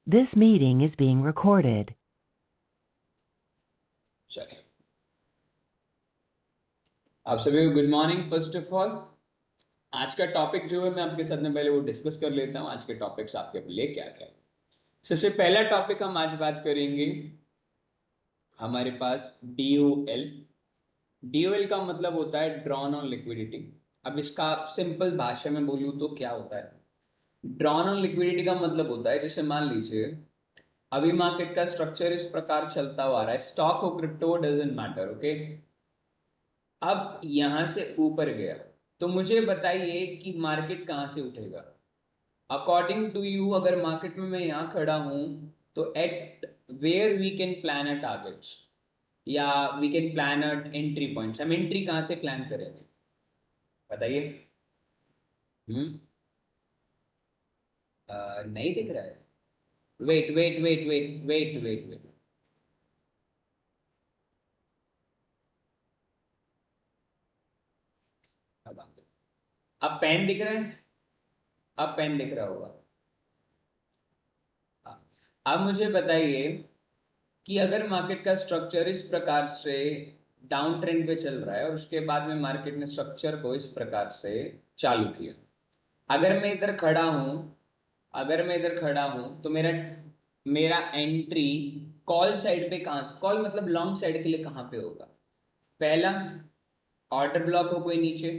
This meeting is being recorded. चलिए, आप सभी को good morning. First of all, आज का टॉपिक जो है मैं आपके साथ में पहले वो डिस्कस कर लेता हूँ। आज के टॉपिक्स आपके लिए क्या क्या है। सबसे पहला टॉपिक हम आज बात करेंगे, हमारे पास DOL। DOL का मतलब होता है ड्रॉन ऑन लिक्विडिटी। अब इसका सिंपल भाषा में बोलूँ तो क्या होता है? ड्रॉन ऑन लिक्विडिटी का मतलब होता है, जैसे मान लीजिए अभी मार्केट का स्ट्रक्चर इस प्रकार चलता हुआ आ रहा है, स्टॉक हो क्रिप्टो डजेंट मैटर, ओके। अब यहां से ऊपर गया तो मुझे बताइए कि मार्केट कहां से उठेगा अकॉर्डिंग टू यू। अगर मार्केट में मैं यहां खड़ा हूं तो at where we can plan a targets या we can plan a entry points. हम एंट्री कहां से प्लान करेंगे बताइए। हम्म नहीं दिख रहा है। Wait wait wait wait wait wait wait. अब पेन दिख रहा है। अब पेन दिख रहा होगा। अब मुझे बताइए कि अगर मार्केट का स्ट्रक्चर इस प्रकार से डाउन ट्रेंड पे चल रहा है और उसके बाद में मार्केट ने स्ट्रक्चर को इस प्रकार से चालू किया, अगर मैं इधर खड़ा हूं अगर मैं इधर खड़ा हूं तो मेरा मेरा एंट्री कॉल साइड पे कहां से, कॉल मतलब लॉन्ग साइड के लिए कहां पे होगा? पहला, ऑर्डर ब्लॉक हो कोई नीचे।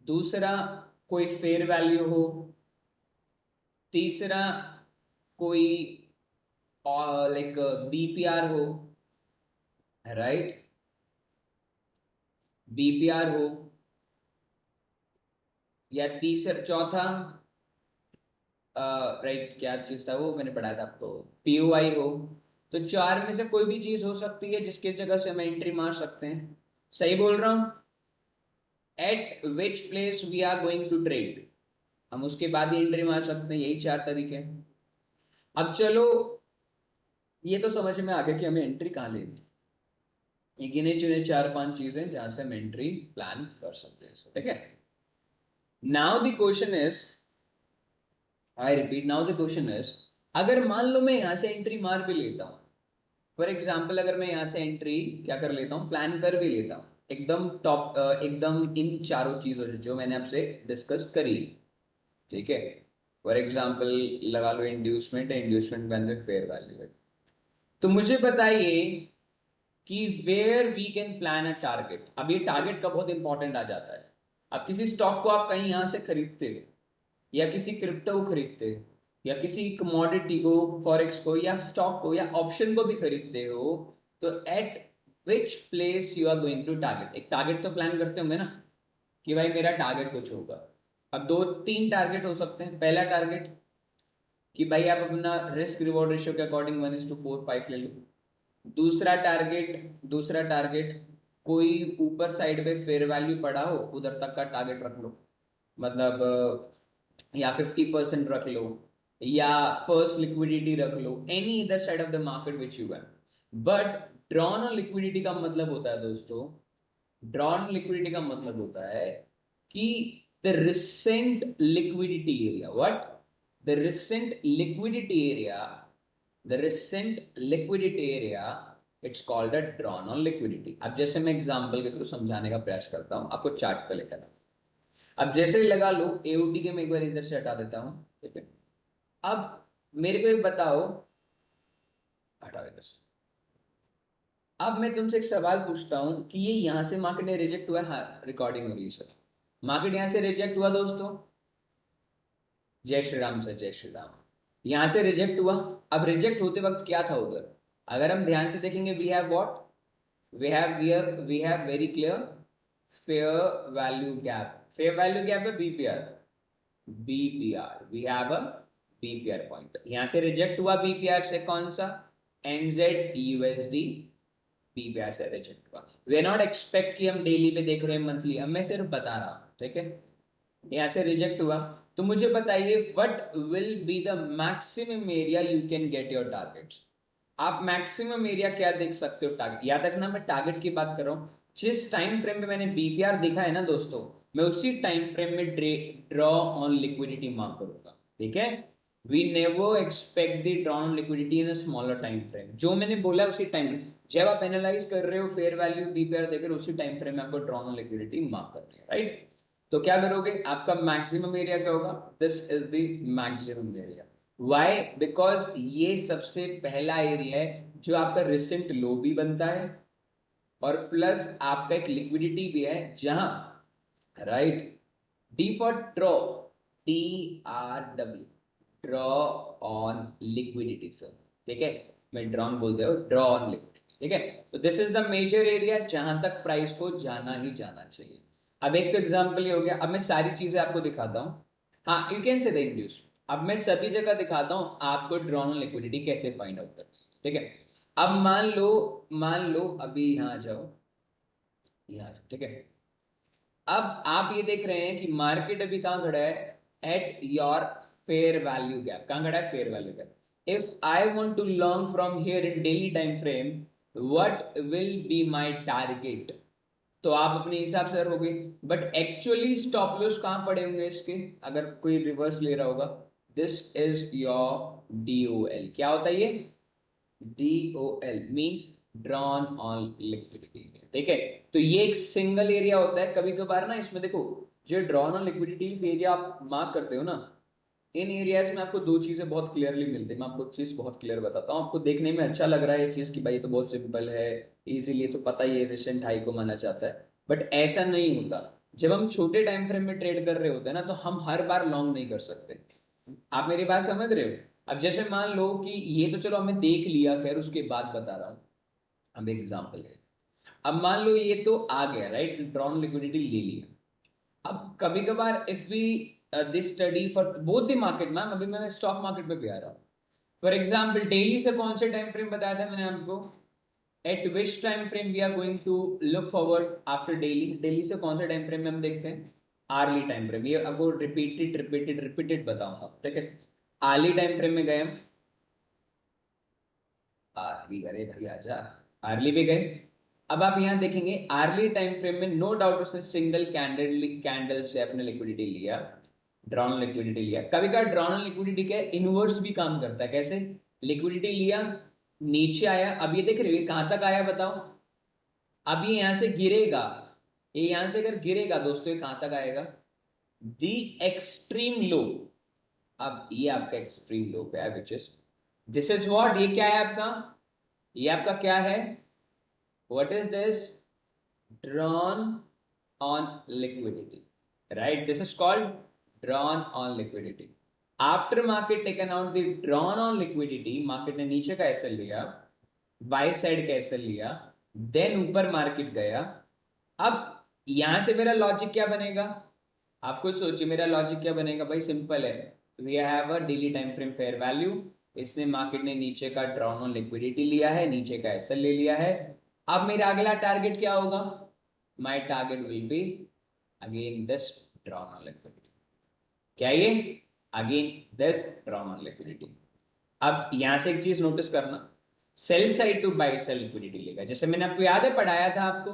दूसरा, कोई फेयर वैल्यू हो। तीसरा, कोई लाइक BPR हो, राइट, BPR हो। या तीसरा, चौथा, राइट, क्या चीज था वो, मैंने पढ़ाया था आपको, POI हो। तो चार में से कोई भी चीज हो सकती है जिसके जगह से हम एंट्री मार सकते हैं। सही बोल रहा हूं? At which place we are going to trade, हम उसके बाद ही एंट्री मार सकते हैं। यही चार तरीके हैं। अब चलो, ये तो समझ में आ गया कि हमें एंट्री कहाँ लेनी है। ये गिने चुने चार पांच चीजें जहां से हम एंट्री प्लान कर सकते हैं, ठीक है। Now the question is, I repeat, now the question is, अगर मान लो मैं यहां से एंट्री मार भी लेता हूं, फॉर एग्जाम्पल अगर मैं यहां से एंट्री क्या कर लेता हूँ, प्लान कर भी लेता हूँ एकदम टॉप, एकदम इन चारों चीजों से जो मैंने आपसे डिस्कस करी, ठीक है। फॉर एग्जाम्पल लगा लो इंड्यूसमेंट है, इंड्यूसमेंट के अंदर फेयर वैल्यू है। तो मुझे बताइए कि where we can plan a target. अब ये टारगेट का बहुत इंपॉर्टेंट आ जाता है। अब किसी स्टॉक को आप कहीं यहां से खरीदते हो, या किसी क्रिप्टो को खरीदते हो, या किसी कमोडिटी को, फॉरेक्स को, या स्टॉक को, या ऑप्शन को भी खरीदते हो, तो at which place you are going to target, एक टारगेट तो प्लान करते होंगे ना कि भाई मेरा टारगेट कुछ होगा। अब दो तीन टारगेट हो सकते हैं। पहला टारगेट कि भाई आप अपना रिस्क रिवॉर्ड रेशियो के अकॉर्डिंग 1:4-5 ले लो। दूसरा टारगेट कोई ऊपर साइड पे फेयर वैल्यू पड़ा हो, उधर तक का टारगेट रख लो। मतलब या 50% रख लो, या फर्स्ट लिक्विडिटी रख लो, एनी इधर side of the market which you have. But drawn on liquidity का मतलब होता है दोस्तों, ड्रॉन लिक्विडिटी का मतलब होता है कि the recent liquidity area, what, the recent liquidity area, the recent liquidity area, it's called a drawn on liquidity. अब जैसे मैं एग्जांपल के थ्रू समझाने का प्रयास करता हूं आपको, चार्ट पे लेकर। अब जैसे ही लगा लो AOT के, मैं एक बार इधर से हटा देता हूं, ठीक है। अब मेरे को एक बताओ, हटा इधर से। अब मैं तुमसे एक सवाल पूछता हूं कि ये यहां से मार्केट ने रिजेक्ट हुआ है, हाँ रिकॉर्डिंग हो रही है सर। मार्केट यहां से रिजेक्ट हुआ दोस्तों, जय श्री राम सर, जय श्री राम। यहां से रिजेक्ट हुआ। अब रिजेक्ट होते वक्त क्या था उधर? अगर हम ध्यान से देखेंगे, we have what, we have very clear fair value gap. Fair value gap है BPR, we have a BPR point. यहां से रिजेक्ट हुआ BPR से, कौन सा, NZUSD BPR से रिजेक्ट हुआ। वी आर नॉट एक्सपेक्ट कि हम डेली पे देख रहे हैं, मंथली, अब मैं सिर्फ बता रहा हूं, ठीक है। यहां से रिजेक्ट हुआ। तो मुझे बताइए what will be the maximum area you can get your targets. आप मैक्सिमम एरिया क्या देख सकते हो टारगेट, याद रखना मैं टारगेट की बात कर रहा हूं। जिस टाइम फ्रेम में मैंने BPR देखा है ना दोस्तों, मैं उसी टाइम फ्रेम में ड्रॉ ऑन लिक्विडिटी मार्क करूंगा, ठीक है। We never expect the drawn liquidity in a smaller time frame. जो मैंने बोला उसी टाइम, जब आप एनालाइज कर रहे हो फेयर वैल्यू डीपीआर देकर, उसी टाइम फ्रेम में आपको ड्रॉन लिक्विडिटी मार्क करनी है, राइट। तो क्या करोगे, आपका मैक्सिमम एरिया क्या होगा, this is the maximum area. Why, because ये सबसे पहला एरिया है जो आपका रिसेंट लो भी बनता है और प्लस आपका एक लिक्विडिटी भी है जहां, right, D for draw, DRW, draw on liquidity sir, ठीक है। मैं ड्रॉन बोलते हो, ड्रॉ ऑन लिक्विडिटी, ठीक है। तो this is the major area जहां तक प्राइस को जाना ही जाना चाहिए। अब एक तो एग्जांपल ये हो गया, अब मैं सारी चीजें आपको दिखाता हूँ। हाँ, you can say the induce. अब मैं सभी जगह दिखाता हूँ आपको ड्रॉन ऑन लिक्विडिटी कैसे फाइंड आउट करना है, ठीक है। अब मान लो अभी यहाँ आ जाओ, यहाँ, ठीक है। अब आप ये देख रहे हैं कि मार्केट अभी कहां खड़ा है, at your fair value gap. कहां खड़ा है, fair value gap. If I want to long from here in daily time frame, what will be my target, तो आप अपने हिसाब से रहोगे। बट एक्चुअली स्टॉप लॉस कहां पड़े होंगे इसके, अगर कोई रिवर्स ले रहा होगा, दिस इज योर DOL। क्या होता है ये, DOL means drawn on liquidity, ठीक है। तो ये एक सिंगल एरिया होता है। कभी कभार ना इसमें देखो, जो ड्रॉन ऑन लिक्विडिटीज एरिया आप मार्क करते हो ना, इन एरियाज में आपको दो चीजें बहुत क्लियरली मिलती है। मैं आपको चीज बहुत क्लियर बताता हूँ, आपको देखने में अच्छा लग रहा है ये चीज कि भाई ये तो बहुत सिंपल है, इजीली तो पता ही है रिसेंट हाई को माना जाता है, बट ऐसा नहीं होता। जब हम छोटे टाइम फ्रेम में ट्रेड कर रहे होते हैं ना, तो हम हर बार लॉन्ग नहीं कर सकते। आप मेरी बात समझ रहे हो। अब जैसे मान लो कि ये तो चलो हमने देख लिया, खैर उसके बाद बता रहा हूँ। अब एग्जाम्पल है, अब मान लो ये तो आ गया, राइट, ड्रॉन लिक्विडिटी ले लिया। अब कभी कभार if we this study for both the market, ma'am अभी मैं स्टॉक मार्केट पे भी आ रहा हूँ। फॉर एग्जाम्पल डेली से कौन से टाइम फ्रेम बताया था मैंने आपको, at which time frame we are going to look forward after daily. Daily से कौन से टाइम फ्रेम में हम देखते हैं, आर्ली टाइम फ्रेम। ये आपको रिपीटेड रिपीटेड रिपीटेड बताऊंगा, ठीक है। आर्ली टाइम फ्रेम में गए हम, आर्ली करे भाई आजा, आर्ली भी गए। अब आप यहां देखेंगे आर्ली टाइम फ्रेम में नो डाउट उसने सिंगल कैंडल से अपने लिक्विडिटी लिया, ड्रॉन लिक्विडिटी लिया। कभी कभी ड्रॉन लिक्विडिटी क्या इनवर्स भी काम करता है। कैसे, लिक्विडिटी लिया, नीचे आया, अब ये देख रहे हो कहां तक आया बताओ, अब ये यहां से गिरेगा, ये यहां से अगर गिरेगा दोस्तों ये कहां तक आएगा, दी एक्सट्रीम लो। अब ये आपका एक्सट्रीम लो पे है, which is this is what, ये क्या है आपका, ये आपका क्या है, what is this, drawn on liquidity, right, this is called drawn on liquidity. After market taken out the drawn on liquidity, market ने नीचे का एसएल लिया, बाय साइड का एसएल लिया, देन ऊपर मार्केट गया। अब यहां से मेरा लॉजिक क्या बनेगा, आप कुछ सोचिए मेरा लॉजिक क्या बनेगा, भाई सिंपल है, we have a daily time frame fair value, इसने मार्केट ने नीचे का ड्रॉन ऑन लिक्विडिटी लिया है, नीचे का एसएल ले लिया है। अब मेरा अगला टारगेट क्या होगा, my target will be again this drawn on liquidity। क्या ये, again this drawn on liquidity। अब यहां से एक चीज नोटिस करना, sell side to buy sell liquidity लेगा, जैसे मैंने आपको याद है पढ़ाया था आपको।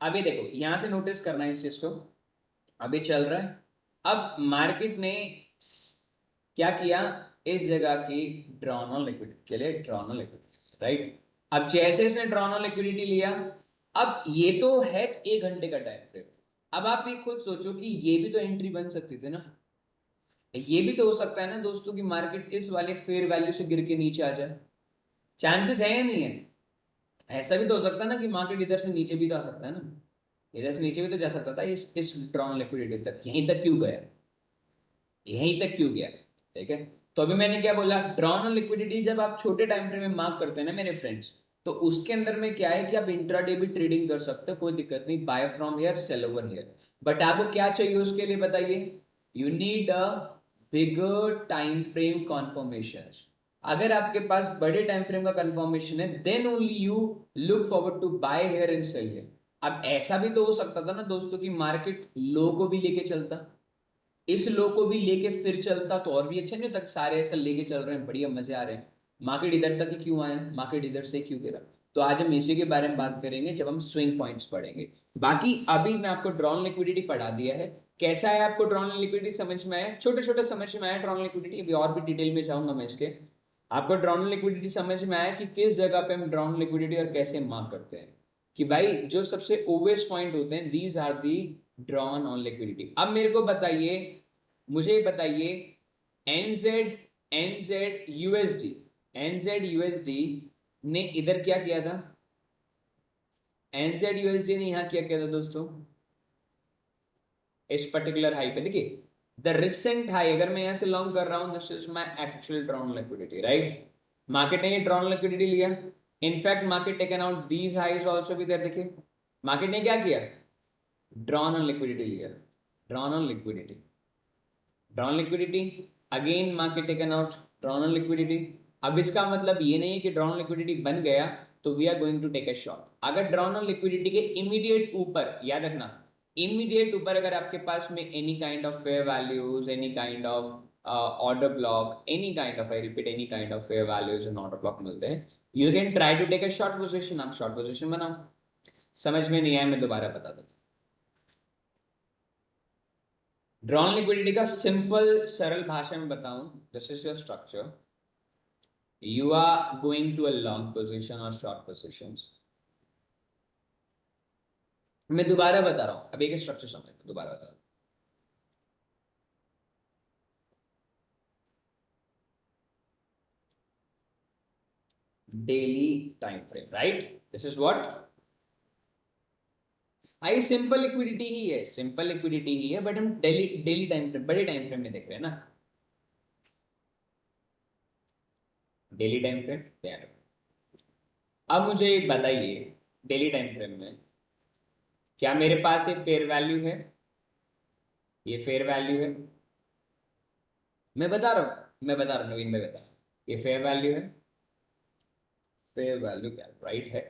अब ये देखो यहां से नोटिस करना है इस चीज को, अभी चल रहा है। अब मार्केट ने क्या किया, इस जगह की ड्रॉन ऑन लिक्विडिटी के लिए ड्रॉन ऑन लिक्विडिटी, राइट। अब जैसे इसने ड्रॉन ऑन लिक्विडिटी लिया, अब ये तो है 1 घंटे का टाइम फ्रेम। अब आप ये खुद सोचो कि ये भी तो एंट्री बन सकती थी ना, ये भी तो हो सकता है ना दोस्तों कि मार्केट इस वाले फेयर वैल्यू से गिर के नीचे आ जाए। चांसेस है या नहीं है, ऐसा भी तो हो सकता है ना कि मार्केट इधर से नीचे भी तो आ सकता है ना, इधर से नीचे भी तो जा सकता था। इस ड्रॉन लिक्विडिटी तक, यहीं तक क्यों गया, यहीं तक क्यों गया, ठीक है। तो अभी मैंने क्या बोला, ड्रॉन ऑन लिक्विडिटी जब आप छोटे टाइम फ्रेम में मार्क करते हैं ना मेरे फ्रेंड्स, तो उसके अंदर में क्या है कि आप इंट्राडे भी ट्रेडिंग कर सकते हो, कोई दिक्कत नहीं, buy from here sell over here. But आपको क्या चाहिए उसके लिए बताइए, you need a bigger time frame confirmation. अगर आपके पास बड़े टाइम फ्रेम का कन्फर्मेशन है, then only you look forward to buy here and sell here. अब ऐसा भी तो हो सकता था ना दोस्तों कि मार्केट लो को भी लेके चलता, इस लो को भी लेके फिर चलता, तो और भी अच्छा नहीं होता। सारे ऐसा लेके चल रहे हैं, बढ़िया मजे आ रहे हैं, मार्केट इधर तक ही क्यों आया, मार्केट इधर से क्यों गिरा। तो आज हम इसी के बारे में बात करेंगे जब हम स्विंग पॉइंट्स पढ़ेंगे। बाकी अभी मैं आपको ड्रॉन लिक्विडिटी पढ़ा दिया है। कैसा है, आपको ड्रॉन लिक्विडिटी समझ में आया? छोटे छोटे समझ में आया ड्रॉन लिक्विडिटी? अभी और भी डिटेल में जाऊंगा मैं इसके। आपको ड्रॉन लिक्विडिटी समझ में आया कि किस जगह पे हम ड्रॉन लिक्विडिटी और कैसे मार्क करते हैं? कि भाई जो सबसे ओवेस्ट पॉइंट होते हैं, these are the drawn on liquidity. अब मेरे को बताइए, मुझे बताइए, एनजेड एनजेड यूएसडी एनजेड यूएसडी ने इधर क्या किया था? एनजेड यूएसडी ने यहां क्या किया था दोस्तों? इस पर्टिकुलर हाई पे देखिए, द रिसेंट हाई, अगर मैं यहां से लॉन्ग कर रहा हूं, this is my actual drawn liquidity, right? Market ने ये ड्रॉन लिक्विडिटी लिया। In fact market taken out these highs also भी देयर। देखिए मार्केट ने क्या किया? ड्रॉन ऑन लिक्विडिटी लिया। Drawn on liquidity, drawn liquidity, again market taken out drawn on liquidity. अब इसका मतलब ये नहीं है कि ड्रॉन लिक्विडिटी बन गया तो we are going to take a shot. अगर ड्रॉन ऑन लिक्विडिटी के इमीडिएट ऊपर, याद रखना, इमीडिएट ऊपर अगर आपके पास में any kind of fair values, any kind of order block, any kind of, I repeat, any kind of fair values and order block मिलते हैं, you can try to take a short position. आप short position बनाओ। समझ में नहीं आया मैं दोबारा बता देता हूं। ड्रॉन लिक्विडिटी का सिंपल सरल भाषा में बताऊं, this is your structure. You are going to a long position or short positions. मैं दोबारा बता रहा हूं, अब एक स्ट्रक्चर समझ, दोबारा बता रहा हूं। Daily time frame, right? This is what I, simple liquidity ही है, सिंपल लिक्विडिटी ही है, बट हम डेली डेली टाइम फ्रेम, बड़े टाइम फ्रेम में देख रहे हैं ना। डेली टाइम फ्रेम तैयार। अब मुझे एक बताइए, डेली टाइम फ्रेम में क्या मेरे पास एक फेयर वैल्यू है? ये फेयर वैल्यू है, मैं बता रहा हूं, मैं बता रहा हूं, नवीन भाई बता, ये फेयर वैल्यू है। फेयर वैल्यू क्या, राइट है?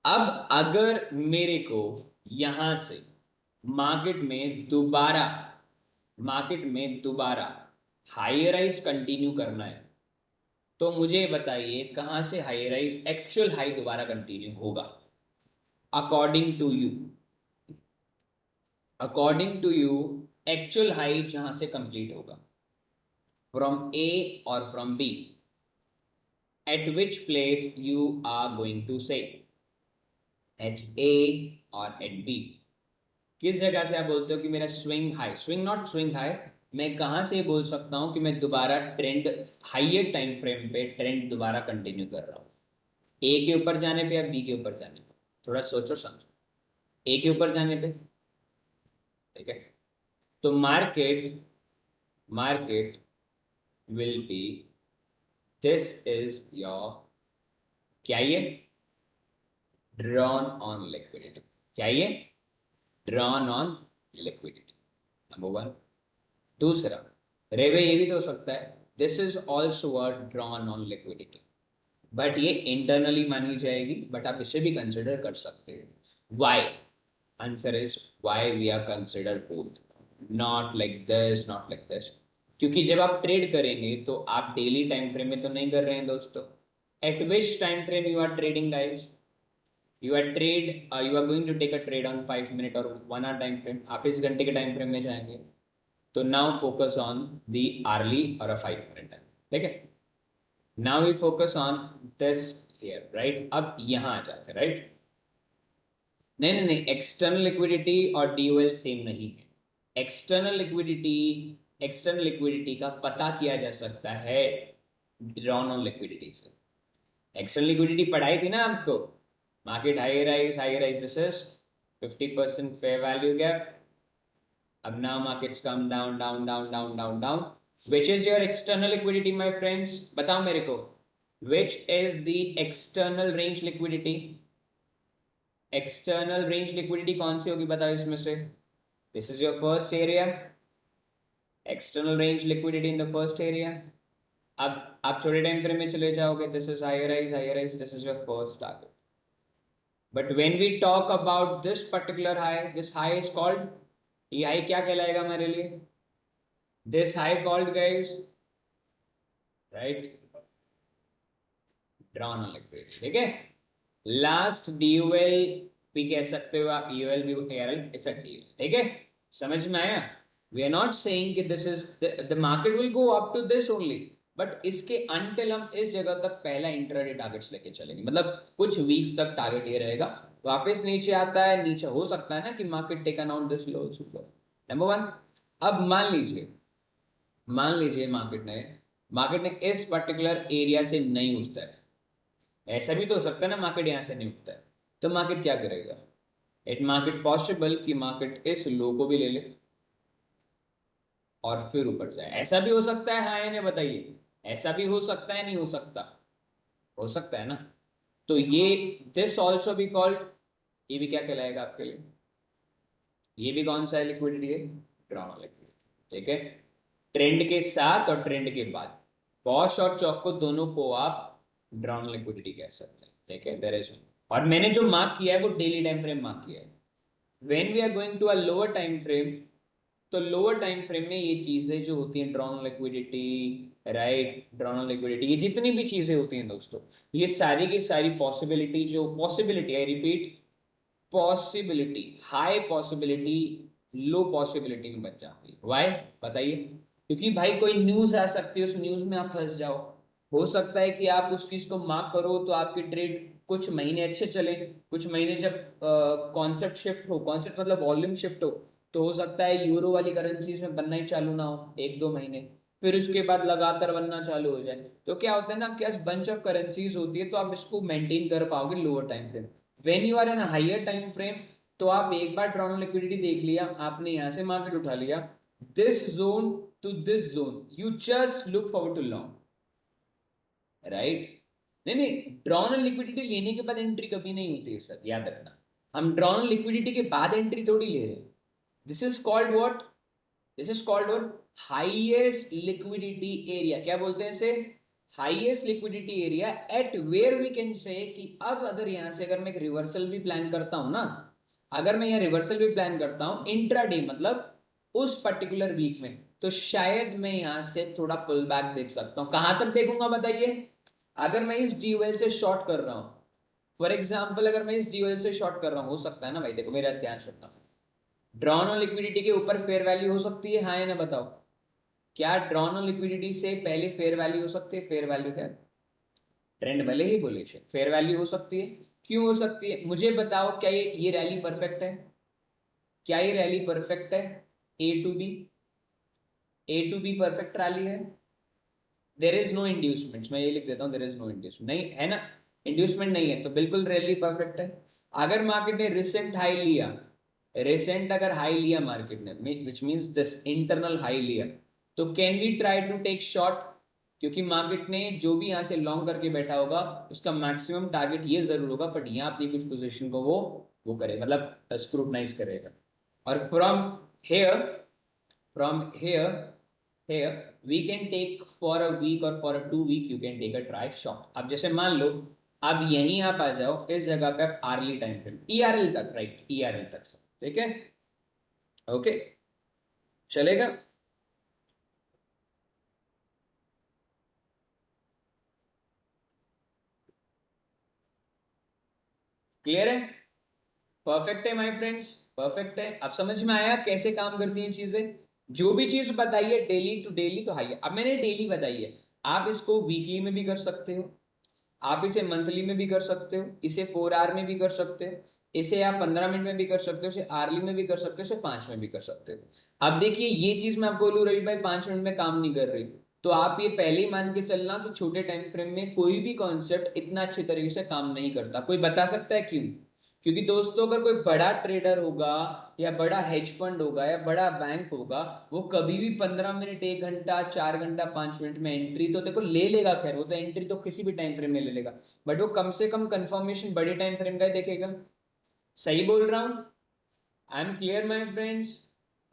अब अगर मेरे को यहां से मार्केट में दोबारा, मार्केट में दोबारा हाई राइज कंटिन्यू करना है, तो मुझे बताइए कहां से हाई राइज, एक्चुअल हाई दोबारा कंटिन्यू होगा? According to you, according to you, actual high जहां से कंप्लीट होगा, फ्रॉम ए और from B, at which place you are going to say, at A or at B? किस जगह से आप बोलते हो कि मेरा swing high, swing not swing high, मैं कहां से बोल सकता हूं कि मैं दोबारा ट्रेंड, हाइयर टाइम फ्रेम पे ट्रेंड दोबारा कंटिन्यू कर रहा हूं? ए के ऊपर जाने पे या बी के ऊपर जाने पे? थोड़ा सोचो समझो। ए के ऊपर जाने पे, ठीक है? तो market, market will be, this is your, क्या ये? Drawn on liquidity. क्या ये? Drawn on liquidity, number one. दूसरा, रेवे ये भी तो हो सकता है, this is also a drawn on liquidity, but ये इंटरनली मानी जाएगी, बट आप इसे भी कंसिडर कर सकते हैं। Why? Answer is why we are consider both, not like this, not like this. क्योंकि जब आप ट्रेड करेंगे तो आप डेली टाइम फ्रेम में तो नहीं कर रहे हैं दोस्तों। At which time frame you are trading guys? You are trade, you are going to take a trade on 5 minute और 1 आवर टाइम फ्रेम, आप इस घंटे के टाइम फ्रेम में जाएंगे। तो now focus on the early और अ 5 मिनट टाइम, ठीक है? Now we focus on this here, right? अब यहां आ जाते हैं, राइट? नहीं नहीं नहीं, एक्सटर्नल लिक्विडिटी और डीओएल सेम नहीं है। एक्सटर्नल लिक्विडिटी, एक्सटर्नल लिक्विडिटी का पता किया जा सकता है ड्रॉन ऑन लिक्विडिटी से। एक्सटर्नल लिक्विडिटी पढ़ाई थी ना आपको, market high rise, this is 50% fair value gap. अब now markets come down down down down down down, which is your external liquidity my friends? बताओ मेरे को, which is the external range liquidity? External range liquidity कौन सी होगी बताओ इसमें से? This is your first area, external range liquidity in the first area. अब आप छोटे टाइम फ्रेम में चले जाओगे, this is higher rise, this is your first target. But when we talk about this particular high, this high is called, ये high क्या कहलाएगा मेरे लिए? This high called guys, right, drawn on liquidity, ठीक है। लास्ट DOL भी कह सकते हो आप, EOL भी, ARL, इट्स अ DOL, ठीक है। समझ में आया? वी आर नॉट सेइंग कि this is the market will go up to this only, but इसके अनटिल हम इस जगह तक पहला इंट्राडे टारगेट्स लेके चलेंगे, मतलब कुछ वीक्स तक टारगेट ये रहेगा। वापस नीचे आता है, नीचे हो सकता है ना कि market taken out this low also, number one. अब मान लीजिए मार्केट ने इस पर्टिकुलर एरिया से नहीं उठता है, ऐसा भी तो हो सकता है ना मार्केट यहां से नहीं उठता है, तो मार्केट क्या करेगा? इट मार्केट पॉसिबल कि मार्केट इस लो को भी ले ले और फिर ऊपर जाए। ऐसा भी हो सकता है, हाँ या नहीं बताइए? ऐसा भी हो सकता है, नहीं हो सकता? हो सकता है ना। तो ये दिस ऑल्सो बी कॉल्ड, ये भी क्या कहलाएगा आपके लिए? ये भी कौन सा है? लिक्विडिटी है, ड्रॉन लिक्विडिटी, ठीक है। ट्रेंड के साथ और ट्रेंड के बाद, बॉश और चौक को दोनों को आप ड्रॉन लिक्विडिटी कह सकते हैं, ठीक है। देयर इज, और मैंने जो मार्क किया है वो डेली टाइम फ्रेम मार्क किया है। When we are going to a lower time frame, तो लोअर टाइम फ्रेम में ये चीजें जो होती हैं, drawn liquidity, right, drawn liquidity, ये जितनी भी चीजें होती हैं दोस्तों, ये सारी की सारी पॉसिबिलिटी, जो possibility, I repeat, possibility, high possibility low possibility में बच जाती है। वाई बताइए? क्योंकि भाई कोई न्यूज आ सकती है, उस न्यूज में आप फंस जाओ, हो सकता है कि आप उस चीज को मार्क करो तो आपकी ट्रेड कुछ महीने अच्छे चले, कुछ महीने जब कॉन्सेप्ट शिफ्ट हो, कॉन्सेप्ट मतलब वॉल्यूम शिफ्ट हो, तो हो सकता है यूरो वाली करेंसीज में बनना ही चालू ना हो 1-2 महीने, फिर उसके बाद लगातार बनना चालू हो जाए, तो क्या होता है ना, आपके पास बंच ऑफ करेंसीज होती है, तो आप इसको मेंटेन कर पाओगे lower time frame. When you are in higher time frame, तो आप एक बार ड्रॉन लिक्विडिटी देख लिया आपने, यहां से मार्केट उठा लिया, this zone to this zone, you just look forward to long, right. नहीं नहीं, ड्रॉन लिक्विडिटी लेने के बाद एंट्री कभी नहीं होती है सर, याद रखना। हम ड्रॉन लिक्विडिटी के बाद एंट्री थोड़ी ले रहे हैं। This is called what? This is called what? Highest liquidity area. क्या बोलते हैं इसे? Highest liquidity area, at where we can say कि अब अगर यहां से अगर मैं एक रिवर्सल भी प्लान करता हूं ना, अगर मैं यहाँ रिवर्सल भी प्लान करता हूं इंट्राडे, मतलब उस पर्टिकुलर वीक में, तो शायद मैं यहां से थोड़ा पुल बैक देख सकता हूं। कहां तक देखूंगा बताइए? अगर मैं इस DOL से शॉर्ट कर रहा हूं, फॉर एग्जाम्पल अगर मैं इस DOL से शॉर्ट कर रहा हूं, हो सकता है ना भाई, देखो मेरा ध्यान रखना, ड्रॉन ऑन लिक्विडिटी के ऊपर फेयर वैल्यू हो सकती है, हाँ या ना बताओ? क्या ड्रॉन ऑन लिक्विडिटी से पहले फेयर वैल्यू हो सकती है? फेयर वैल्यू क्या? ट्रेंड भले ही बुलिश है, फेयर वैल्यू हो सकती है। क्यों हो सकती है मुझे बताओ? क्या ये रैली परफेक्ट है? क्या ये रैली परफेक्ट है? ए टू बी परफेक्ट रैली है? देर इज नो इंड्यूसमेंट, मैं ये लिख देता हूं, देर इज नो इंड्यूसमेंट, नहीं है ना, इंड्यूसमेंट नहीं है, तो बिल्कुल रैली परफेक्ट है। अगर मार्केट ने रिसेंट हाई लिया, रिसेंट अगर हाई लिया मार्केट ने, which means this internal high लिया, तो can we try to take short? क्योंकि मार्केट ने जो भी यहां से लॉन्ग करके बैठा होगा, उसका मैक्सिमम टारगेट ये जरूर होगा, बट यहाँ अपनी कुछ पोजीशन को वो करे, मतलब स्क्रूटनाइज करेगा। और from here we can take for a week or for a 2 week you can take a try shot। अब जैसे मान लो, अब यहीं आप आ जाओ इस जगह पे, आप आर्ली टाइम फ्रेम, ERL तक, राइट, ERL तक सब ठीक है, ओके, चलेगा। क्लियर है? परफेक्ट है माय फ्रेंड्स, परफेक्ट है। अब समझ में आया कैसे काम करती हैं चीजें? जो भी चीज बताइए डेली टू डेली तो हाई है। अब मैंने डेली बताई है, आप इसको वीकली में भी कर सकते हो, आप इसे मंथली में भी कर सकते हो, इसे 4 आवर में भी कर सकते हो, इसे आप 15 मिनट में भी कर सकते हो, इसे आर्ली में भी कर सकते हो, इसे 5 में भी कर सकते हो। अब देखिए ये चीज मैं आपको बोलूँ रवि भाई 5 मिनट में काम नहीं कर रही, तो आप ये पहले ही मान के चलना कि छोटे टाइम फ्रेम में कोई भी कॉन्सेप्ट इतना अच्छे तरीके से काम नहीं करता। कोई बता सकता है क्यों? क्योंकि दोस्तों अगर कोई बड़ा ट्रेडर होगा या बड़ा हेज फंड होगा या बड़ा बैंक होगा, वो कभी भी 15 मिनट, 1 घंटा, 4 घंटा, 5 मिनट में एंट्री तो देखो ले लेगा, खैर वो तो एंट्री तो किसी भी टाइम फ्रेम में ले लेगा, बट वो कम से कम कंफर्मेशन बड़े टाइम फ्रेम का ही देखेगा। सही बोल रहा हूं? I am clear my friends?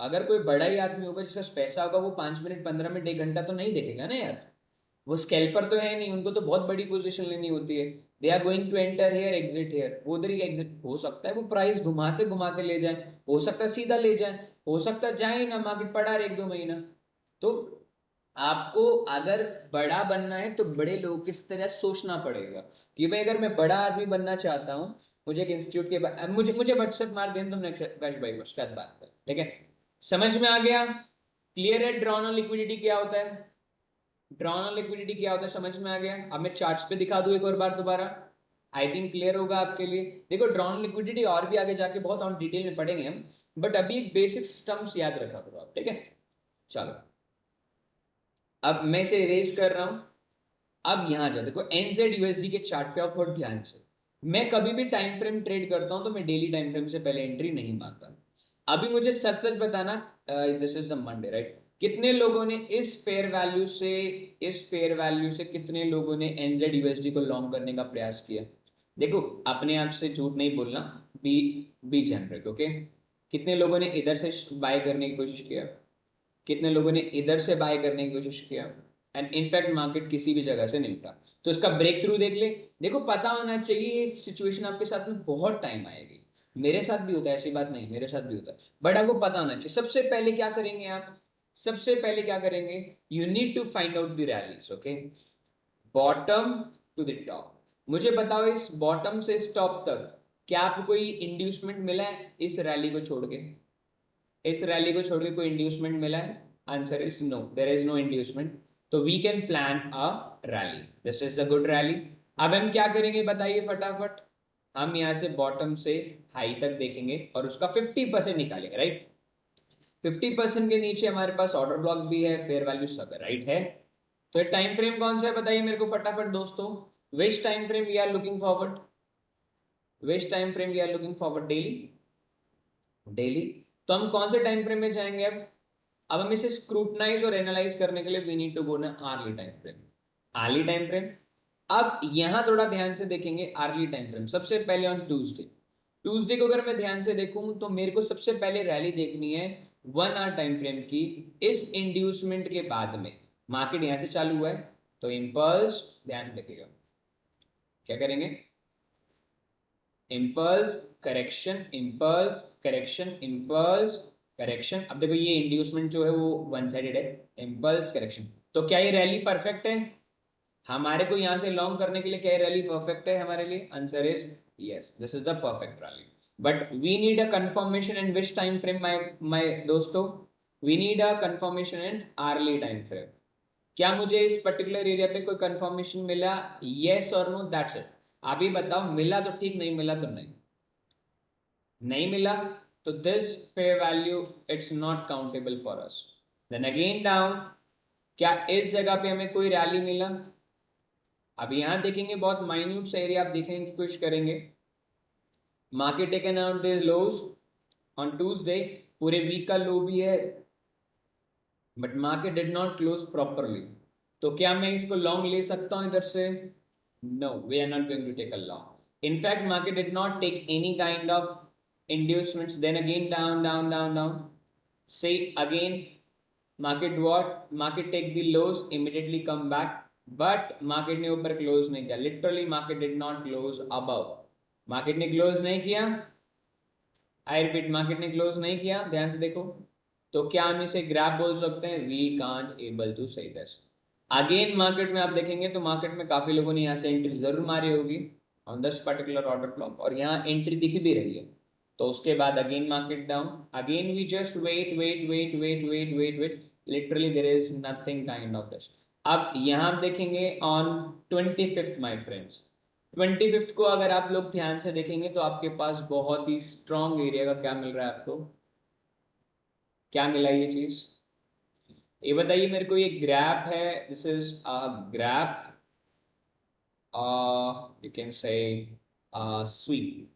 अगर कोई बड़ा ही आदमी होगा जिसका पैसा होगा, वो 5 मिनट, 15 मिनट, 1 घंटा तो नहीं देखेगा ना यार। वो स्कैल्पर तो है नहीं, उनको तो बहुत बड़ी पोजीशन लेनी होती है। They are going to enter here, exit here, वो उधर ही एग्जिट, हो सकता है वो प्राइस घुमाते घुमाते ले जाए, हो सकता है सीधा ले जाए, हो सकता है जाए ना, मार्केट पड़ा रहे 1-2 महीना। तो आपको अगर बड़ा बनना है तो बड़े लोगों की तरह सोचना पड़ेगा कि भाई अगर मैं बड़ा आदमी बनना चाहता हूँ, मुझे एक इंस्टीट्यूट के मुझे मुझे व्हाट्सएप मार दें तुमने कश भाई, उसके बाद बात कर, ठीक है? समझ में आ गया? क्लियर है? ड्रॉन ऑन लिक्विडिटी क्या होता है? ड्रॉन ऑन लिक्विडिटी क्या होता है समझ में आ गया? अब मैं चार्ट्स पे दिखा दूं एक और बार दोबारा, आई थिंक क्लियर होगा आपके लिए। देखो ड्रॉन ऑन लिक्विडिटी और भी आगे जाके बहुत और डिटेल में पढ़ेंगे हम, बट अभी एक बेसिक टर्म्स याद रखा करो आप, ठीक है? चलो, अब मैं इसे इरेज कर रहा हूं। अब यहां जाओ, देखो एनजेड यूएसडी के चार्ट पे आप बहुत ध्यान से, मैं कभी भी टाइम फ्रेम ट्रेड करता हूं तो मैं डेली टाइम फ्रेम से पहले एंट्री नहीं मारता। अभी मुझे सच सच बताना, this is the Monday right, कितने लोगों ने इस फेयर वैल्यू से कितने लोगों ने एनजेड यूएसडी को लॉन्ग करने का प्रयास किया? देखो अपने आप से झूठ नहीं बोलना, बी बी जनरल, ओके? कितने लोगों ने इधर से बाय करने की कोशिश किया? कितने लोगों ने इधर से बाय करने की कोशिश किया? एंड इनफैक्ट मार्केट किसी भी जगह से नहीं उठा, तो इसका ब्रेक थ्रू देख ले। देखो पता होना चाहिए, सिचुएशन आपके साथ में बहुत टाइम आएगी, मेरे साथ भी होता है, ऐसी बात नहीं, मेरे साथ भी होता है, बट आपको पता होना चाहिए। सबसे पहले क्या करेंगे आप? सबसे पहले क्या करेंगे? You need to find out the rallies, okay? Bottom to the top. मुझे बताओ इस बॉटम से इस टॉप तक क्या आपको कोई इंड्यूसमेंट मिला है इस रैली को छोड़ के? इस रैली को छोड़ के कोई इंड्यूसमेंट मिला है? Answer is no, there is no inducement. तो we can plan a rally, this is a good rally. अब हम क्या करेंगे बताइए फटाफट? हम यहाँ से बॉटम से हाई तक देखेंगे और उसका 50% निकालेंगे, राइट? 50% के नीचे हमारे पास ऑर्डर ब्लॉक भी है, फेयर वैल्यू सब है, राइट है? तो ये टाइम फ्रेम कौन सा है बताइए मेरे को फटाफट दोस्तों? Which time frame we are looking forward? Which time frame we are looking forward? Daily? Daily. तो हम कौन से टाइम फ्रेम में जाएंगे अब हम इसे स्क्रूटनाइज और एनालाइज करने के लिए वी नीड टू गो ना early time frame. Early time frame. अब यहां थोड़ा ध्यान से देखेंगे आर्ली टाइम फ्रेम, सबसे पहले ऑन ट्यूसडे। ट्यूसडे को अगर मैं ध्यान से देखूं तो मेरे को सबसे पहले रैली देखनी है 1 आवर टाइम फ्रेम की। इस इंड्यूसमेंट के बाद में मार्केट यहां से चालू हुआ है, तो इंपल्स, ध्यान से देखिएगा क्या करेंगे? Impulse correction, impulse correction, impulse correction. अब देखो ये इंड्यूसमेंट जो है वो वन साइडेड है, इम्पल्स करेक्शन। तो क्या ये रैली परफेक्ट है हमारे को यहां से लॉन्ग करने के लिए? क्या ये रैली परफेक्ट है हमारे लिए? Answer is yes, this is the perfect rally. But we need a confirmation in which time frame my my दोस्तों? We need a confirmation in early time frame. क्या मुझे इस पर्टिकुलर एरिया पे कोई confirmation मिला? यस और no, that's it. आप ही बताओ, मिला तो ठीक, नहीं मिला तो नहीं। नहीं मिला तो दिस पे value it's not countable for us. Then again down, क्या इस जगह पे हमें कोई रैली मिला? अब यहां देखेंगे बहुत माइन्यूट सा एरिया आप देखने की कोशिश करेंगे। Market taken out the lows on Tuesday, पूरे वीक का लो भी है, but market did not close properly. तो क्या मैं इसको लॉन्ग ले सकता हूं इधर से? No, we are not going to take a long. In fact market did not take any kind of inducements, then again down, down, down, down. Say again, market take the lows, immediately come back, but market ने ऊपर close नहीं किया, literally market did not close above, market ने close नहीं किया, I repeat market ने close नहीं किया, ध्यान से देखो। तो क्या हम इसे ग्रैप बोल सकते हैं? we can't able to say this। Again market में आप देखेंगे तो मार्केट में काफी लोगों ने यहाँ से एंट्री जरूर मारी होगी on this particular order block, और यहाँ एंट्री दिख भी रही है। तो उसके बाद again market down, again we just wait wait wait wait wait wait wait, literally there is nothing kind of this. अब यहां आप देखेंगे on 25th my friends, 25th को अगर आप लोग ध्यान से देखेंगे तो आपके पास बहुत ही स्ट्रॉन्ग एरिया का क्या मिल रहा है आपको? क्या मिला ये चीज? ये बताइए मेरे को। ये ग्रैप है, this is a grab, you can say sweep.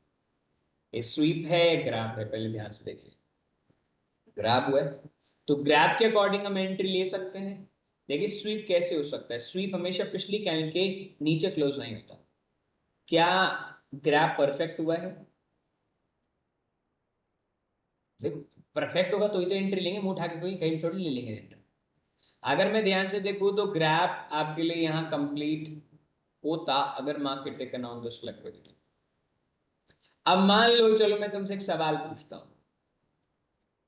ये स्वीप है, ग्रैप है? पहले ध्यान से देखिए, ग्रैप हुआ है तो ग्रैप के अकॉर्डिंग हम एंट्री ले सकते हैं। देखिए स्वीप कैसे हो सकता है? स्वीप हमेशा पिछली कैंडल के नीचे क्लोज नहीं होता। क्या ग्रैप परफेक्ट हुआ है? देखो परफेक्ट होगा तो ही तो एंट्री लेंगे, मुंह उठा के कोई कहीं थोड़ी ले लेंगे एंट्री। अगर मैं ध्यान से देखूं तो ग्रैप आपके लिए यहां कंप्लीट होता अगर market taken on this liquidity. अब मान लो, चलो मैं तुमसे एक सवाल पूछता हूं,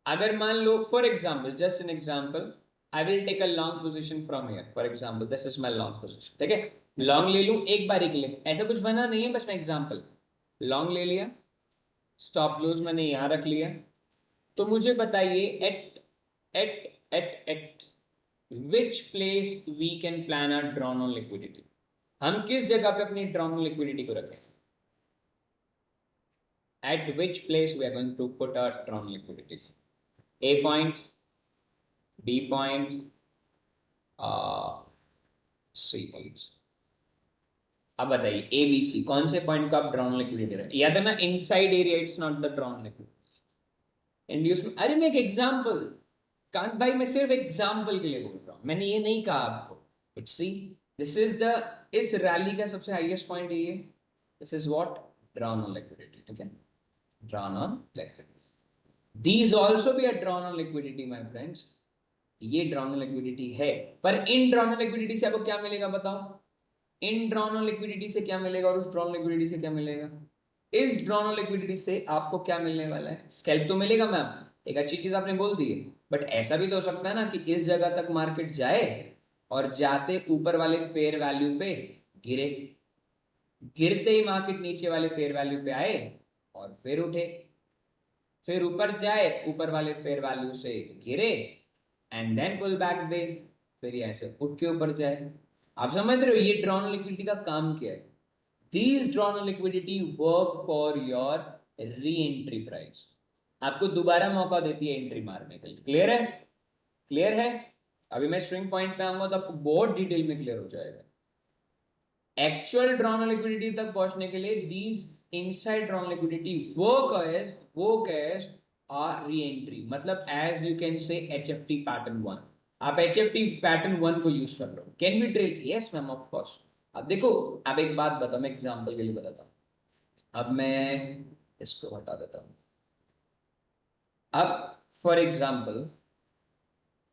अगर मान लो for example, just an example, I will take a long position from here, for example this is my long position, ठीक है, लॉन्ग ले लूं एक बारी के लिए, ऐसा कुछ बना नहीं है, बस मैं एग्जाम्पल, लॉन्ग ले लिया, स्टॉप लॉस मैंने यहां रख लिया। तो मुझे बताइए at which place we can plan our drawn on liquidity, हम किस जगह पे अपनी ड्रॉन ऑन लिक्विडिटी को रखें, at which place we are going to put our drawn on liquidity, A point, B point, C point. अब बताइए A B C कौन से पॉइंट को आप ड्रॉन लिक्विडिटी रखें, या तो ना inside area, it's not the drawn liquidity, inducement. अरे मैं एक एग्जांपल, कांत भाई मैं सिर्फ एग्जांपल के लिए बोल रहा हूं, मैंने ये नहीं कहा आपको, but see this is the, इस रैली का सबसे हाईएस्ट पॉइंट ये, this is what, drawn on liquidity, ठीक है, drawn on liquidity, these also be a drawn on liquidity my friends, ये ड्रॉन ऑन लिक्विडिटी है, पर इन ड्रॉन ऑन लिक्विडिटी से आपको क्या मिलेगा बताओ, इन ड्रॉन ऑन लिक्विडिटी से क्या मिलेगा और उस ड्रॉन लिक्विडिटी से क्या मिलेगा, इस ड्रॉन ऑन लिक्विडिटी से आपको क्या मिलने वाला है, स्कैल्प तो मिलेगा मैम, एक अच्छी चीज आपने बोल दी है, बट ऐसा भी तो हो सकता है ना कि इस जगह तक मार्केट जाए और जाते ऊपर वाले फेयर वैल्यू पे गिरे, गिरते ही मार्केट नीचे वाले फेयर वैल्यू पे आए और फिर उठे, फिर ऊपर जाए ऊपर वाले फेयर वैल्यू से गिरे एंड देन पुल बैक दे, फिर ये ऐसे उठ के ऊपर जाए। आप समझ रहे हो ये ड्रॉन लिक्विडिटी का काम क्या है, these drawn liquidity work for your re entry price, आपको दोबारा मौका देती है एंट्री मारने के लिए, क्लियर है, क्लियर है। अभी मैं स्विंग पॉइंट पे आऊंगा तो आपको बहुत डिटेल में क्लियर हो जाएगा। एक्चुअल ड्रॉन लिक्विडिटी तक पहुंचने के लिए these inside drawn liquidity work as are re entry, मतलब as you can say HFT pattern 1, आप HFT पैटर्न 1 को यूज कर लो, can be trade, yes ma'am of course. अब देखो, अब एक बात बताओ, मैं एग्जांपल के लिए बताता हूं, अब मैं इसको हटा देता हूं, अब फॉर एग्जांपल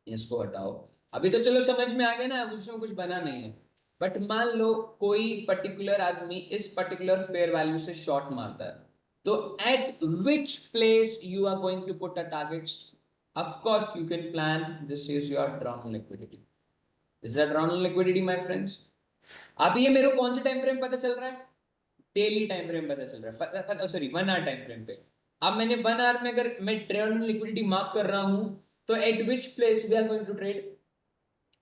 इसको हटाओ, अभी तो चलो समझ में आ गया ना, अब उसमें कुछ बना नहीं है, बट मान लो कोई पर्टिकुलर आदमी इस पर्टिकुलर फेयर वैल्यू से शॉर्ट मारता है, तो at which place you are going to put a target, of course you can plan, this is your drawn liquidity, this is drawn liquidity my friends. अब ये मेरे को कौन से टाइम फ्रेम पता चल रहा है, डेली टाइम फ्रेम पता चल रहा है, सॉरी 1 आवर टाइम फ्रेम पे। अब मैंने 1 आवर में अगर मैं ड्रॉन लिक्विडिटी मार्क कर रहा हूं, तो at which place we are going to trade,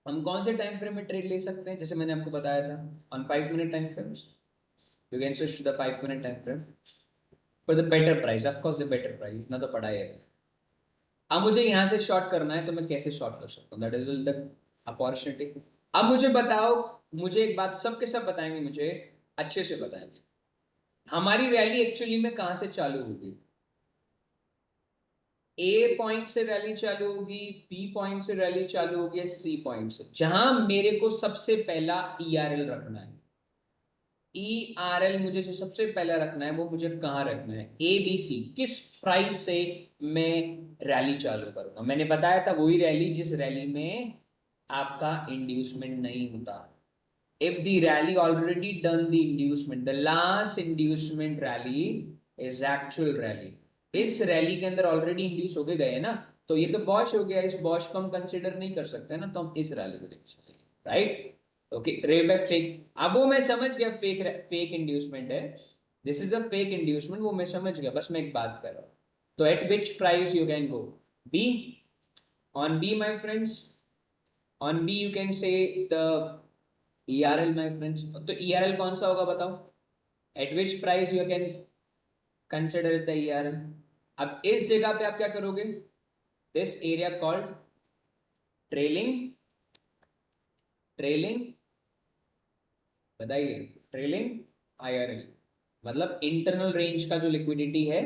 हम कौन से टाइम फ्रेम में ट्रेड ले सकते हैं, जैसे मैंने आपको बताया था on 5 minute time frames, you can switch to the 5 minute time frame for the better price, of course the better price, इतना तो पड़ा है। अब मुझे यहां से शॉर्ट करना है तो मैं कैसे शॉर्ट कर सकता हूँ, दैट इज द अपॉर्चुनिटी। अब मुझे बताओ, मुझे एक बात सबके सब बताएंगे, मुझे अच्छे से बताएंगे, हमारी रैली एक्चुअली में कहां से चालू होगी, ए पॉइंट से रैली चालू होगी, बी पॉइंट से रैली चालू होगी, या सी पॉइंट से, जहां मेरे को सबसे पहला ERL रखना है, ERL मुझे जो सबसे पहला रखना है वो मुझे कहां रखना है, ABC, किस प्राइस से मैं रैली चालू करूंगा, मैंने बताया था वही रैली जिस रैली में आपका इंड्यूसमेंट नहीं होता, if the rally already done the inducement, the last inducement rally is actual rally, इस रैली के अंदर ऑलरेडी इंड्यूस होके गए ना, तो ये तो बॉश हो गया, इस बॉश को हम कंसिडर नहीं कर सकते ना, तो हम इस रैली को देख सकते हैं, राइट, ओके, रेबैक फेक, अब वो मैं समझ गया फेक इंड्यूसमेंट है, this is a fake inducement, वो मैं समझ गया, बस मैं एक बात कर रहा हूं, तो at which price you can go, B, on B my friends, on B you can say the ERL my friends, तो ERL कौन सा होगा बताओ, at which price you can consider the ERL। अब इस जगह पे आप क्या करोगे, this area called trailing, trailing, बताइए, ट्रेलिंग IRL, मतलब इंटरनल रेंज का जो लिक्विडिटी है,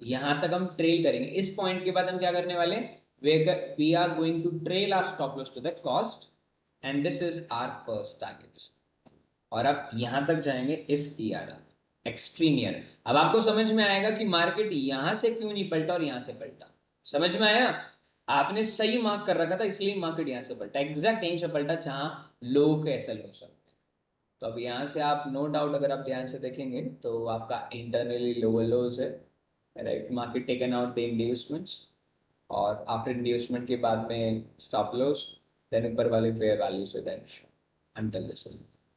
यहां तक हम ट्रेल करेंगे, इस पॉइंट के बाद हम क्या करने वाले, we are going to trail our stop loss to the cost, and this is our first target, और अब यहां तक जाएंगे इस ERL, एक्सट्रीम ERL। अब आपको समझ में आएगा कि मार्केट यहां से क्यों नहीं पलटा और यहां से पलटा, समझ में आया, आपने सही मार्क कर रखा था इसलिए मार्केट यहां से पलटा, एग्जैक्ट यहीं से पलटा जहां लोग कैसे हो सकते हैं। तो अब यहां से आप नो डाउट अगर आप ध्यान से देखेंगे तो आपका इंटरनली लोअर लोज है, right, market taken out the inducements, और आफ्टर इंड्यूसमेंट के बाद में स्टॉप लॉस, देन ऊपर वाले फेयर वैल्यू से then until this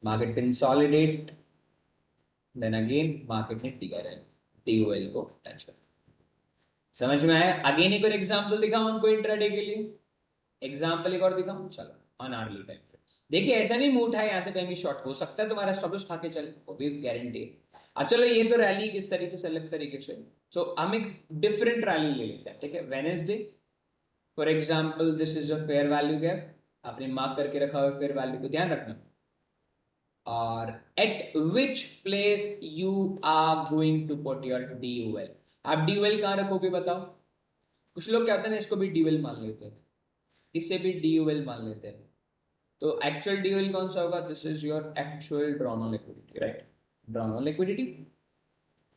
market consolidate, then again market ने DOL को टच कर। समझ में आया? अगेन एक और एग्जांपल दिखाऊं उनको इंट्राडे के लिए, एग्जांपल एक और दिखाऊं, चलो ऑन आर्ली टाइम फ्रेम। देखिए ऐसा नहीं मुंह उठाए यहाँ से कहीं भी शॉर्ट हो सकता है, तुम्हारा स्टॉप लॉस खा के चले, वो भी गारंटी है। अब चलो ये तो रैली किस तरीके से अलग तरीके से, तो हम एक डिफरेंट रैली ले लेते हैं, ठीक है। Wednesday for example, this is a fair value gap, आपने मार्क करके रखा हुआ फेयर वैल्यू को, ध्यान रखना। और at which place you are going to put your DOL। आप DOL कहाँ रखोगे बताओ? कुछ लोग क्या होते हैं ना, इसको भी DOL मान लेते हैं, इसे भी DOL मान लेते हैं। तो एक्चुअल DOL कौन सा होगा? This is your actual drawn on liquidity, right. Drawn on liquidity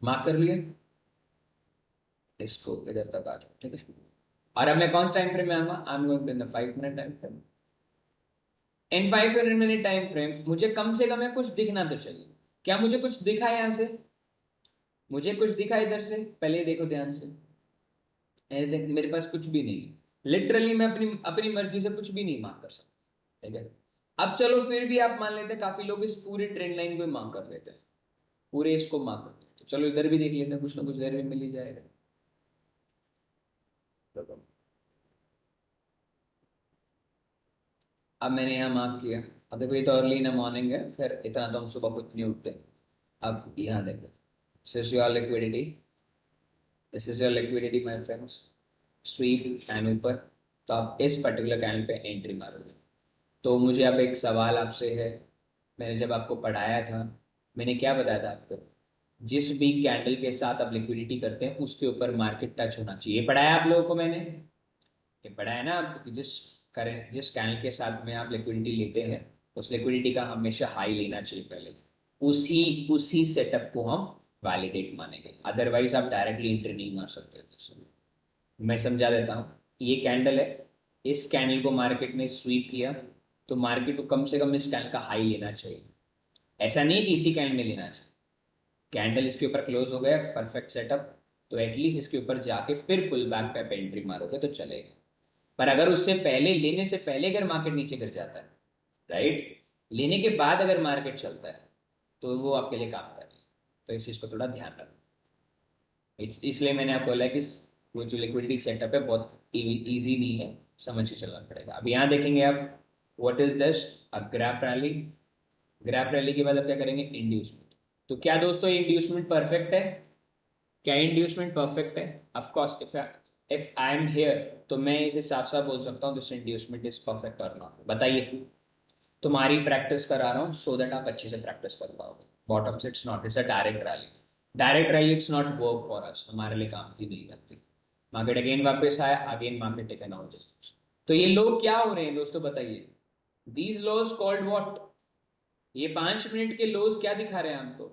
mark कर लिया, इसको इधर तक आ जाओ, ठीक है। और अब मैं कौन सा टाइम फ्रेम में आऊंगा? I am going to in the 5 minute time frame. इन 5 मिनट टाइम फ्रेम मुझे कम से कम कुछ दिखना तो चाहिए। क्या मुझे कुछ दिखा है यहाँ से? मुझे कुछ दिखा इधर से? पहले देखो ध्यान से, देख मेरे पास कुछ भी नहीं है, लिटरली मैं अपनी अपनी मर्जी से कुछ भी नहीं मांग कर सकता, ठीक है। अब चलो फिर भी आप मान लेते हैं, काफी लोग इस पूरे ट्रेंड लाइन को मांग कर लेते हैं, पूरे इसको मांग कर लेते हैं। चलो इधर भी देख लेते हैं, कुछ ना कुछ इधर भी मिल ही जाएगा। अब मैंने यहाँ मार्क किया, अब देखो ये तो अर्ली इन मॉर्निंग है, फिर इतना तो हम सुबह कुछ नहीं उठते। अब यहाँ देखो, this is your liquidity, this is your liquidity my friends, SVEEP and ऊपर। तो आप इस पर्टिकुलर कैंडल पे एंट्री मारोगे। तो मुझे अब एक सवाल आपसे है, मैंने जब आपको पढ़ाया था मैंने क्या बताया था आपको? जिस भी कैंडल के साथ आप लिक्विडिटी करते हैं उसके ऊपर मार्केट टच होना चाहिए, पढ़ाया आप लोगों को मैंने, ये पढ़ाया ना आपको, जिस कैंडल के साथ में आप लिक्विडिटी लेते हैं उस लिक्विडिटी का हमेशा हाई लेना चाहिए पहले, उसी उसी सेटअप को हम वैलिडेट मानेंगे, अदरवाइज आप डायरेक्टली एंट्री नहीं मार सकते। मैं समझा देता हूँ, ये कैंडल है, इस कैंडल को मार्केट ने स्वीप किया, तो मार्केट को कम से कम इस कैंडल का हाई लेना चाहिए। ऐसा नहीं कि इसी कैंडल में लेना चाहिए, कैंडल इसके ऊपर क्लोज हो गया, परफेक्ट सेटअप, तो एटलीस्ट इसके ऊपर जाके फिर पुल बैक पे एंट्री मारोगे तो चलेगा। पर अगर उससे पहले, लेने से पहले अगर मार्केट नीचे गिर जाता है, राइट, लेने के बाद अगर मार्केट चलता है तो वो आपके लिए काम कर रहा है, तो इस चीज को थोड़ा ध्यान रखना। इसलिए मैंने आपको बोला कि वो जो लिक्विडिटी सेटअप है बहुत इजी नहीं है, समझ के चलना पड़ेगा। अब यहाँ देखेंगे आप, व्हाट इज दिस, अब ग्राफ रैली, ग्राफ रैली के बाद अब क्या करेंगे? इंड्यूसमेंट। तो क्या दोस्तों इंड्यूसमेंट परफेक्ट है? क्या इंड्यूसमेंट परफेक्ट है? Of course, if I am here तो मैं इसे साफ साफ बोल सकता हूँ दिस इंड्यूसमेंट इज परफेक्ट और नॉट। बताइए, तुम्हारी प्रैक्टिस करा रहा हूँ सो दैट आप अच्छे से प्रैक्टिस कर पाओगे। बॉटम से it's not, it's a direct rally, direct rally it's not work for us, हमारे लिए काम की नहीं करती। मार्केट अगेन वापस आया, अगेन मार्केट टेकन आउट। तो ये लोग क्या हो रहे हैं दोस्तों बताइए? These lows called what? ये 5 मिनट के लोज क्या दिखा रहे हैं हमको?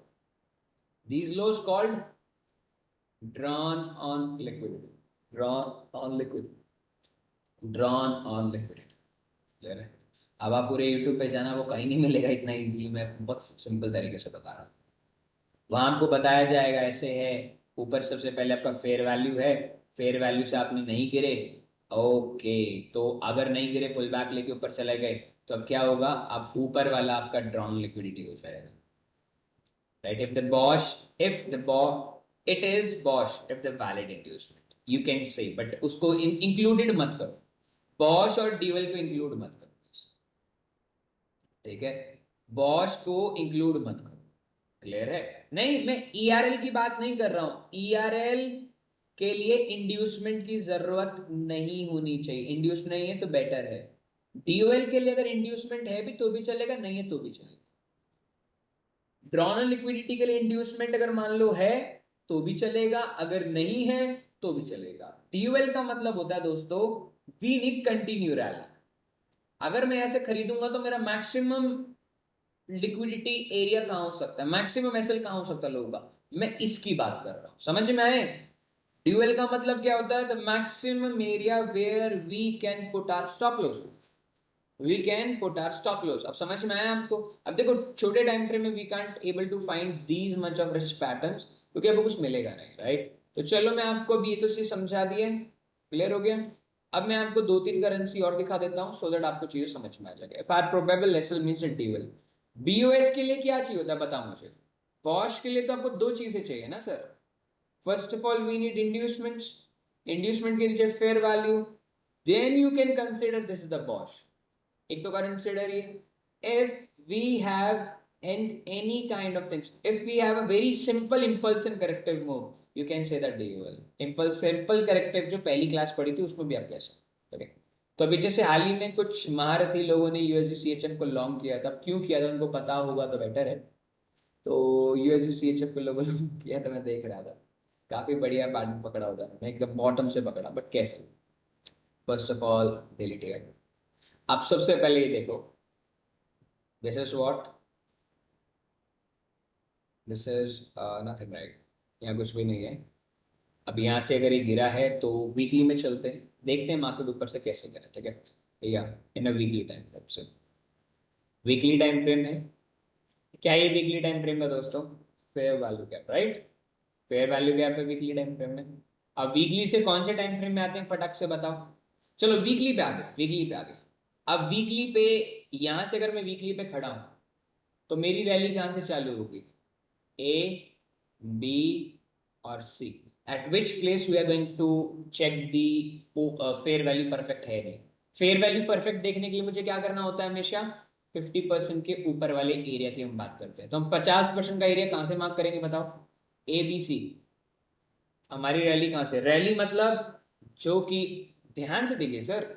These lows called drawn on liquidity, drawn on liquidity, drawn on liquidity. अब आप पूरे यूट्यूब पे जाना, वो कहीं नहीं मिलेगा इतना इजीली, मैं बहुत सिंपल तरीके से बता रहा हूँ। वहां आपको बताया जाएगा ऐसे है, ऊपर सबसे पहले आपका फेयर वैल्यू है, फेयर वैल्यू से आपने नहीं गिरे, ओके, तो अगर नहीं गिरे पुल बैक लेके ऊपर चले गए, तो अब क्या होगा? अब ऊपर वाला आपका ड्रॉन लिक्विडिटी हो जाएगा, right. If the Bosch it is Bosch if the valid inducement you can से, बट उसको इंक्लूडेड मत करो, बॉश और डीवेल को इंक्लूड मत करो, ठीक है। बॉश को इंक्लूड मत करो, क्लियर है? नहीं, मैं ईआरएल की बात नहीं कर रहा हूं, ईआरएल के लिए इंड्यूसमेंट की जरूरत नहीं होनी चाहिए, इंड्यूस नहीं है तो बेटर है। डीओएल के लिए अगर इंड्यूसमेंट है भी तो भी चलेगा, नहीं है तो भी चलेगा। ड्रॉन ऑन लिक्विडिटी के लिए इंड्यूसमेंट अगर मान लो है तो भी चलेगा, अगर नहीं है तो भी चलेगा। डीओएल का मतलब होता है दोस्तों, वी नीड कंटिन्यू रैली। अगर मैं ऐसे खरीदूंगा तो मेरा मैक्सिमम लिक्विडिटी एरिया कहां हो सकता है, मैक्सिमम एसएल कहां हो सकता है लोगों का, मैं इसकी बात कर रहा हूं, समझ में आए? ड्यूएल का मतलब क्या होता है? The maximum area where we can put our stop loss, we can put our stop loss. अब समझ में आया आपको? अब देखो छोटे टाइम फ्रेम में we can't able to find these much of risk patterns, क्योंकि आपको कुछ मिलेगा नहीं, राइट। तो चलो मैं आपको अभी ये तो चीज समझा दिया, क्लियर हो गया। अब मैं आपको 2-3 करेंसी और दिखा देता हूँ सो दैट आपको चीजें समझ में आ जाएगा। If are probable SL means dual. BOS के लिए क्या चाहिए होता है बताओ मुझे। पॉश के लिए तो आपको दो चीजें चाहिए ना sir. First of all we need inducements, inducement के नीचे fair value, then you can consider this is the posh. एक तो कंसिडर ये if we have and any kind of things, if we have a very simple impulse and corrective move, you can say that dual impulse simple corrective जो पहली class पढ़ी थी उसमें भी आप कह सकते हैं। तो अभी जैसे हाल ही में कुछ महारथी लोगों ने यूएसडी सीएचएफ को लॉन्ग किया था, क्यों किया था उनको पता होगा तो बेटर है। तो यूएसडी सीएचएफ को लोगों ने किया था, मैं देख रहा था काफी बढ़िया पैटर्न पकड़ा होता है, मैं एकदम बॉटम से पकड़ा, बट कैसे। First of all delete. आप सबसे पहले ये देखो, this is what, this is nothing right, यहाँ कुछ भी नहीं है। अब यहाँ से अगर ये गिरा है तो वीकली में चलते हैं, देखते हैं मार्केट ऊपर से कैसे गिरा, ठीक है। या इन अ वीकली टाइम फ्रेम से, वीकली टाइम फ्रेम है क्या ये वीकली टाइम फ्रेम का दोस्तों, fair value gap, right. Fair value gap है वीकली टाइम फ्रेम में। अब वीकली से कौन से टाइम फ्रेम में आते हैं फटक से बताओ। चलो वीकली पे आ गए, वीकली पे आ गए। अब वीकली पे यहां से अगर मैं वीकली पे खड़ा हूं तो मेरी रैली कहां से चालू होगी, ए बी और C, at which place we are going to check the fair value perfect है नहीं। फेयर वैल्यू परफेक्ट देखने के लिए मुझे क्या करना होता है, हमेशा 50% के ऊपर वाले एरिया की हम बात करते हैं। तो हम 50% का एरिया कहां से मार्क करेंगे बताओ, ए बी सी। हमारी रैली कहां से, रैली मतलब जो कि, ध्यान से देखिए सर,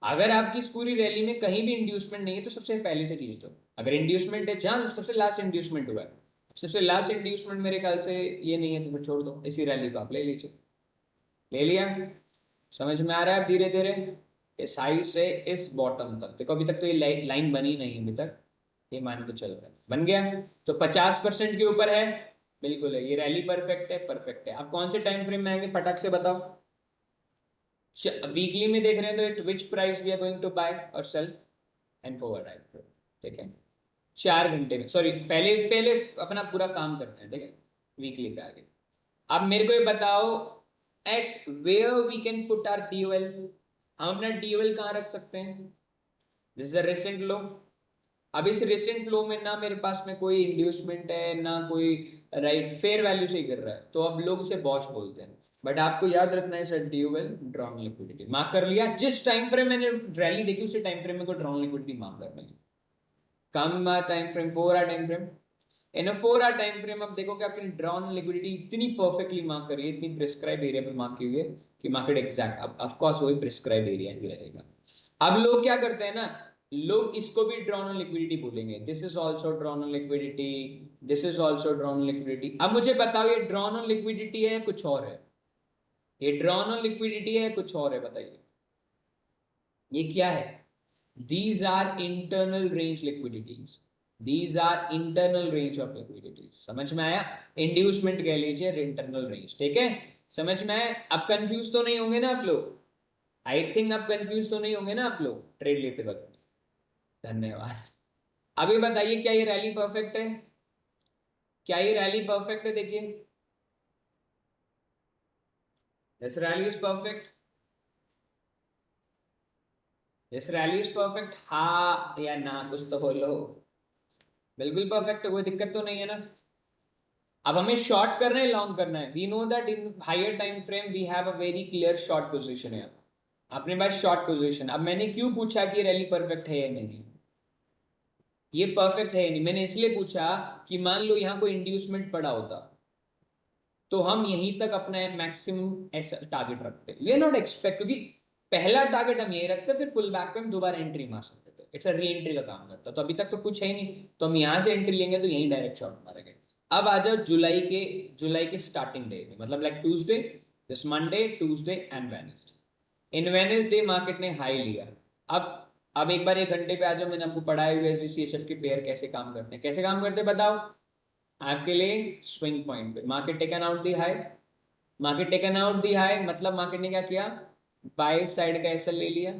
अगर आपकी इस पूरी रैली में कहीं भी इंड्यूसमेंट नहीं है तो सबसे पहले से खींच दो। अगर इंड्यूसमेंट है, जहां सबसे लास्ट इंड्यूसमेंट हुआ है, सबसे लास्ट इंड्यूसमेंट मेरे ख्याल से ये नहीं है तो फिर छोड़ दो, इसी रैली को आप ले लीजिए। ले लिया, समझ में आ रहा है। धीरे धीरे इस हाई से इस बॉटम तक देखो, अभी तक तो ये लाइन बनी नहीं है अभी तक, ये मान के चल रहा है, बन गया तो 50% के ऊपर है, बिल्कुल है, ये रैली परफेक्ट है, परफेक्ट है। अब कौन से टाइम फ्रेम में आएंगे फटाक से बताओ। वीकली में देख रहे हैं तो at which price we are going to buy और sell, and forward time frame, ठीक है। 4 घंटे में, सॉरी पहले पहले अपना पूरा काम करते हैं, ठीक है, वीकली पे आगे। अब मेरे को ये बताओ, at where we can put our DOL, हम अपना डीओएल कहाँ रख सकते हैं, दिस इज रिसेंट लो। अब इस रिसेंट लो में ना मेरे पास में कोई इंड्यूसमेंट है ना कोई, राइट, फेयर वैल्यू से ही कर रहा है, तो अब लोग इसे बॉश बोलते हैं। बट आपको याद रखना है sir, DOL drawn liquidity mark कर लिया, जिस टाइम फ्रेम मैंने रैली देखी उसी टाइम फ्रेम में को ड्रॉन लिक्विडिटी मार्क करना है। कम time frame 4 hour time frame, in a 4 hour time frame अब देखो कि आपकी ड्रॉन लिक्विडिटी इतनी परफेक्टली मार्क करी है, इतनी प्रिस्क्राइब एरिया पे मार्क की हुई है कि मार्केट एग्जैक्ट, अब ऑफ कोर्स वही प्रिस्क्राइब एरिया ही रहेगा। अब लोग क्या करते हैं ना, लोग इसको भी ड्रॉन लिक्विडिटी बोलेंगे, this is also drawn liquidity, this is also drawn liquidity. अब मुझे बताओ ये ड्रॉन लिक्विडिटी है कुछ और है, ये ड्रॉन लिक्विडिटी है कुछ और है, बताइए ये क्या है। These are internal range liquidities. These are internal range of liquidities. समझ में आया, इंड्यूसमेंट कह लीजिए इंटरनल रेंज, ठीक है, समझ में आया। अब कंफ्यूज तो नहीं होंगे ना आप लोग, आई थिंक अब कंफ्यूज तो नहीं होंगे ना आप लोग ट्रेड लेते वक्त। धन्यवाद। अभी बताइए क्या ये रैली परफेक्ट है, क्या ये रैली परफेक्ट है, देखिए this rally is perfect, this rally is perfect, हाँ या ना कुछ तो बोलो। बिल्कुल परफेक्ट है, कोई दिक्कत तो नहीं है ना। अब हमें शॉर्ट करना है लॉन्ग करना है, we know that in higher time frame we have a very clear short position है, अपने पास शॉर्ट पोजीशन। अब मैंने क्यों पूछा कि रैली परफेक्ट है या नहीं, ये परफेक्ट है या नहीं, मैंने इसलिए पूछा कि मान लो यहां कोई इंड्यूसमेंट पड़ा होता तो हम यहीं तक अपना मैक्सिमम ऐसा टारगेट रखते, वी आर नॉट एक्सपेक्ट, क्योंकि पहला टारगेट हम यही रखते, फिर पुल बैक पे हम दोबारा एंट्री मार सकते थे, इट्स अ री एंट्री का काम करता। तो अभी तक तो कुछ है ही नहीं, तो हम यहां से एंट्री लेंगे तो यही डायरेक्ट शॉट मारेंगे। अब आ जाओ जुलाई के स्टार्टिंग डे में, मतलब like Tuesday, this Monday, Tuesday and Wednesday. In Wednesday market ने हाई लिया। अब एक बार 1 घंटे पे आ जाओ, मैंने आपको पढ़ाया यूएसडी सीएचएफ के पेयर कैसे काम करते हैं, कैसे काम करते हैं बताओ। आपके लिए स्विंग पॉइंट पे market taken out the high, market taken out the high मतलब मार्केट ने क्या किया, बाय साइड का एसएल ले लिया।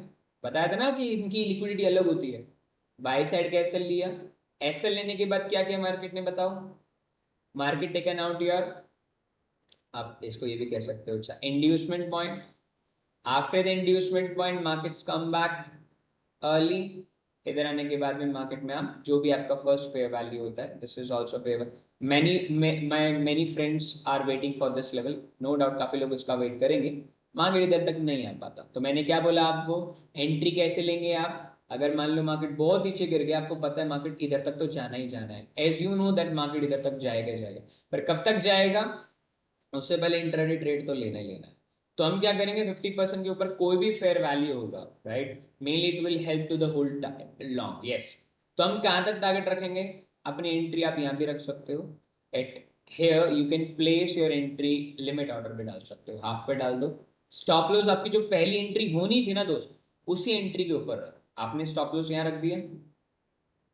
बताया था ना कि इनकी लिक्विडिटी अलग होती है, बाय साइड का एसएल लिया। एसएल लेने के बाद क्या किया मार्केट ने बताओ, मार्केट टेकन आउट योर, आप इसको ये भी कह सकते हो अच्छा inducement point, after the inducement point markets come back early. इधर आने के बाद में मार्केट में आप जो भी आपका फर्स्ट फेयर वैल्यू होता है, this is also fair. Many friends are waiting for this level, no doubt काफी लोग इसका वेट करेंगे। मार्केट इधर तक नहीं आ पाता, तो मैंने क्या बोला आपको, एंट्री कैसे लेंगे आप, अगर मान लो मार्केट बहुत नीचे गिर गया, आपको पता है मार्केट इधर तक तो जाना ही जाना है, as you know that market इधर तक जाएगा जाएगा, पर कब तक जाएगा उससे पहले इंट्राडे ट्रेड तो लेना ही लेना है। तो हम क्या करेंगे, 50% के ऊपर कोई भी फेयर वैल्यू होगा, right, mainly it will help to the whole long, yes. तो हम कहां तक टारगेट रखेंगे, अपनी एंट्री आप यहां भी रख सकते हो, at here you can place your entry, limit order पे डाल सकते हो, हाफ पे डाल दो। स्टॉप लॉस आपकी जो पहली एंट्री होनी थी ना दोस्त, उसी एंट्री के ऊपर आपने स्टॉप लॉस यहां रख दिया,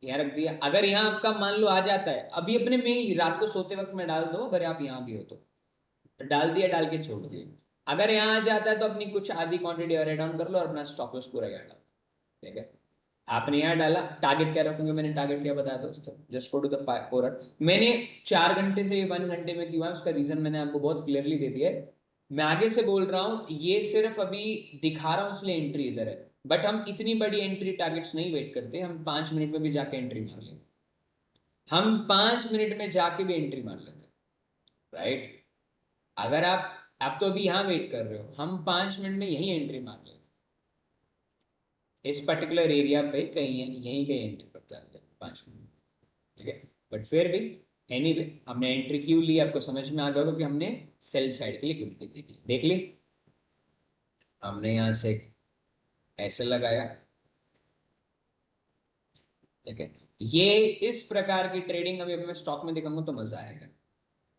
यहां रख दिया। अगर यहां आपका मान लो आ जाता है, अभी अपने में रात को सोते वक्त में डाल दो, अगर आप यहां भी हो तो डाल दिया, डाल के छोड़ दिया। अगर यहाँ आ जाता है तो अपनी कुछ आधी क्वांटिटी और डाउन कर लो और अपना स्टॉप लॉस पूरा यहाँ डालो, ठीक है। आपने यहाँ डाला, टारगेट क्या रखोगे, मैंने टारगेट क्या बताया दोस्तों, just go to the forward. मैंने 4 घंटे से 1 घंटे में किया, उसका रीजन मैंने आपको बहुत क्लियरली दे दिया है। मैं आगे से बोल रहा हूँ, ये सिर्फ अभी दिखा रहा हूँ इसलिए एंट्री इधर है, बट हम इतनी बड़ी एंट्री टारगेट्स नहीं वेट करते, हम 5 मिनट में भी जाके एंट्री मार लेंगे, हम 5 मिनट में जाके भी एंट्री मार लेते, राइट। अगर आप तो अभी यहां वेट कर रहे हो, हम 5 मिनट में यही एंट्री मार लेंगे, इस पर्टिकुलर एरिया पे कहीं यहीं कहीं एंट्री कर जाते हैं 5 मिनट, ठीक है। बट फिर भी एनीवे हमने एंट्री क्यों ली आपको समझ में आ गया होगा कि हमने सेल साइड की लिक्विडिटी देखी, देख ली। हमने यहां से ऐसे लगाया, ठीक है। ये इस प्रकार की ट्रेडिंग अभी मैं स्टॉक में दिखाऊंगा तो मजा आएगा।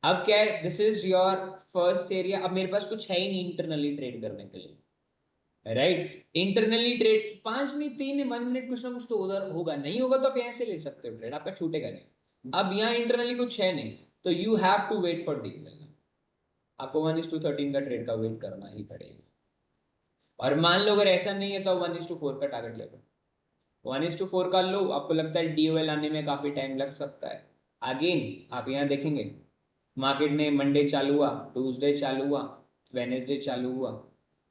अब क्या है, this is your first area, अब मेरे पास कुछ है ही नहीं इंटरनली ट्रेड करने के लिए, राइट। इंटरनली ट्रेड 5 नहीं 3 1 मिनट कुछ ना कुछ तो उधर होगा, नहीं होगा तो आप यहाँ से ले सकते हो ट्रेड, आपका छूटेगा नहीं। अब यहाँ इंटरनली कुछ है नहीं, तो you have to wait for D, आपको 1:13 का ट्रेड का वेट करना ही पड़ेगा। और मान लो अगर ऐसा नहीं है तो 1:4 का टारगेट ले लो, 1:4 का लो, आपको लगता है डीओएल आने में काफी टाइम लग सकता है। अगेन आप यहाँ देखेंगे मार्केट ने मंडे चालू हुआ, ट्यूसडे चालू हुआ, वेनेसडे चालू हुआ,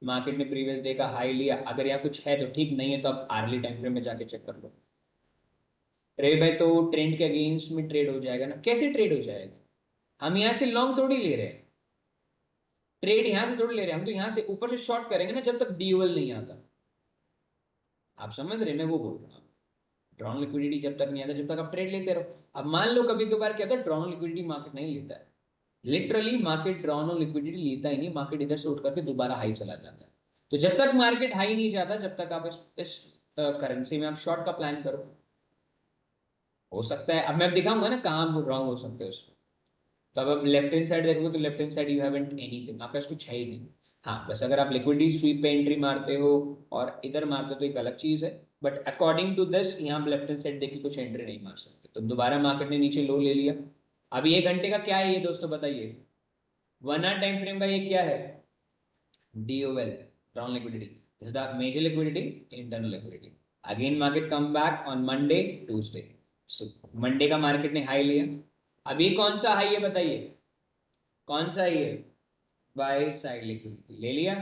मार्केट ने प्रीवियस डे का हाई लिया, अगर यहाँ कुछ है तो ठीक, नहीं है तो आप आर्ली टाइम फ्रेम में जाके चेक कर लो। रे भाई तो ट्रेंड के अगेंस्ट में ट्रेड हो जाएगा ना, कैसे ट्रेड हो जाएगा, हम यहाँ से लॉन्ग थोड़ी ले रहे हैं, ट्रेड यहाँ से थोड़ी ले रहे हैं, हम तो यहाँ से ऊपर से शॉर्ट करेंगे ना जब तक डीओएल नहीं आता, आप समझ रहे, मैं वो बोल रहा हूँ। ड्रॉन लिक्विडिटी जब तक नहीं आता जब तक आप ट्रेड लेते रहो। अब मान लो कभी कभार क्या होता है, ड्रॉन लिक्विडिटी मार्केट नहीं लेता है, लिटरली मार्केट ड्रॉन और लिक्विडिटी लेता ही नहीं, मार्केट इधर से उठ करके दोबारा हाई चला जाता है। तो जब तक मार्केट हाई नहीं जाता जब तक आप इस करेंसी में आप शॉर्ट का प्लान करो, हो सकता है। अब मैं दिखाऊंगा ना कहाँ रॉन्ग हो सकते हैं उसमें। तो अब आप लेफ्ट हैंड साइड देखोगे तो left hand side you haven't anything, आपके पास कुछ है ही नहीं। हाँ बस अगर आप लिक्विडिटी स्वीप पे एंट्री मारते हो और इधर मारते हो तो एक अलग चीज है, बट अकॉर्डिंग टू दिस यहाँ लेफ्ट हैंड साइड देखिए कुछ एंट्री नहीं मार सकते। तो दोबारा मार्केट ने नीचे लो ले लिया। अभी 1 घंटे का क्या है ये दोस्तों बताइए, 1 आवर टाइम फ्रेम का ये क्या है, DOL, drawn liquidity, this is the major liquidity, internal liquidity. Again market come back on Monday Tuesday, so Monday का मार्केट ने हाई लिया। अभी कौन सा हाई है बताइए, कौन सा हाई है, बाय साइड लिक्विडिटी ले लिया।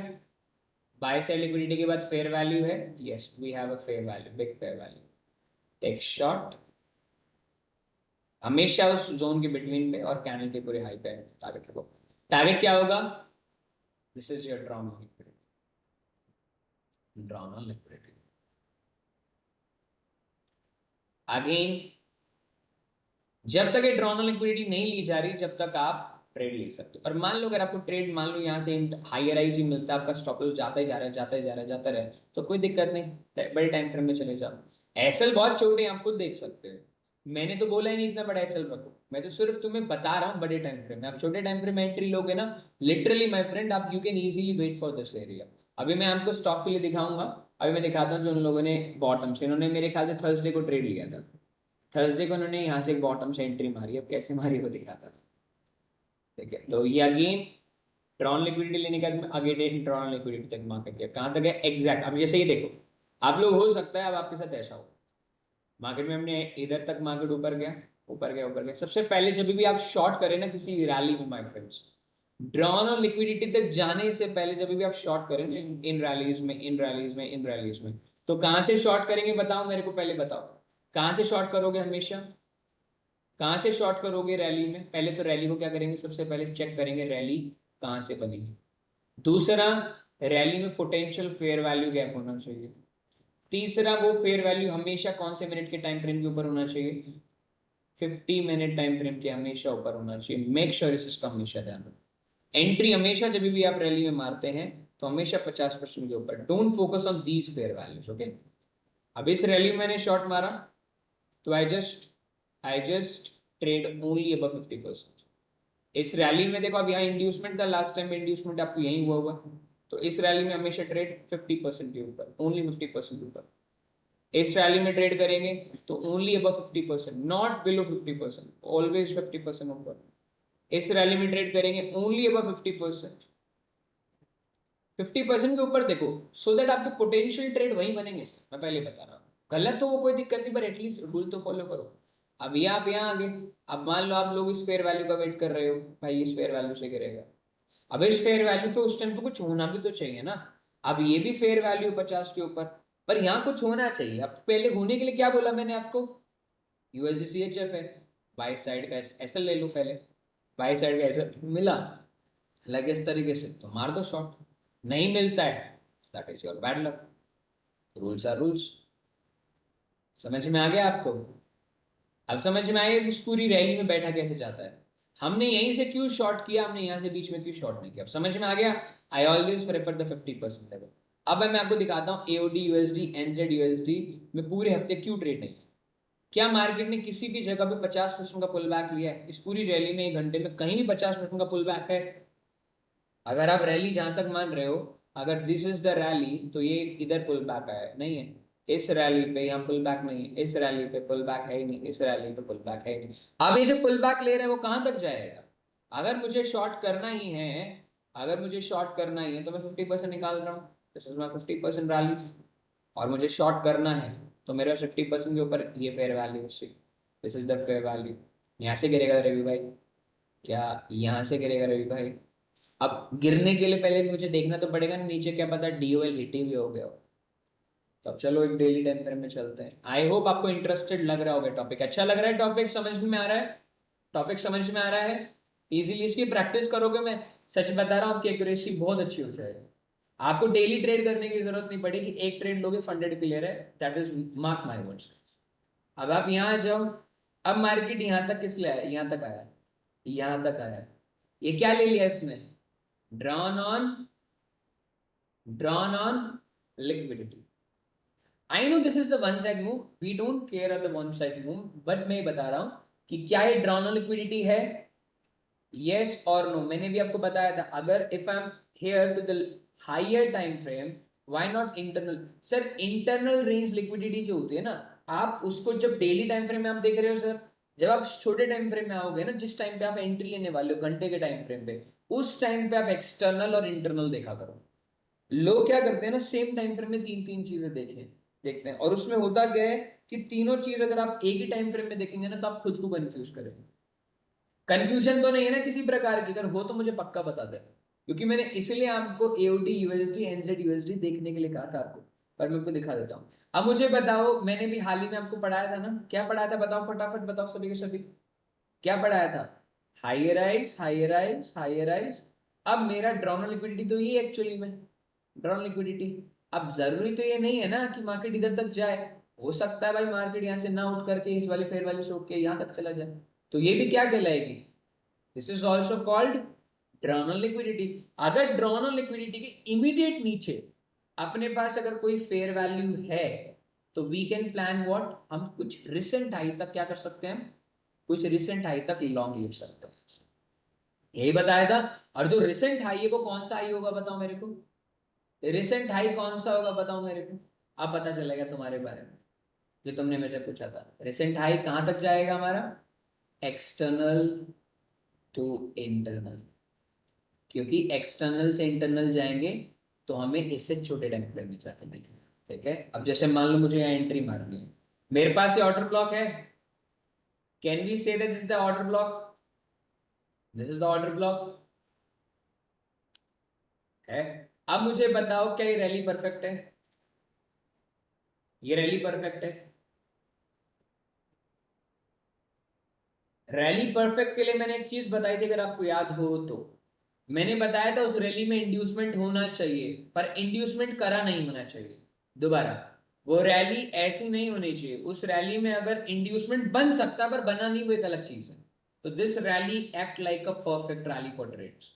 बाय साइड लिक्विडिटी के बाद फेयर वैल्यू है, yes we have a fair value, big fair value, take short, हमेशा उस जोन के बिटवीन पे और कैंडल के पूरे हाई पे टारगेट रखो। टारगेट क्या होगा, this is your drawn liquidity, drawn on liquidity. Again जब तक ये ड्रॉन ऑन लिक्विडिटी नहीं ली जा रही जब तक आप ट्रेड ले सकते हो। और मान लो अगर आपको ट्रेड मान लो यहाँ से हायर राइज ही मिलता है, आपका स्टॉप लॉस जाता ही जा रहा है जाता ही जा रहा है जाता रहे, तो कोई दिक्कत नहीं, बड़े टाइम फ्रेम में चले जाओ। एसएल बहुत छोटे हैं, आप खुद देख सकते हो, मैंने तो बोला ही नहीं इतना बड़ा एसएल रखो, मैं तो सिर्फ तुम्हें बता रहा हूँ बड़े टाइम फ्रेम में। आप छोटे टाइम फ्रेम में एंट्री लोगे ना, लिटरली माय फ्रेंड आप you can easily wait for this area. अभी मैं आपको स्टॉक के लिए दिखाऊंगा, अभी मैं दिखाता हूँ जो उन लोगों ने बॉटम से, इन्होंने मेरे ख्याल से थर्सडे को ट्रेड लिया था, थर्सडे को उन्होंने यहाँ से एक बॉटम से एंट्री मारी, अब कैसे मारी वो दिखाता था, ठीक है। तो ये अगेन ड्रॉन लिक्विडिटी लेने का आगे डेट ड्रॉन लिक्विडिटी तक मार्केट गया, कहाँ तक है एग्जैक्ट। अब जैसे ये देखो आप लोग, हो सकता है अब आपके साथ ऐसा हो, मार्केट में हमने इधर तक मार्केट ऊपर गया ऊपर गया ऊपर गया। सबसे पहले जब भी आप शॉर्ट करें ना किसी रैली में my friends, drawn on liquidity तक जाने से पहले जब भी आप शॉर्ट करें, इन रैलीज में, इन रैलीज में, तो कहां से शॉर्ट करेंगे बताओ मेरे को, पहले बताओ कहां से शॉर्ट करोगे हमेशा, कहां से शॉर्ट करोगे रैली में? पहले तो रैली को क्या करेंगे, सबसे पहले चेक करेंगे रैली कहां से बनी है। दूसरा, रैली में पोटेंशियल फेयर वैल्यू गैप होना चाहिए। तीसरा, वो फेयर वैल्यू हमेशा कौन से मिनट के टाइम फ्रेम के ऊपर होना चाहिए? 50 मिनट टाइम फ्रेम के हमेशा ऊपर होना चाहिए। मेक श्योर इसका हमेशा ध्यान रखो। एंट्री हमेशा जब भी आप रैली में मारते हैं तो हमेशा 50% के ऊपर। Don't focus on these fair values, okay. अब इस रैली में मैंने शॉर्ट मारा तो I just trade only above 50%। इस रैली में देखो, अब यहाँ इंड्यूसमेंट था, लास्ट टाइम इंड्यूसमेंट आपको यही हुआ, तो इस रैली में हमेशा ट्रेड 50% के ऊपर, ओनली 50% के ऊपर। इस रैली में ट्रेड करेंगे तो only above 50%, not below 50%, always 50% ऊपर। इस रैली में ट्रेड करेंगे ओनली अबव 50%, 50% के ऊपर देखो, सो दैट आपके पोटेंशियल ट्रेड वही बनेंगे। मैं पहले बता रहा हूँ, गलत तो वो कोई दिक्कत नहीं, पर एटलीस्ट रूल तो फॉलो करो। अब ये आप यहाँ आगे, अब मान लो आप लोग इस फेयर वैल्यू का वेट कर रहे हो, भाई इस फेयर वैल्यू से गिरेगा। अब इस फेयर वैल्यू पे उस टाइम पे कुछ होना भी तो चाहिए ना। अब ये भी फेयर वैल्यू 50 के ऊपर, पर यहाँ कुछ होना चाहिए। अब पहले होने के लिए क्या बोला मैंने आपको? यूएसडीसीएचएफ है, बाई साइड का एसएल ले लो पहले। बाई साइड का एसएल मिला, लगे इस तरीके से तो मार दो शॉट। नहीं मिलता है, that is your bad luck. Rules are rules. समझ में आ गया आपको? अब समझ में आया कि उस पूरी रैली में बैठा कैसे जाता है। हमने यहीं से क्यों शॉर्ट किया, हमने यहां से बीच में क्यों शॉर्ट नहीं किया, अब समझ में आ गया। I always prefer the 50% level. अब मैं आपको दिखाता हूँ एओडी यूएसडी, एनजेड यूएसडी में पूरे हफ्ते क्यों ट्रेड नहीं। क्या मार्केट ने किसी भी जगह पे 50% का पुल बैक लिया है? इस पूरी रैली में 1 घंटे में कहीं भी 50% का पुल बैक है? अगर आप रैली जहां तक मान रहे हो, अगर दिस इज द रैली, तो ये इधर पुल बैक आया नहीं है। इस रैली पे यहाँ पुल बैक नहीं है, इस रैली पे पुल बैक है ही नहीं, इस रैली पे पुल बैक है ही नहीं। अब ये जो पुल बैक ले रहे हैं वो कहां तक जाएगा? अगर मुझे शॉर्ट करना ही है, अगर मुझे शॉर्ट करना ही है तो मैं 50% निकाल रहा हूँ, दिस इज माय 50% रैली। और मुझे शॉर्ट करना है तो मेरे 50% के ऊपर ये fair value, this is the fair value. यहाँ से गिरेगा रवि भाई? क्या यहाँ से गिरेगा रवि भाई? अब गिरने के लिए पहले मुझे देखना तो पड़ेगा ना नीचे, क्या पता डीओएल हिट ही हो गया हो। तो अब चलो एक डेली टाइम फ्रेम में चलते हैं। आई होप आपको इंटरेस्टेड लग रहा होगा, टॉपिक अच्छा लग रहा है, टॉपिक समझ में आ रहा है, टॉपिक समझ में आ रहा है। इजीली इसकी प्रैक्टिस करोगे, मैं सच बता रहा हूँ, आपकी एक्यूरेसी बहुत अच्छी हो जाएगी। आपको डेली ट्रेड करने की जरूरत नहीं पड़ेगी, एक ट्रेड लोगे फंडेड क्लियर है, that is mark my words. अब आप यहाँ आ जाओ। अब मार्केट यहाँ तक किस लिए आया? यहाँ तक आया, यहाँ तक आया। ये क्या ले लिया इसने? Drawn on, drawn on liquidity. I know this is the one side move, we don't care of the one side move, but मैं बता रहा हूं कि क्या ये ड्रॉन ऑन लिक्विडिटी है, यस और नो। मैंने भी आपको बताया था, अगर if I am here to the higher time frame, why not internal? Sir internal range liquidity जो होती है ना, आप उसको जब डेली टाइम फ्रेम में आप देख रहे हो सर, जब आप छोटे टाइम फ्रेम में आओगे ना, जिस टाइम पे आप एंट्री लेने वाले हो घंटे के टाइम फ्रेम पे, उस टाइम पे आप एक्सटर्नल और इंटरनल देखा करो। लोग क्या करते हैं ना, सेम टाइम फ्रेम में तीन तीन चीजें देखते हैं, और उसमें होता क्या है कि तीनों चीज अगर आप एक ही टाइम फ्रेम में देखेंगे ना, तो आप खुद को कंफ्यूज करेंगे। कंफ्यूजन तो नहीं है ना किसी प्रकार की? अगर हो तो मुझे पक्का बता दे, क्योंकि मैंने इसलिए आपको एओडी यूएसडी एनजेड यूएसडी देखने के लिए कहा था आपको, पर मैं आपको दिखा देता हूँ। अब मुझे बताओ, मैंने भी हाल ही में आपको पढ़ाया था ना, क्या पढ़ाया था बताओ, फटाफट बताओ सभी के सभी, क्या पढ़ाया था? Higher rise, higher rise, higher rise. अब मेरा ड्रॉन लिक्विडिटी तो ये एक्चुअली में ड्रॉन लिक्विडिटी। अब जरूरी तो ये नहीं है ना कि मार्केट इधर तक जाए, हो सकता है भाई मार्केट यहाँ से ना उठ करके इस वाले फेयर वैल्यू से उठ के यहाँ तक चला जाए, तो ये भी क्या कहलाएगी? This is also called drawn liquidity. अगर ड्रॉन लिक्विडिटी के इमीडिएट नीचे अपने पास अगर कोई फेयर वैल्यू है, तो वी कैन प्लान व्हाट, हम कुछ रिसेंट हाई तक क्या कर सकते हैं, कुछ रिसेंट हाई तक लॉन्ग ले सकते हैं, यही बताया था। और जो रिसेंट हाई है वो कौन सा हाई होगा बताओ मेरे को? रिसेंट हाई कौन सा होगा बताओ मेरे को? अब पता चलेगा तुम्हारे बारे में, जो तुमने मेरे से पूछा था। रिसेंट हाई कहां तक जाएगा हमारा? एक्सटर्नल टू इंटरनल, क्योंकि एक्सटर्नल से इंटरनल जाएंगे तो हमें इससे छोटे टाइम फ्रेम में जाके देखेंगे। ठीक है, अब जैसे मान लो मुझे यहाँ एंट्री मारनी है, मेरे पास ये ऑर्डर ब्लॉक है, can we say that this is the order block? This is the order block. है। अब मुझे बताओ क्या ये रैली परफेक्ट है? ये रैली परफेक्ट है? रैली परफेक्ट के लिए मैंने एक चीज बताई थी, अगर आपको याद हो तो। मैंने बताया था उस रैली में इंड्यूसमेंट होना चाहिए, पर इंड्यूसमेंट करा नहीं होना चाहिए। दोबारा, वो रैली ऐसी नहीं होनी चाहिए। उस रैली में अगर इंड्यूसमेंट बन सकता पर बना नहीं, वो एक अलग चीज है। तो this rally act like a perfect rally for trades.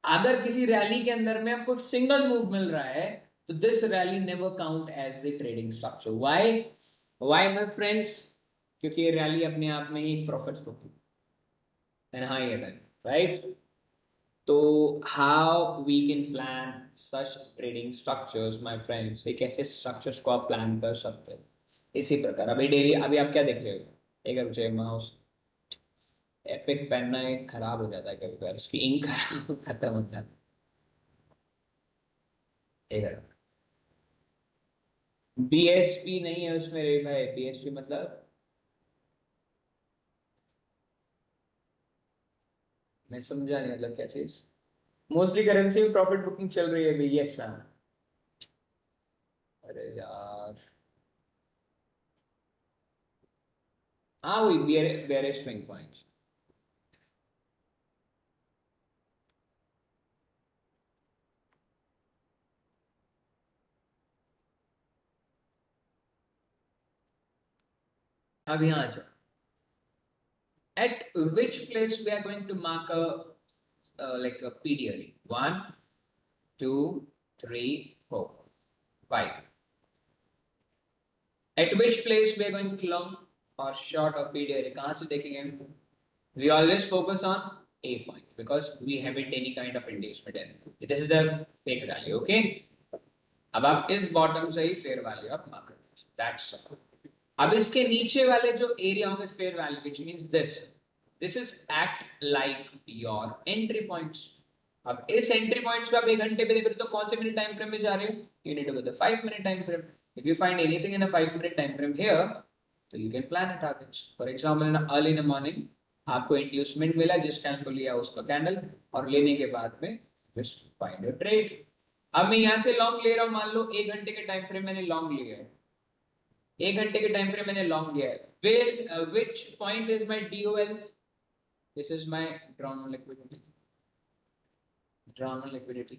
अगर किसी रैली के अंदर में आपको एक सिंगल मूव मिल रहा है, तो this rally never count as the trading structure. Why? Why my friends? क्योंकि ये रैली अपने आप में ही एक profits book and high event, right? तो how we can plan such trading structures my friends, एक ऐसे स्ट्रक्चर्स को आप प्लान कर सकते हैं इसी प्रकार। अभी डेली अभी आप क्या देख रहे हो? एक रुपये माउस एपिक पेन ना एक खराब हो जाता है कभी कभार, उसकी इंक खत्म हो जाता है। एक बीएसपी नहीं है उसमें रे भाई, बीएसपी मतलब मैं समझा नहीं, मतलब क्या चीज? मोस्टली करेंसी में प्रॉफिट बुकिंग चल रही है अभी, यस मैम। अरे यार, हाँ वही बेयरिश स्विंग पॉइंट। अब यहाँ आ जाओ। At which place we are going to mark a like a PDL? 1, 2, 3, 4, 5. At which place we are going to long or short of PDL? कहाँ से देखेंगे? We always focus on A point because we haven't any kind of inducement in. This is the fake value, okay? अब आप इस bottom से ही fair value आप mark करेंगे, that's all. अब इसके नीचे वाले जो एरिया होंगे fair value, which means this is act like your entry points. अब इस एंट्री पॉइंट्स को आप 1 घंटे पे देख रहे हो, तो कौन से मिनट टाइम फ्रेम में जा रहे हो? You need to go the 5 minute time frame. If you find anything in a 5 minute time frame here, तो you can plan a targets. For example early in the morning आपको inducement मिला, जिस candle को लिया उसका candle, और लेने के बाद में जस्ट फाइंड योर ट्रेड। अब मैं यहां से लॉन्ग ले रहा हूं, मान लो 1 घंटे के टाइम फ्रेम मैंने लॉन्ग लिया है, 1 घंटे के टाइम फ्रेम मैंने लॉन्ग लिया है। Which point is my DOL? This is my drawn on liquidity. Drawn on liquidity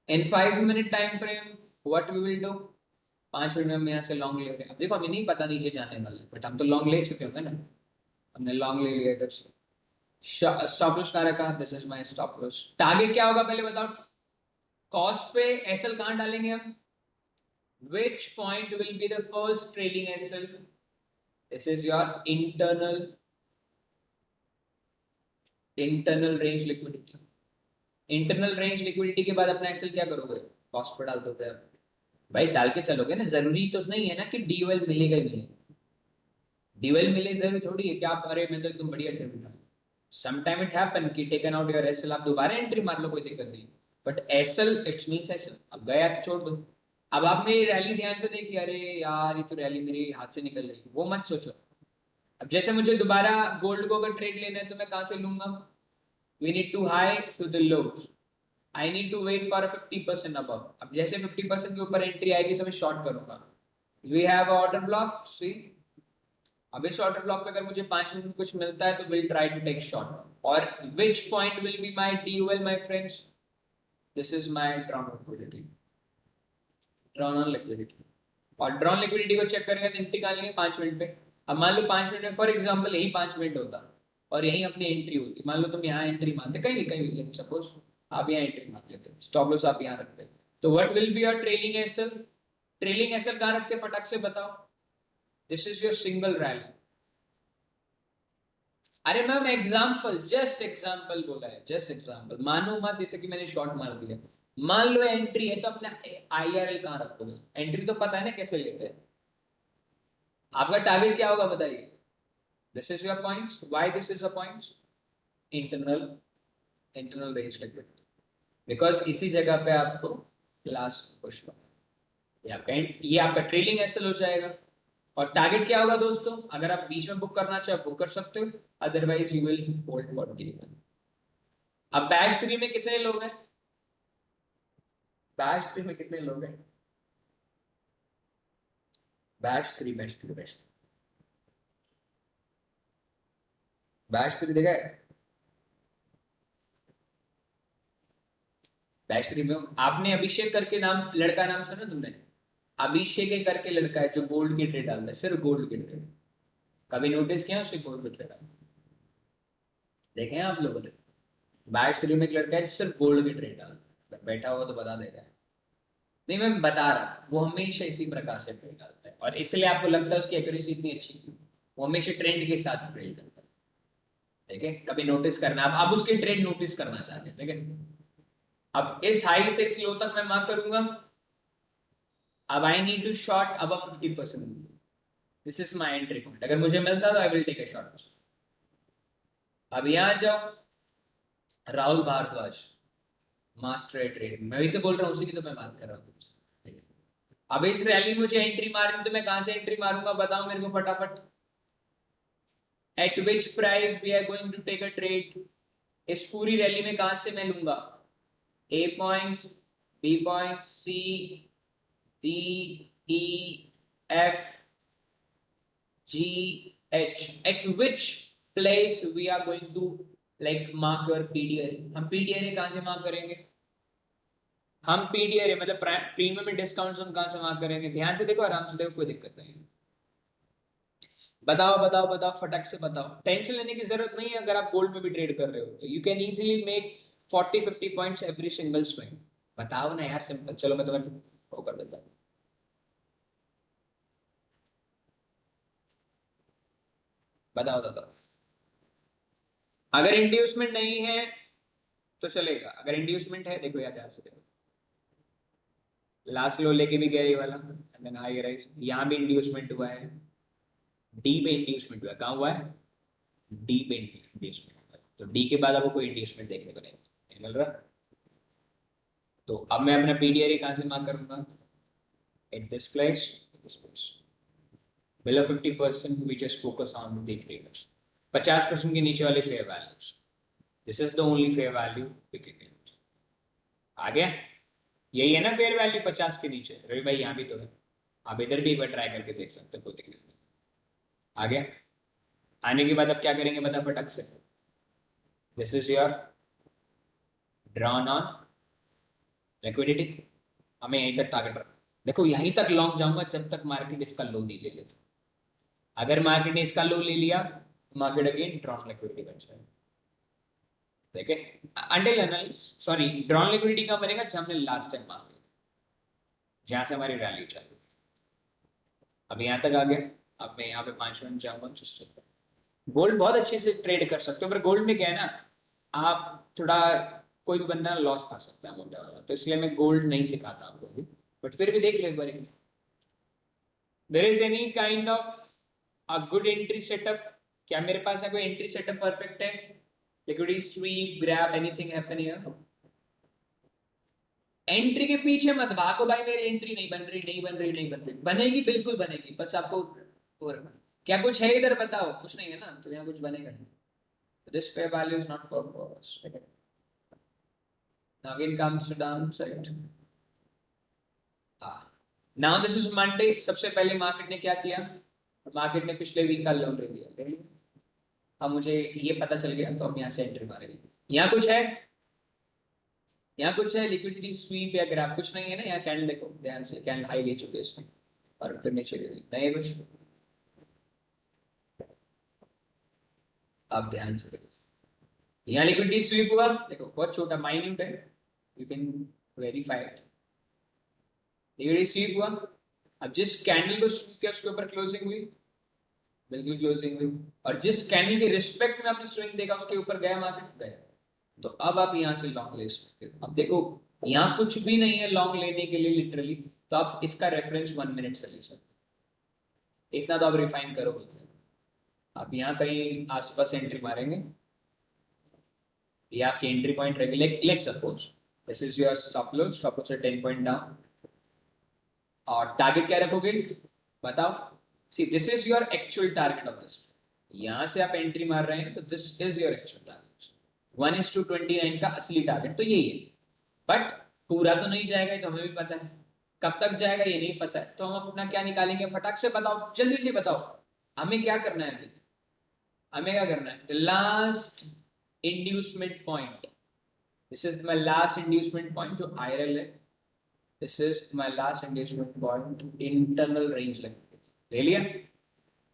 in 5 minute time frame, what we will do? 5 minute में हम यहाँ से लॉन्ग ले रहे हैं। अब देखो हमें नहीं पता नीचे जाने वाले, बट हम तो लॉन्ग ले चुके होंगे ना। हमने लॉन्ग ले लिया इधर से। स्टॉप लॉस कहाँ रखा? This is my stop loss. Target क्या होगा पहले बताओ? कॉस्ट पे एसएल कहाँ डालेंगे हम? Which point will be the first trailing SL? This is your internal range liquidity. Internal range liquidity के बाद अपना एक्सेल क्या करोगे? कॉस्ट पर डाल दोगे आप। भाई डाल के चलोगे ना, जरूरी तो नहीं है ना कि डीवेल मिलेगा ही मिलेगा। डीवेल मिले जरूरी थोड़ी है कि आप अरे मैं तो एकदम बढ़िया ट्रेड कर। सम टाइम इट हैपन कि टेकन आउट योर एसएल, आप दोबारा एंट्री मार लो, कोई दिक्कत नहीं। But SL it's means SL, अब गया तो छोड़ दो। अब आपने रैली ध्यान से देखी, अरे यार ये तो रैली मेरे हाथ से निकल रही, वो मत सोचो। अब जैसे मुझे दोबारा गोल्ड को अगर ट्रेड लेना है तो मैं कहां से लूंगा? We need to high to the low, I need to wait for 50% above. अब जैसे 50% के ऊपर एंट्री आएगी तो मैं शॉर्ट करूंगा। वी हैव ऑर्डर ब्लॉक, सी। अब इस ऑर्डर ब्लॉक पे अगर मुझे 5 मिनट में कुछ मिलता है तो will try to take short. और which point will be my DOL my friends? This is my drawn liquidity. Drawn on liquidity. और ड्रॉन लिक्विडिटी को चेक करेंगे तो एंट्री कहाँ लेंगे? 5 मिनट पे। अब मान लो 5 मिनट में फॉर एग्जाम्पल यही 5 मिनट होता और यही अपनी एंट्री होती, मान लो तुम यहाँ एंट्री मारते, कहीं भी सपोज आप यहाँ एंट्री मार लेते, स्टॉप लॉस आप यहाँ रखते, तो what will be your trailing SL? Trailing SL कहाँ रखते फटक से बताओ? This is your single rally. अरे मैम एग्जाम्पल, जस्ट एग्जाम्पल बोला है, जस्ट एग्जाम्पल, मानो मत जैसे कि मैंने शॉर्ट मार दिया। मान लो एंट्री है तो अपना IRL कहाँ रखोगे? एंट्री तो पता है ना कैसे लेते हैं। आपका टारगेट क्या होगा बताइए? This is your points. Why this is a points? Internal range liquidity, because इसी जगह पे आपको लास्ट पुश ये आपका ट्रेलिंग एसएल हो जाएगा। और टारगेट क्या होगा दोस्तों? अगर आप बीच में बुक करना चाहे बुक कर सकते हो, otherwise you will hold for D. अब बैच 3 में कितने लोग हैं? बैच 3 में कितने लोग हैं? बैच 3 देखा है? बैच 3 में आपने अभिषेक करके नाम, लड़का नाम सुना तुमने? अभिषेक के करके लड़का है जो गोल्ड की ट्रेड डालता है, सिर्फ गोल्ड की ट्रेड। कभी नोटिस किया उसके गोल्ड की ट्रेड देखे हैं आप लोगों ने? बैच 3 में एक लड़का है जो सिर्फ गोल्ड की ट्रेड डालता है, बैठा हुआ तो बता देगा। नहीं मैं बता रहा हूँ, वो हमेशा इसी प्रकार से ट्रेड डालता है और इसलिए आपको लगता है उसकी एक्यूरेसी इतनी अच्छी थी। वो हमेशा ट्रेंड के साथ ट्रेड करता है। ठीक है, कभी नोटिस करना, अब उसकी ट्रेंड नोटिस करना चाहते हैं। ठीक है, अब इस हाई से इस लो तक मैं मार्क करूंगा। अब आई नीड टू शॉर्ट अब 50%। This is my entry point. अगर मुझे मिलता तो I will take a short. अब यहां जाओ, राहुल भारद्वाज, मास्टर ट्रेड, मैं भी तो बोल रहा हूँ, उसी की तो मैं बात कर रहा हूँ तुमसे। अब इस रैली में मुझे एंट्री मारनी, तो मैं कहां से एंट्री मारूंगा बताओ मेरे को फटाफट। At which price we are going to take a trade? इस पूरी रैली में कहां से मैं लूंगा? A points, B points, C, D, E, F, G, H. At which place we are going to like mark your PDR? हम PDR कहां से मार्क करेंगे? हम पीडीआर मतलब प्रीमियम डिस्काउंट हम कहां से मार्क करेंगे? ध्यान से देखो, आराम से देखो, कोई दिक्कत नहीं है। बताओ बताओ बताओ, फटक से बताओ। टेंशन लेने की जरूरत नहीं है अगर आप गोल्ड में भी ट्रेड कर रहे हो तो। You can easily make 40-50 points every single swing. बताओ ना यार, सिंपल। चलो मैं तुम्हें वो कर देता हूँ। बताओ बताओ। अगर इंड्यूसमेंट नहीं है तो चलेगा, अगर इंड्यूसमेंट है देखो यार, ध्यान से देखो। लास्ट लो लेके भी गया ये वाला, एंड देन हाई राइज। यहां भी इंड्यूसमेंट हुआ है, डी पे इंड्यूसमेंट हुआ है। कहां हुआ है? डी पे इंड्यूसमेंट हुआ है। तो डी के बाद आपको कोई इंड्यूसमेंट देखने को नहीं मिल रहा। तो अब मैं अपना पीडीआर कहां से मार्क करूंगा? At this place, this place. Below 50% we just focus on the traders. 50% के नीचे वाले fair values, this is the only fair value we can get. आ गया? यही है ना फेयर वैल्यू 50 के नीचे? रवि भाई यहाँ भी तो है, आप इधर भी एक बार ट्राई करके देख सकते हो, कोई दिक्कत नहीं। आ गया? आने के बाद अब क्या करेंगे बता फटक से। This is your drawn on liquidity. हमें यहीं तक टारगेट रखना। देखो यहीं तक लॉन्ग जाऊंगा जब तक मार्केट इसका लो नहीं ले लेता। अगर मार्केट ने इसका लो ले लिया, मार्केट अगेन ड्रॉन लिक्विडिटी बन जाएगा। ठीक है, until analysis sorry, drawn liquidity कब बनेगा? जब हमने लास्ट टाइम मार्क किया, जहां से हमारी रैली चालू। अब यहां तक आ गया। अब मैं यहाँ पे 5 मिनट जाऊंगा। गोल्ड बहुत अच्छे से ट्रेड कर सकते हो, पर गोल्ड में क्या है ना, आप थोड़ा, कोई भी बंदा लॉस खा सकता है मोटा वाला, तो इसलिए मैं गोल्ड नहीं सिखाता आपको भी। बट फिर भी देख लो एक बार। There is any kind of a good entry setup? क्या मेरे पास है कोई एंट्री सेटअप परफेक्ट है? Liquidity sweep, grab, anything happen here? Entry के पीछे मत भागो भाई, मेरी एंट्री नहीं बन रही, नहीं बन रही, नहीं बन रही। बनेगी, बिल्कुल बनेगी, बस आपको वो रखना। क्या कुछ है इधर बताओ? कुछ नहीं है ना, तो यहाँ कुछ बनेगा नहीं। This fair value is not for us. Now again comes to downside. Now this is Monday. सबसे पहले मार्केट ने क्या किया? मार्केट ने पिछले वीक का लो ले लिया। अब मुझे ये पता चल गया, तो हम यहाँ से एंट्री मारेंगे। यहाँ कुछ है, यहाँ कुछ है लिक्विडिटी स्वीप या ग्राफ? कुछ नहीं है ना। यहाँ कैंडल देखो ध्यान से, कैंडल हाई ले चुके हैं इसमें और फिर नीचे ले नहीं कुछ। अब ध्यान से देखो, यहाँ लिक्विडिटी स्वीप हुआ, देखो बहुत छोटा माइन्यूट है, you can verify it. Liquidity SVEEP हुआ। अब जिस कैंडल को स्वीप किया उसके ऊपर क्लोजिंग हुई, बिल्कुल क्लोजिंग हुई, और जिस कैंडल के रिस्पेक्ट में आपने स्विंग देखा उसके ऊपर गया मार्केट, गया। तो अब आप यहां से लॉन्ग ले सकते हो। अब देखो यहाँ कुछ भी नहीं है लॉन्ग लेने के लिए लिटरली, तो आप इसका रेफरेंस 1 मिनट से ले सकते हो। इतना तो आप रिफाइन करोगे। आप यहाँ कहीं आसपास एंट्री मारेंगे, ये आपकी एंट्री पॉइंट रहेगी। Let's suppose this is your stop loss, stop loss 10 point down, और टारगेट क्या रखोगे बताओ? See this is your actual target of this. यहां से आप एंट्री मार रहे हैं तो this is your actual target. 1:29 का असली टारगेट तो यही है। बट पूरा तो नहीं जाएगा, ये तो हमें भी पता है, कब तक जाएगा ये नहीं पता है, तो हम अपना क्या निकालेंगे, फटाक से बताओ, जल्दी जल्दी बताओ, हमें क्या करना है अभी, हमें क्या करना है, the last inducement point, this is my last inducement point जो आयरल है, this is my last inducement point, internal range ले लिया।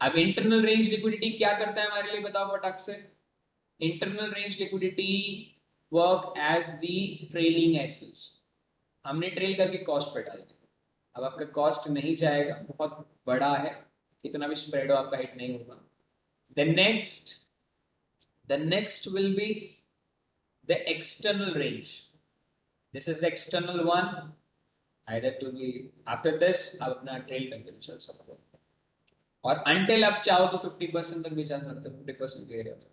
अब इंटरनल रेंज लिक्विडिटी क्या करता है हमारे लिए, बताओ फटाक से, internal range liquidity work as the trailing assets, हमने ट्रेल करके कॉस्ट पे डाल दिया, अब आपका कॉस्ट नहीं जाएगा, बहुत बड़ा है, कितना भी स्प्रेड हो आपका हिट नहीं होगा। The next will be the external range, this is the external one, either to be after this आप अपना ट्रेल करके चल सकते हो, और until आप चाहो तो 50% तक भी चल सकते हो, 50% के एरिया तक।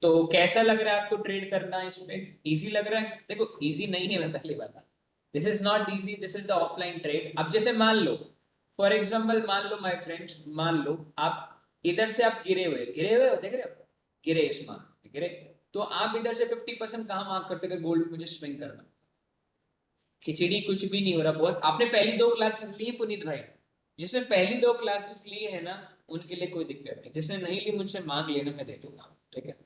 तो कैसा लग रहा है आपको ट्रेड करना, इसमें इजी लग रहा है, देखो इजी नहीं है, मैं पहले बता, this is not easy, this is the offline trade. अब जैसे मान लो, फॉर एग्जांपल मान लो माय फ्रेंड्स, मान लो आप इधर से आप गिरे हुए हो, देख रहे हो, गिरे इस मार्क गिरे, तो आप इधर से 50% कहाँ मार्क करते, अगर गोल्ड मुझे स्विंग करना, खिचड़ी कुछ भी नहीं हो रहा, बहुत, आपने पहली 2 क्लासेस ली पुनीत भाई, जिसने पहली 2 क्लासेस ली है ना उनके लिए कोई दिक्कत नहीं, जिसने नहीं ली मुझसे मांग लेना, मैं दे दूंगा, ठीक है।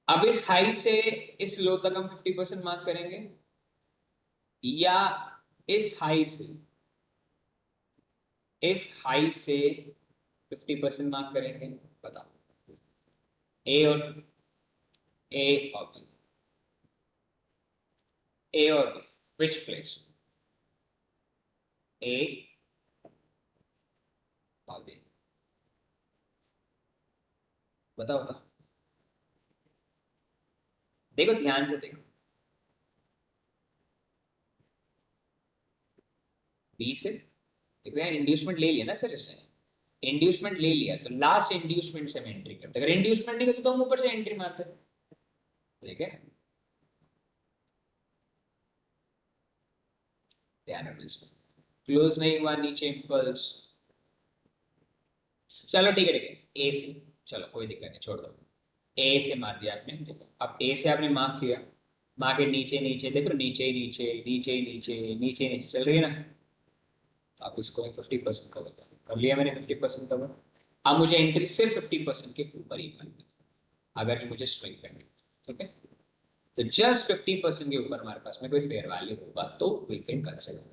अब इस हाई से इस लो तक हम 50% मार्क करेंगे, या इस हाई से 50% मार्क करेंगे, बताओ, ए और ए और बी, ए और बी, विच प्लेस, ए और बी, बताओ बताओ, देखो ध्यान से देखो, बी से देखो, यहाँ इंड्यूसमेंट ले लिया ना सर, इसने इंड्यूसमेंट ले लिया, तो लास्ट इंड्यूसमेंट से हम एंट्री करते, अगर इंड्यूसमेंट नहीं करते तो हम ऊपर से एंट्री मारते, ठीक है, ध्यान रखो, क्लोज नहीं हुआ नीचे इम्पल्स, चलो ठीक है ठीक है, ए से, चलो कोई दिक्कत नहीं, छोड़ दो, ए से मार दिया आपने, देखो अब ए से आपने मार्क किया, मार्केट नीचे नीचे देख रहे हो, नीचे ही नीचे नीचे ही नीचे नीचे नीचे चल रही है ना, तो आप इसको 50% कवर कर लिया मैंने, 50% कवर, अब मुझे एंट्री सिर्फ 50% के ऊपर ही मारनी, अगर मुझे स्विंग करनी, ठीक है, तो जस्ट 50% के ऊपर हमारे पास में कोई फेयर वैल्यू होगा तो वी कैन कंसिडर।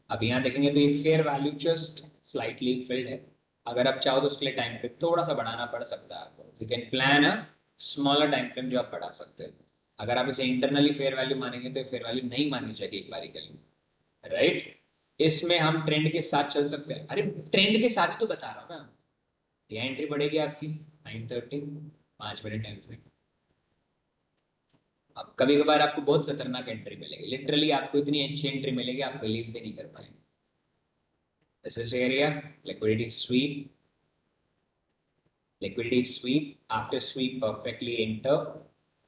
अब यहाँ देखेंगे तो ये fair value just slightly field है, अगर आप चाहो तो उसके लिए टाइम फ्रेम थोड़ा सा बढ़ाना पड़ सकता है आपको, you can plan a smaller time frame जो आप बढ़ा सकते हो, अगर आप इसे इंटरनली फेयर वैल्यू मानेंगे तो फेयर वैल्यू नहीं माननी चाहिए एक बारी के लिए, राइट, इसमें हम ट्रेंड के साथ चल सकते हैं, अरे ट्रेंड के साथ ही तो बता रहा हूँ ना, यहाँ एंट्री बढ़ेगी आपकी 9:30, 5 मिनट टाइम फ्रेम, अब कभी कभार आपको बहुत खतरनाक एंट्री मिलेगी, लिटरली आपको इतनी अच्छी एंट्री मिलेगी आप बिलीव भी नहीं कर पाएंगे, this is area, liquidity SVEEP, liquidity sweep, after sweep perfectly enter,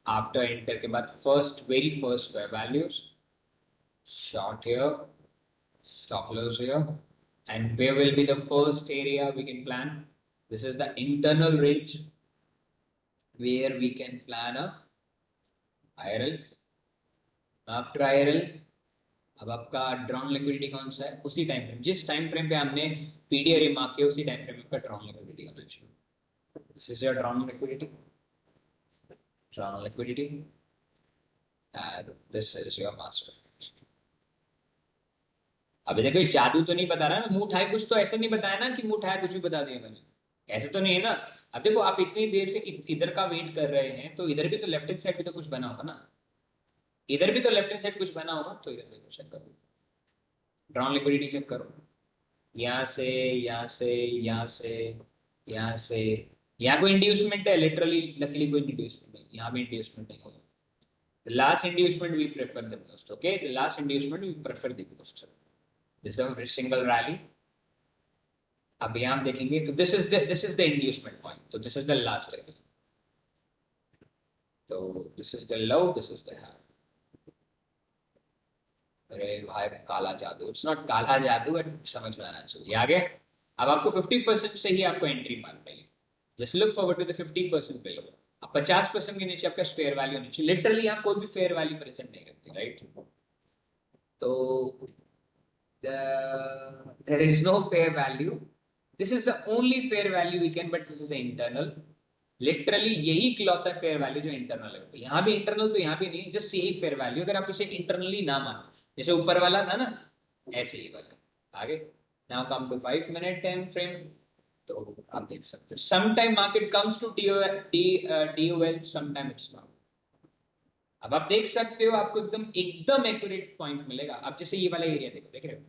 after enter के बाद very first values, short here, stop loss here, and where will be the first area we can plan, this is the internal range where we can plan a IRL, after IRL अब आपका drawn liquidity कौन सा है, उसी time frame, जिस time frame पे हमने PDR mark किया उसी टाइम फ्रेम में आपका ड्रॉन लिक्विडिटी होना चाहिए, this is your drawn liquidity, and this is your master। अभी देखो जादू तो नहीं बता रहा ना, मुंह उठाए कुछ, तो ऐसे नहीं बताया ना कि मुंह उठाए कुछ भी बता दिया मैंने, ऐसे तो नहीं है ना। अब देखो आप इतनी देर से इधर का वेट कर रहे हैं, तो इधर भी तो लेफ्ट हैंड साइड भी तो कुछ बना होगा ना, इधर भी तो लेफ्ट हैंड साइड कुछ बना होगा, तो इधर देखो चेक करो, ड्रॉन लिक्विडिटी चेक करो, यहाँ से यहाँ से यहाँ से यहाँ से, यहाँ कोई इंड्यूसमेंट है, लिटरली लकीली कोई इंड्यूसमेंट नहीं, यहाँ भी इंड्यूसमेंट नहीं होगा, the last inducement we prefer the most, okay, the last inducement we prefer the most, this is a single rally। अब यहाँ हम देखेंगे तो this is the inducement point, तो this is the last rally, तो this is the low, this is the high, अरे भाई काला जादू, इट्स नॉट काला जादू, बट समझ में आना चाहिए आगे। अब आपको 50% से ही आपको एंट्री मारनी है, just look forward to the 50% below, 50% के नीचे आपका फेयर वैल्यू होनी चाहिए। लिटरली आप कोई भी फेयर वैल्यू प्रेजेंट नहीं करते, राइट? तो there is no fair value, this is the only fair value we can, but this is internal. Literally यही क्लॉथ है फेयर वैल्यू जो इंटरनल है। यहाँ भी इंटरनल तो यहाँ भी नहीं, जस्ट यही फेयर वैल्यू, अगर आप इसे इंटरनली ना मानो, जैसे ऊपर वाला था ना, ऐसे ही वाला आगे। Now come to 5 minute time frame. तो आप देख सकते हो sometime market comes to DOL, sometime it's not. अब आप देख सकते हो, आपको एकदम एकदम एक्यूरेट पॉइंट मिलेगा। अब जैसे ये वाला एरिया देखो, देख रहे हो?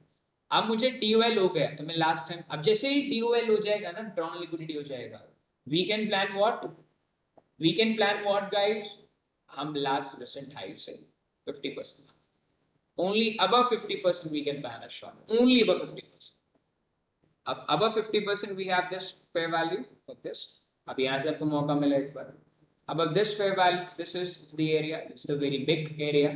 अब मुझे DOL हो गया तो मैं लास्ट टाइम, अब जैसे ही DOL हो जाएगा ना, ड्रॉन लिक्विडिटी हो जाएगा, we can plan what, guys? हम लास्ट रिसेंट हाई से 50%, only above 50% we can plan a short, only above 50%. अब above 50% we have this fair value of this। अब यहाँ से आपको मौका मिला एक बार। अब this fair value, this is the area, this is the very big area।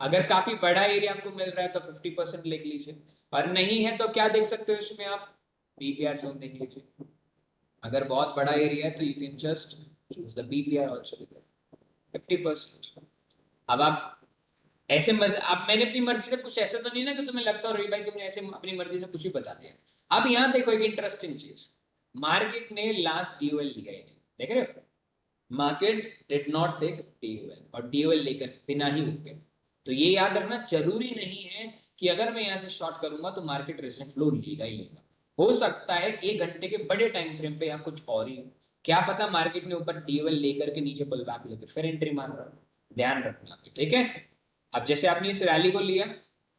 अगर काफी बड़ा एरिया आपको मिल रहा है तो 50% लिख लीजिए, और नहीं है तो क्या देख सकते हो इसमें आप? BPR जोन देख लीजिए। अगर बहुत बड़ा एरिया है तो you can just choose the BPR also 50%। अब आप ऐसे अब मैंने अपनी मर्जी से कुछ ऐसा तो नहीं ना कि तुम्हें लगता हो रही भाई तुमने ऐसे अपनी मर्जी से कुछ भी बता दिया। अब यहां देखो एक इंटरेस्टिंग चीज, मार्केट ने लास्ट DOL लिया ही नहीं, देख रहे हो? Market did not take DOL, और DOL लेकर बिना ही उठ गए। तो ये याद रखना, जरूरी नहीं है कि अगर मैं यहां से शॉर्ट करूंगा तो मार्केट रिसेंट फ्लो लेगा ही लेगा। हो सकता है 1 घंटे के बड़े टाइम फ्रेम पे या कुछ और ही हो, क्या पता मार्केट ने ऊपर DOL लेकर के नीचे पुल बैक लेकर फिर एंट्री मार रहा है। ध्यान रखना, ठीक है? अब जैसे आपने इस रैली को लिया,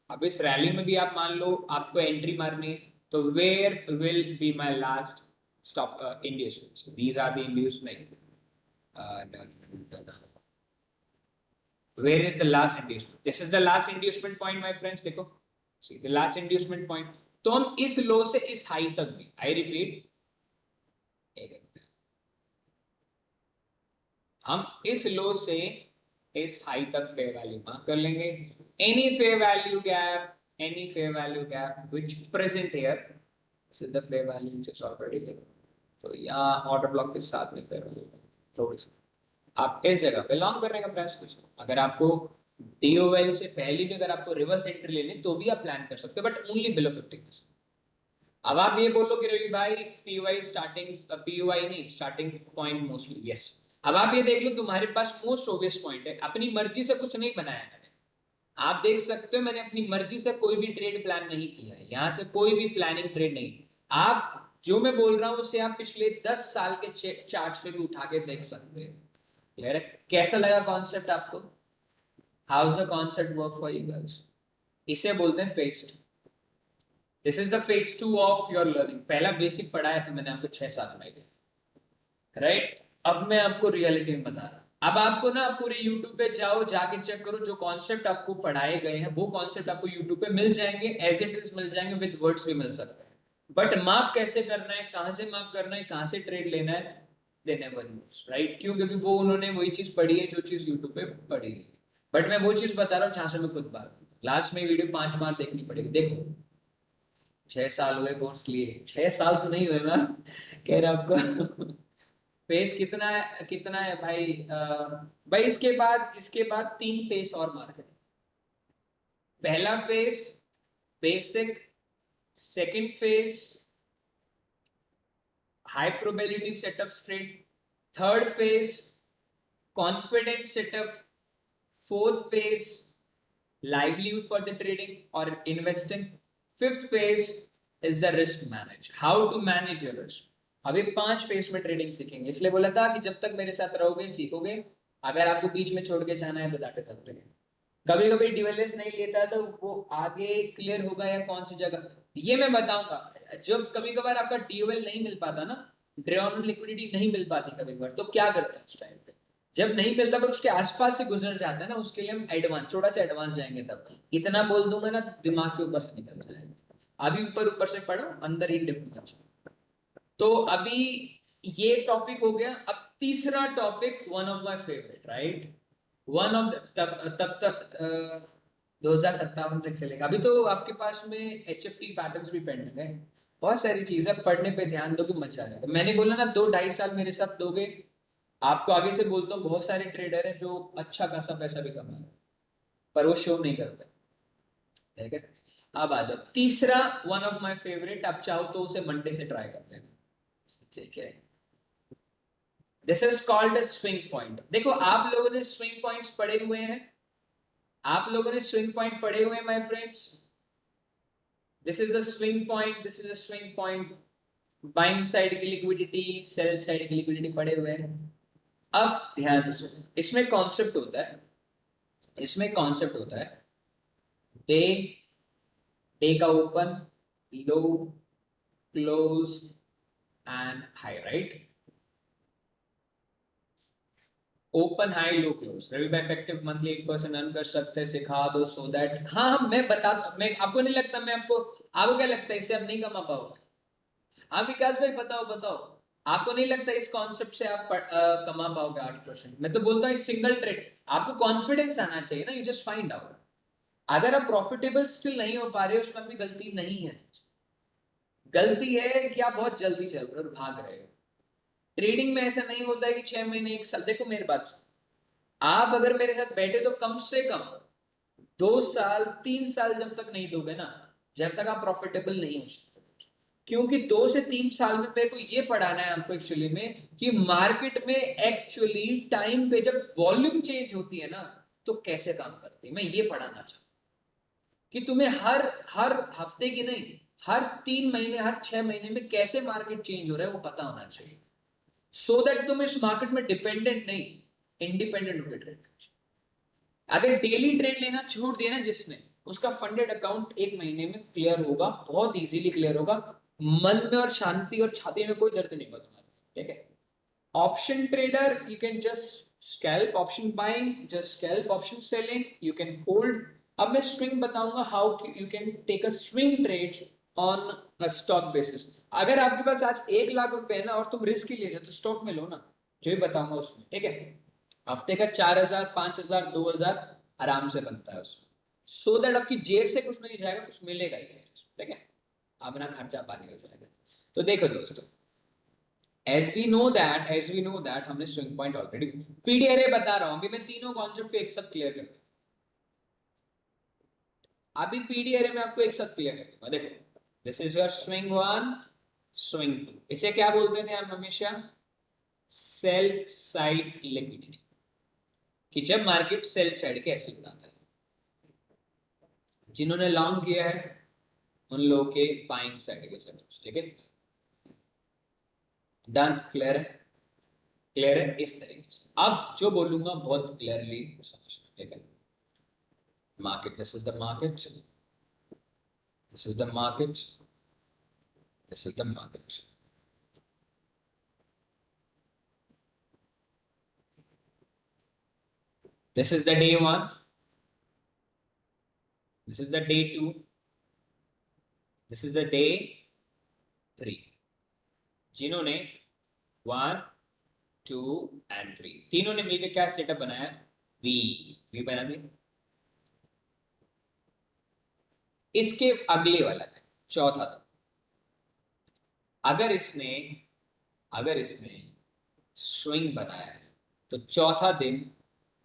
अब इस रैली में भी आप मान लो आपको एंट्री मारनी है, तो where will be my last stop inducements? These are the inducement. Where is the last inducement? This is the last inducement point my friends. देखो, see the last inducement point. तो हम इस लो से इस हाई तक भी, आई रिपीट, हम इस लो से इस हाई तक फेयर वैल्यू मार्क कर लेंगे। Any fair value gap which present here, this is the fair value which is already there. तो यहाँ ऑर्डर ब्लॉक के साथ में फेयर वैल्यू थोड़ी सी आप इस जगह पे लॉन्ग करने का प्रयास कीजिए। अगर आपको DOL से पहले भी अगर आपको रिवर्स एंट्री लेनी तो भी आप प्लान कर सकते हो, बट ओनली बिलो 50%। अब आप ये बोलो कि रवि भाई POI नहीं स्टार्टिंग पॉइंट मोस्टली, यस। अब आप ये देख लो, तुम्हारे पास मोस्ट ओबियस पॉइंट है, अपनी मर्जी से कुछ नहीं बनाया मैंने। आप देख सकते हो मैंने अपनी मर्जी से कोई भी ट्रेड प्लान नहीं किया है, यहां से कोई भी प्लानिंग ट्रेड नहीं। आप जो मैं बोल रहा हूं उसे आप पिछले 10 साल के चार्ट्स पे भी उठा के देख सकते हैं। क्लियर है? कैसा लगा कॉन्सेप्ट आपको? How is the concept work for you guys? इसे बोलते हैं phase 2। This is the phase 2 of your learning. पहला बेसिक पढ़ाया था मैंने आपको 6-7 महीने, राइट? अब मैं आपको रियलिटी में बता रहा हूं। अब आपको ना पूरे YouTube पे जाओ, जाके चेक करो, जो कॉन्सेप्ट आपको पढ़ाए गए हैं वो कॉन्सेप्ट आपको YouTube पे मिल जाएंगे, एज इट इज मिल जाएंगे, विद वर्ड्स भी मिल सकते हैं। बट मार्क कैसे करना है, कहां से मार्क करना है, कहां से ट्रेड लेना है, दे नेवर नोस, राइट? क्यों? क्योंकि वो उन्होंने वही चीज पढ़ी है जो चीज YouTube पे पढ़ी है। बट मैं वो चीज बता रहा हूँ जहां से मैं खुद बात, लास्ट में वीडियो 5 बार देखनी पड़ेगी। देखो 6 साल हुए कोर्स लिए, 6 साल तो नहीं हुए मैं कह रहा आपको। फेस कितना है भाई? भाई इसके बाद 3 फेस और मार्केट। पहला face basic, second face high probability setup trade, third phase confident setup, fourth face livelihood for the trading or investing, fifth phase is the risk manage, how to manage your risk। अभी 5 phase में trading सीखेंगे, इसलिए बोला था कि जब तक मेरे साथ रहोगे सीखोगे। अगर आपको बीच में छोड़ के जाना है तो that is up to you. कभी कभी डिवेलिस नहीं लेता तो वो आगे क्लियर होगा या कौन सी जगह, ये मैं बताऊंगा। जब कभी कभार आपका DOL नहीं मिल पाता ना, ड्रॉन लिक्विडिटी नहीं मिल पाती कभी कभार, तो क्या करते हैं उस टाइम पे? जब नहीं मिलता पर उसके आसपास से गुजर जाता है ना, उसके लिए हम एडवांस, थोड़ा सा एडवांस जाएंगे। तब इतना बोल दूंगा ना दिमाग के ऊपर से निकल जाएगा। अभी ऊपर से पढ़ो, अंदर ही डिप। तो अभी ये टॉपिक हो गया। अब तीसरा topic, one of my favourite, right? One of तब तक 2057 तक चलेगा। अभी तो आपके पास में HFT पैटर्न्स भी पेंडिंग है, बहुत सारी चीजें। पढ़ने पे ध्यान दो कि मजा आएगा। मैंने बोला ना 2-2.5 साल मेरे साथ दोगे, आपको आगे से बोलता हूँ, बहुत सारे ट्रेडर हैं जो अच्छा खासा पैसा भी कमा रहे हैं, पर वो शो नहीं करते। ठीक है, अब आ जाओ तीसरा, वन ऑफ माय फेवरेट, आप चाहो तो उसे मंडे से ट्राई कर लेना। ठीक है, this is called swing point. देखो आप लोगों ने स्विंग पॉइंट्स पढ़े हुए हैं, आप लोगों ने स्विंग पॉइंट पढ़े हुए हैं my friends. This is a swing point, this is a swing point. Buying side की लिक्विडिटी, सेल साइड की लिक्विडिटी पढ़े हुए हैं। अब ध्यान से सुनो, इसमें कॉन्सेप्ट होता है, इसमें कॉन्सेप्ट होता है डे, डे का open, low, close and high, right? Open high low close. Ravi भाई इफेक्टिव मंथली 8% अर्न कर सकते हैं, सिखा दो सो दैट। हाँ मैं बता, मैं आपको नहीं लगता, मैं आपको, आपको क्या लगता है इससे आप नहीं कमा पाओगे? हाँ विकास भाई बताओ बताओ, आपको नहीं लगता इस कॉन्सेप्ट से आप कमा पाओगे 8%? मैं तो बोलता हूँ सिंगल ट्रेड, आपको कॉन्फिडेंस आना चाहिए ना, यू जस्ट फाइंड आउट। अगर आप प्रॉफिटेबल स्टिल नहीं हो पा रहे हो, उसमें अपनी गलती नहीं है, गलती है कि आप बहुत जल्दी चल रहे हो और भाग रहे हो। ट्रेडिंग में ऐसा नहीं होता है कि 6 महीने 1 साल, देखो मेरी बात सुनो, आप अगर मेरे साथ बैठे तो कम से कम 2 साल 3 साल जब तक नहीं दोगे ना, जब तक आप प्रॉफिटेबल नहीं हो सकते। क्योंकि 2 से 3 साल में मेरे को ये पढ़ाना है आपको एक्चुअली में कि मार्केट में एक्चुअली टाइम पे जब वॉल्यूम चेंज होती है ना, तो कैसे काम करती है, मैं ये पढ़ाना चाहता हूं कि तुम्हें हर हर हफ्ते की नहीं, हर 3 महीने हर 6 महीने में कैसे मार्केट चेंज हो रहा है वो पता होना चाहिए, सो दैट तुम इस मार्केट में डिपेंडेंट नहीं, इंडिपेंडेंट होकर ट्रेड कर। अगर डेली ट्रेड लेना छोड़ दिया ना जिसने, उसका फंडेड अकाउंट 1 महीने में क्लियर होगा, बहुत इजीली क्लियर होगा, मन में और शांति और छाती में कोई दर्द नहीं होगा तुम्हारे। ठीक है, option trader you can just scalp, option buying just scalp, option selling you can hold. अब मैं स्विंग बताऊंगा how you can take a swing trade on a stock basis. अगर आपके पास आज 1 लाख रुपए है ना और तुम रिस्क ही ले रहे हो तो स्टॉक में लो ना, जो भी बताऊंगा उसमें। ठीक है, हफ्ते का 4,000 5,000 2,000 आराम से बनता है उसमें, सो दैट आपकी जेब से कुछ नहीं जाएगा, कुछ मिलेगा ही नहीं। ठीक है, अपना खर्चा पानी हो जाएगा। तो देखो दोस्तों, एज वी नो दैट हमने स्विंग पॉइंट ऑलरेडी, पीडीआरए बता रहा हूं अभी मैं, तीनों कॉन्सेप्ट को एक साथ क्लियर कर दूं। अभी पीडीआरए में आपको एक साथ क्लियर कर दूंगा। देखो, this is your swing one, swing two, इसे क्या बोलते थे हम हमेशा? सेल साइड लिक्विडिटी, कि जब मार्केट सेल साइड के एसेट बनाता है, जिन्होंने लॉन्ग किया है उन लोगों के बाइंग साइड के सेटअप। ठीक है, डन, क्लियर है? क्लियर है? इस तरीके से अब जो बोलूंगा बहुत क्लियरली समझना। ठीक है, market, this is the market, this is the market, this is the market. This is the day one, this is the day two, this is the day three. जिन्होंने 1 2 एंड 3 तीनों ने मिलकर क्या सेटअप बनाया? We, we बना दिया। इसके अगले वाला था चौथा था, अगर इसने अगर इसने स्विंग बनाया है तो चौथा दिन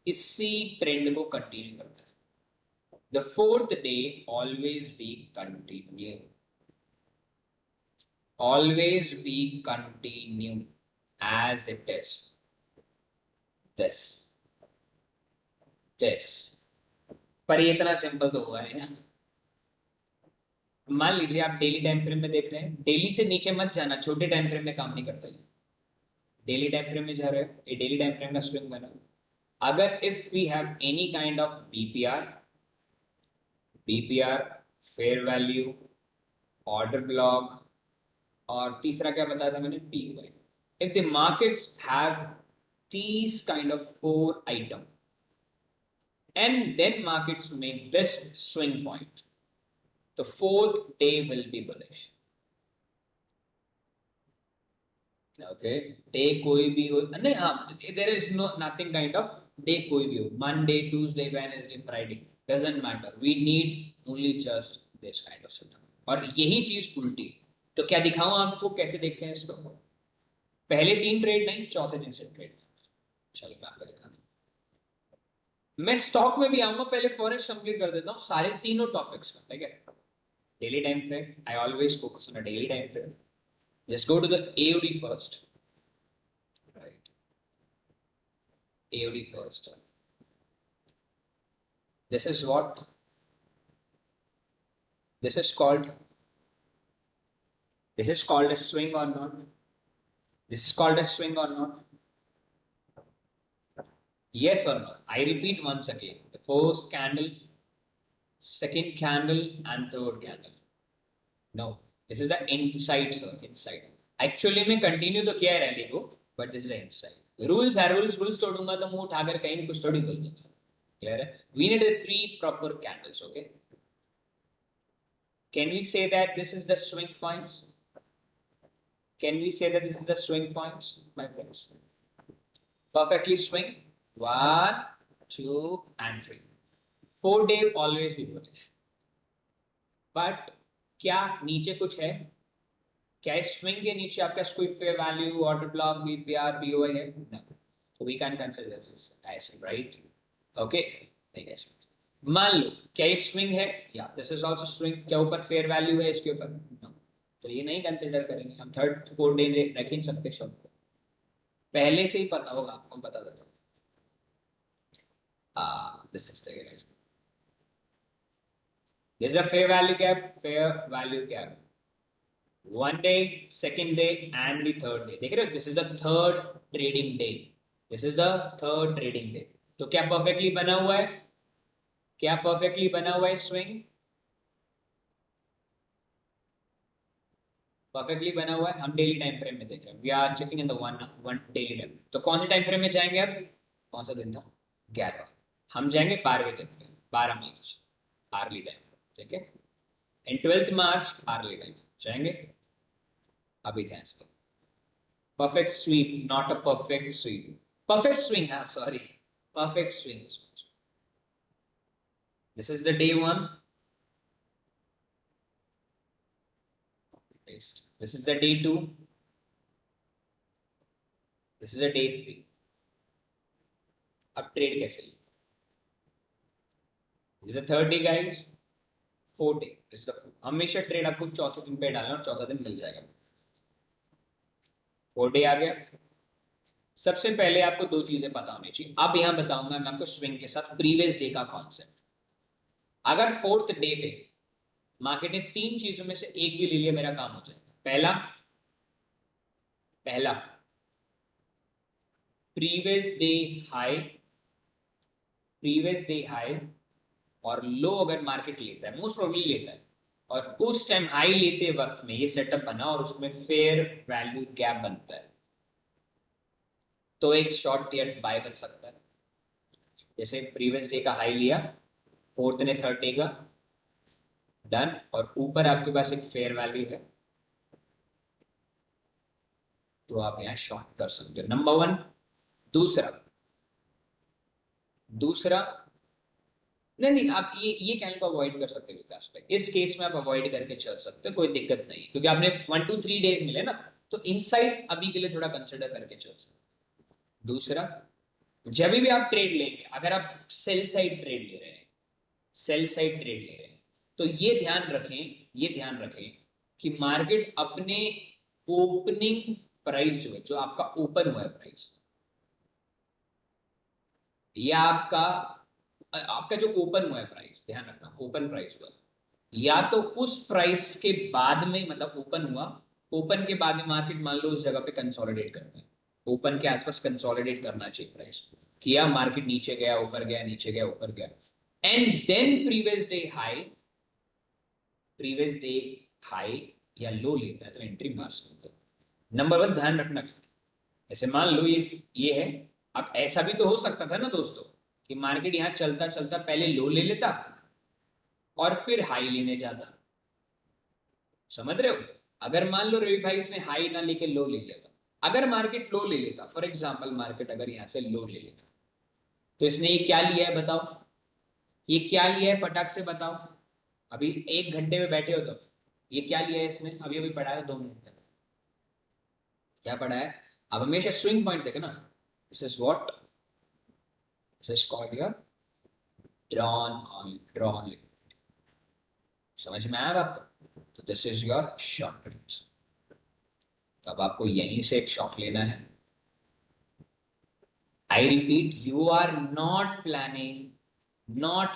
इसी ट्रेंड को कंटिन्यू करता है। The fourth day always be continue, always be continue as it is, this this. पर ये इतना सिंपल तो हुआ नहीं ना। मान लीजिए आप डेली टाइम फ्रेम में देख रहे हैं, डेली से नीचे मत जाना, छोटे टाइम फ्रेम में काम नहीं करता है। डेली टाइम फ्रेम में जा रहे हो, ये डेली टाइम फ्रेम का स्विंग बना। अगर if we have any kind of BPR, fair value, order block, और तीसरा क्या बताया था मैंने? PY. If the markets have these kind of 4 item and then markets make this swing point, the fourth day will be bullish. Okay, day कोई भी हो नहीं, हाँ, there is no nothing kind of day, कोई भी हो, Monday Tuesday Wednesday Friday, doesn't matter, we need only just this kind of setup. और यही चीज उल्टी, तो क्या दिखाऊं आपको कैसे देखते हैं इसको? पहले 3 ट्रेड नहीं, चौथे दिन से ट्रेड। चलो मैं आपको दिखाता हूँ। मैं स्टॉक में भी आऊंगा, पहले फॉरेक्स कंप्लीट कर देता हूँ सारे तीनों टॉपिक्स में, ठीक है। Daily time frame, I always focus on a daily time frame. Just go to the AOD first. Right. AOD first. This is what? This is called. This is called a swing or not? This is called a swing or not? Yes or no? I repeat once again. The first candle, second candle, and third candle. No. This is the inside, sir. Inside. Actually मैं continue तो किया है rally को, but this is inside. Rules है, rules तोड़ूंगा तो मुंह उठाकर कहीं कुछ थोड़ी बोल दूंगा. क्लियर है? We need 3 proper candles. Okay. Can we say that this is the swing points? Can we say that this is the swing points, my friends? Perfectly swing. 1, 2, and 3. 4 day always be bullish. But क्या नीचे कुछ है? क्या इस swing के नीचे आपका कोई fair value, order block, BPR, BOI है? No. So we can consider this as right. Okay. ठीक है. मान लो क्या ये स्विंग है, या दिस इज आल्सो स्विंग. क्या ऊपर फेयर वैल्यू है इसके ऊपर? No. तो ये नहीं कंसिडर करेंगे हम. थर्ड 4 डे रख ही सकते शब्द को. पहले से ही पता होगा आपको, बता देता हूँ. This is the This is a fair value gap, fair value gap. 1 day, second day, and the third day. देख रहे हो? This is the third trading day. This is the third trading day. तो क्या perfectly बना हुआ है? क्या perfectly बना हुआ है swing? Perfectly बना हुआ है. हम daily time frame में देख रहे हैं. We are checking in the one daily time. तो कौन से time frame में जाएंगे अब? कौन सा दिन था? 11. हम जाएंगे 12वें दिन पे. 12 मार्च अर्ली टाइम. ठीक है. And 12th March early time जाएंगे. अभी ध्यान से. Perfect sweep, not a perfect sweep. Perfect swing, sorry, perfect swing. This is the day 1. This is the day 2. This is the day 3. अब ट्रेड कैसे ली? This is the third day guys. 4 day. हमेशा trade आपको चौथे दिन पे डालना और चौथा दिन मिल जाएगा. 4 डे आ गया. सबसे पहले आपको 2 चीजें पता होनी चाहिए. अब यहां बताऊंगा मैं आपको स्विंग के साथ प्रीवियस डे का कॉन्सेप्ट. अगर 4th डे पे मार्केट ने 3 चीजों में से एक भी ले लिया, मेरा काम हो जाएगा. पहला प्रीवियस डे हाई और लो अगर मार्केट लेता है, मोस्ट प्रोबेबली लेता है, और उस टाइम हाई लेते वक्त में ये सेटअप बना और उसमें फेयर वैल्यू गैप बनता है, तो एक शॉर्ट टेल बाय बन सकता है. जैसे प्रीवियस डे का हाई लिया, 4th ने 3rd डे का डन, और ऊपर आपके पास एक फेयर वैल्यू है, तो आप यहां शॉर्ट कर सकते हो. नंबर 1. दूसरा नहीं, आप ये कैंडल को अवॉइड कर सकते हो विकास भाई. इस केस में आप अवॉइड करके चल सकते हो, कोई दिक्कत नहीं, क्योंकि आपने 1 to 3 डेज मिले ना, तो इनसाइड अभी के लिए थोड़ा कंसिडर करके चल सकते. दूसरा, जब भी आप ट्रेड लेंगे, अगर आप सेल साइड ट्रेड ले रहे हैं, तो ये ध्यान रखें कि मार्केट अपने ओपनिंग प्राइस जो आपका ओपन हुआ है प्राइस, या आपका जो ओपन हुआ है प्राइस, ध्यान रखना ओपन प्राइस हुआ, या तो उस प्राइस के बाद में, मतलब ओपन के बाद में मार्केट मान लो उस जगह पे कंसोलिडेट करता है. ओपन के आसपास कंसोलिडेट करना चाहिए प्राइस. किया, मार्केट नीचे गया, ऊपर गया, नीचे गया, ऊपर गया, and then previous day high या लो लेता है, तो एंट्री मार सकते. नंबर 1 ध्यान रखना. ऐसे मान लो ये है. अब ऐसा भी तो हो सकता था ना दोस्तों, कि मार्केट यहां चलता चलता पहले लो ले लेता और फिर हाई लेने जाता. समझ रहे हो? अगर मान लो रवि भाई इसने हाई ना लेके लो ले लेता, अगर मार्केट लो ले लेता, फॉर एग्जांपल मार्केट अगर यहां से लो ले लेता, तो इसने ये क्या लिया है बताओ? ये क्या लिया है फटाक से बताओ. अभी 1 घंटे में बैठे हो तो ये क्या लिया है इसने? अभी पढ़ा है 2 मिनट क्या पढ़ा है? अब हमेशा स्विंग पॉइंट देखो ना. This is what this is called your drawn liquidity. समझ में आया आपको? तो this is your short trades. तो अब आपको यहीं से एक शॉट लेना है। I repeat, you are not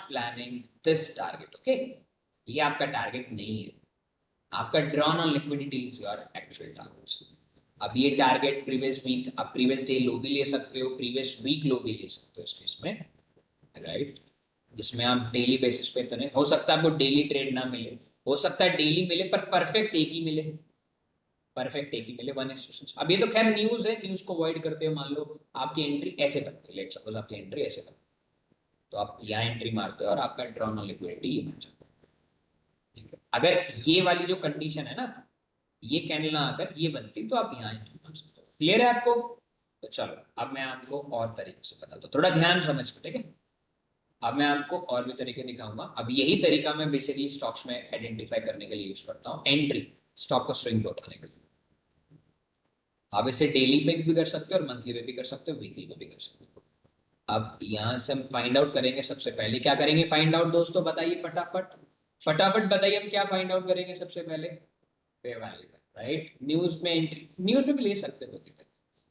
planning this target, okay? ये आपका टारगेट नहीं है। आपका drawn on liquidity is your actual target. अब ये टारगेट प्रीवियस वीक, आप प्रीवियस डे लो भी ले सकते हो, प्रीवियस वीक लो भी ले सकते हो इस केस में, राइट? जिसमें आप डेली बेसिस पे तो नहीं, हो सकता है आपको डेली ट्रेड ना मिले, हो सकता है डेली मिले पर परफेक्ट एक ही मिले, परफेक्ट एक ही मिले 1:6। अब ये तो खैर न्यूज है, न्यूज को अवॉइड करते हो। मान लो आपकी एंट्री ऐसे बनती है, लेट सपोज आपकी एंट्री ऐसे बनती है, तो आप यहाँ एंट्री मारते हो और आपका ड्रॉन ऑन लिक्विडिटी ये बन जाता है, ठीक है? अगर ये वाली जो कंडीशन है ना, ये कैंडल ना आकर ये बनती तो आप यहाँ एंट्री मार सकते हो। क्लियर है आपको? तो चलो अब मैं आपको और तरीके से बताता हूँ, थोड़ा ध्यान समझ के, ठीक है? अब मैं आपको और भी तरीके दिखाऊंगा। अब यही तरीका मैं बेसिकली स्टॉक्स में आइडेंटिफाई करने के लिए यूज करता हूँ, एंट्री, स्टॉक को स्विंग पे उठाने के लिए। आप इसे डेली पे भी कर सकते हो और मंथली पे भी कर सकते हो, वीकली पे भी कर सकते हो। अब यहां से हम फाइंड आउट करेंगे। सबसे पहले क्या करेंगे फाइंड आउट दोस्तों, बताइए फटाफट, फटाफट बताइए हम क्या फाइंड आउट करेंगे सबसे पहले? Fair value, right? न्यूज में एंट्री, न्यूज में भी ले सकते हो,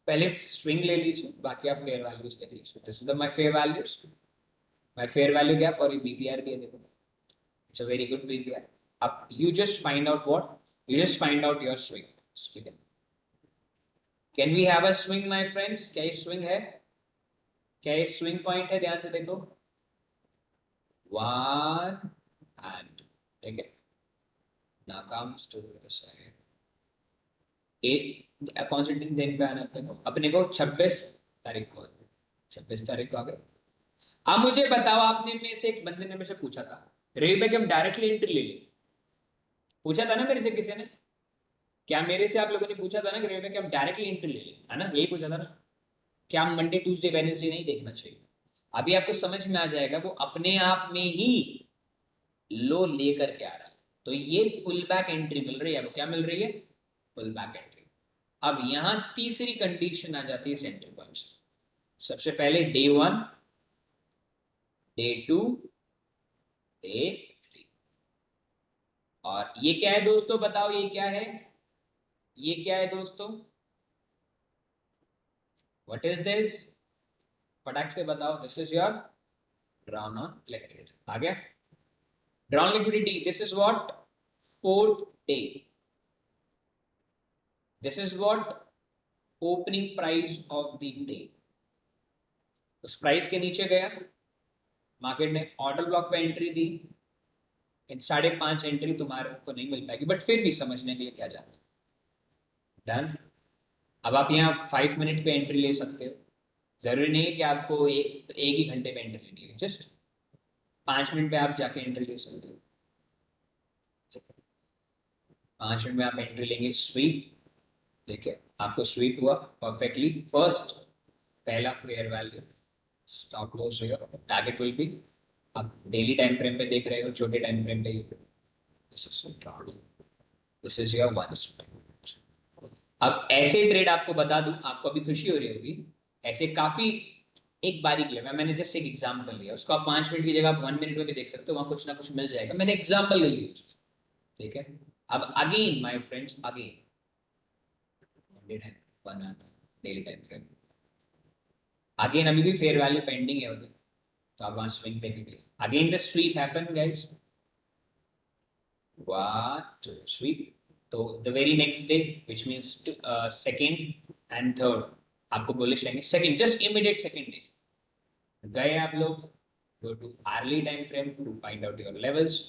पहले स्विंग ले लीजिए, बाकी आप फेयर वैल्यूज देख लीजिए। This is the my fair values, my fair value gap, और ये बीपीआर भी है, देखो it's a very good BPR. अब you just find out what, you just find out your swing, ठीक है? Can we have a swing my friends? क्या ये स्विंग है? क्या ये स्विंग पॉइंट है? ध्यान से देखो, 1 एंड, ठीक है? Now comes to the side, एक कौन से दिन पे आना अपने को 26 तारीख को, 26 तारीख को आ गए। अब मुझे बताओ, आपने में से एक बंदे ने मेरे से पूछा था, रवि भाई हम डायरेक्टली एंट्री ले ले, पूछा था ना मेरे से किसी ने? क्या मेरे से आप लोगों ने पूछा था ना कि रवि भाई हम डायरेक्टली एंट्री ले ले, है ना? यही पूछा था ना? क्या हम मंडे ट्यूसडे वेडनेसडे नहीं देखना चाहिए? अभी आपको समझ में आ जाएगा, वो अपने आप में ही लो लेकर के आ रहा है, तो ये पुल बैक एंट्री मिल रही है। वो क्या मिल रही है? Pull back entry. अब यहां तीसरी कंडीशन आ जाती है इस एंट्री पॉइंट से। सबसे पहले डे 1, डे 2, डे 3, और ये क्या है दोस्तों? बताओ ये क्या है? ये क्या है दोस्तों? What is this? फटाक से बताओ। This is your drawn on liquidity. आ गया drawn liquidity? This is what? Fourth day. This is what? Opening price of the day. उस प्राइस के नीचे गया, मार्केट ने ऑर्डर ब्लॉक पे एंट्री दी, 5.5 एंट्री तुम्हारे को नहीं मिल पाएगी, बट फिर भी समझने के लिए क्या जाता है, डन। अब आप यहाँ 5 मिनट पे एंट्री ले सकते हो, जरूरी नहीं है कि आपको एक ही घंटे पे एंट्री लेनी है, जस्ट 5 मिनट पे आप जाके एंट्री ले सकते हो। 5 मिनट में आप एंट्री लेंगे, स्वीप, देखिए आपको स्वीप हुआ परफेक्टली। फर्स्ट, पहला फेयर वैल्यू, स्टॉप लॉस होगा, टारगेट विल बी, आप डेली टाइम फ्रेम पे देख रहे हो, छोटे टाइम फ्रेम पे, दिस इज योर 1:1। अब ऐसे ट्रेड आपको बता दूं, आपको अभी खुशी हो रही होगी, ऐसे काफी एक बारीक ले, मैंने जस्ट एक एग्जांपल लिया, उसको आप 5 मिनट की जगह आप 1 मिनट में भी देख सकते हो, वहां कुछ ना कुछ मिल जाएगा। मैंने एग्जांपल ले लिया उसका, ठीक है? अब again my friends, again daily time frame, again अभी भी फेयर वैल्यू पेंडिंग है उधर, तो आप वहां स्विंग देखेंगे। Again the SVEEP happen guys, what sweep, तो the very next day which means second and third आपको बुलिश रहेंगे। Second, just immediate second day गए आप लोग, go to early time frame to find out your levels.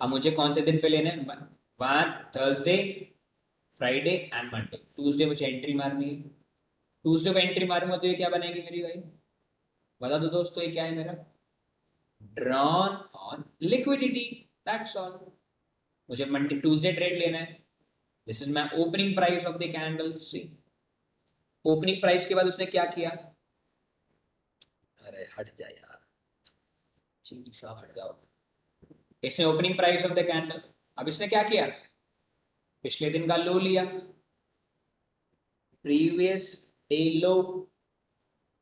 अब मुझे कौन से दिन पे लेना है? One, Thursday, Friday and Monday. Tuesday मुझे एंट्री मारनी है, ट्यूसडे को एंट्री मारूंगा तो ये क्या बनेगी मेरी भाई? बता दो दोस्तों, ये क्या है मेरा? Drawn on liquidity, that's all. मुझे मंडे ट्यूसडे ट्रेड लेना है, this is my opening price of the candle. See, opening price के बाद उसने क्या किया? अरे हट जा यार, चीनी साहब हट जाओ। इसने opening price of the candle, अब इसने क्या किया? पिछले दिन का लो लिया, previous day low,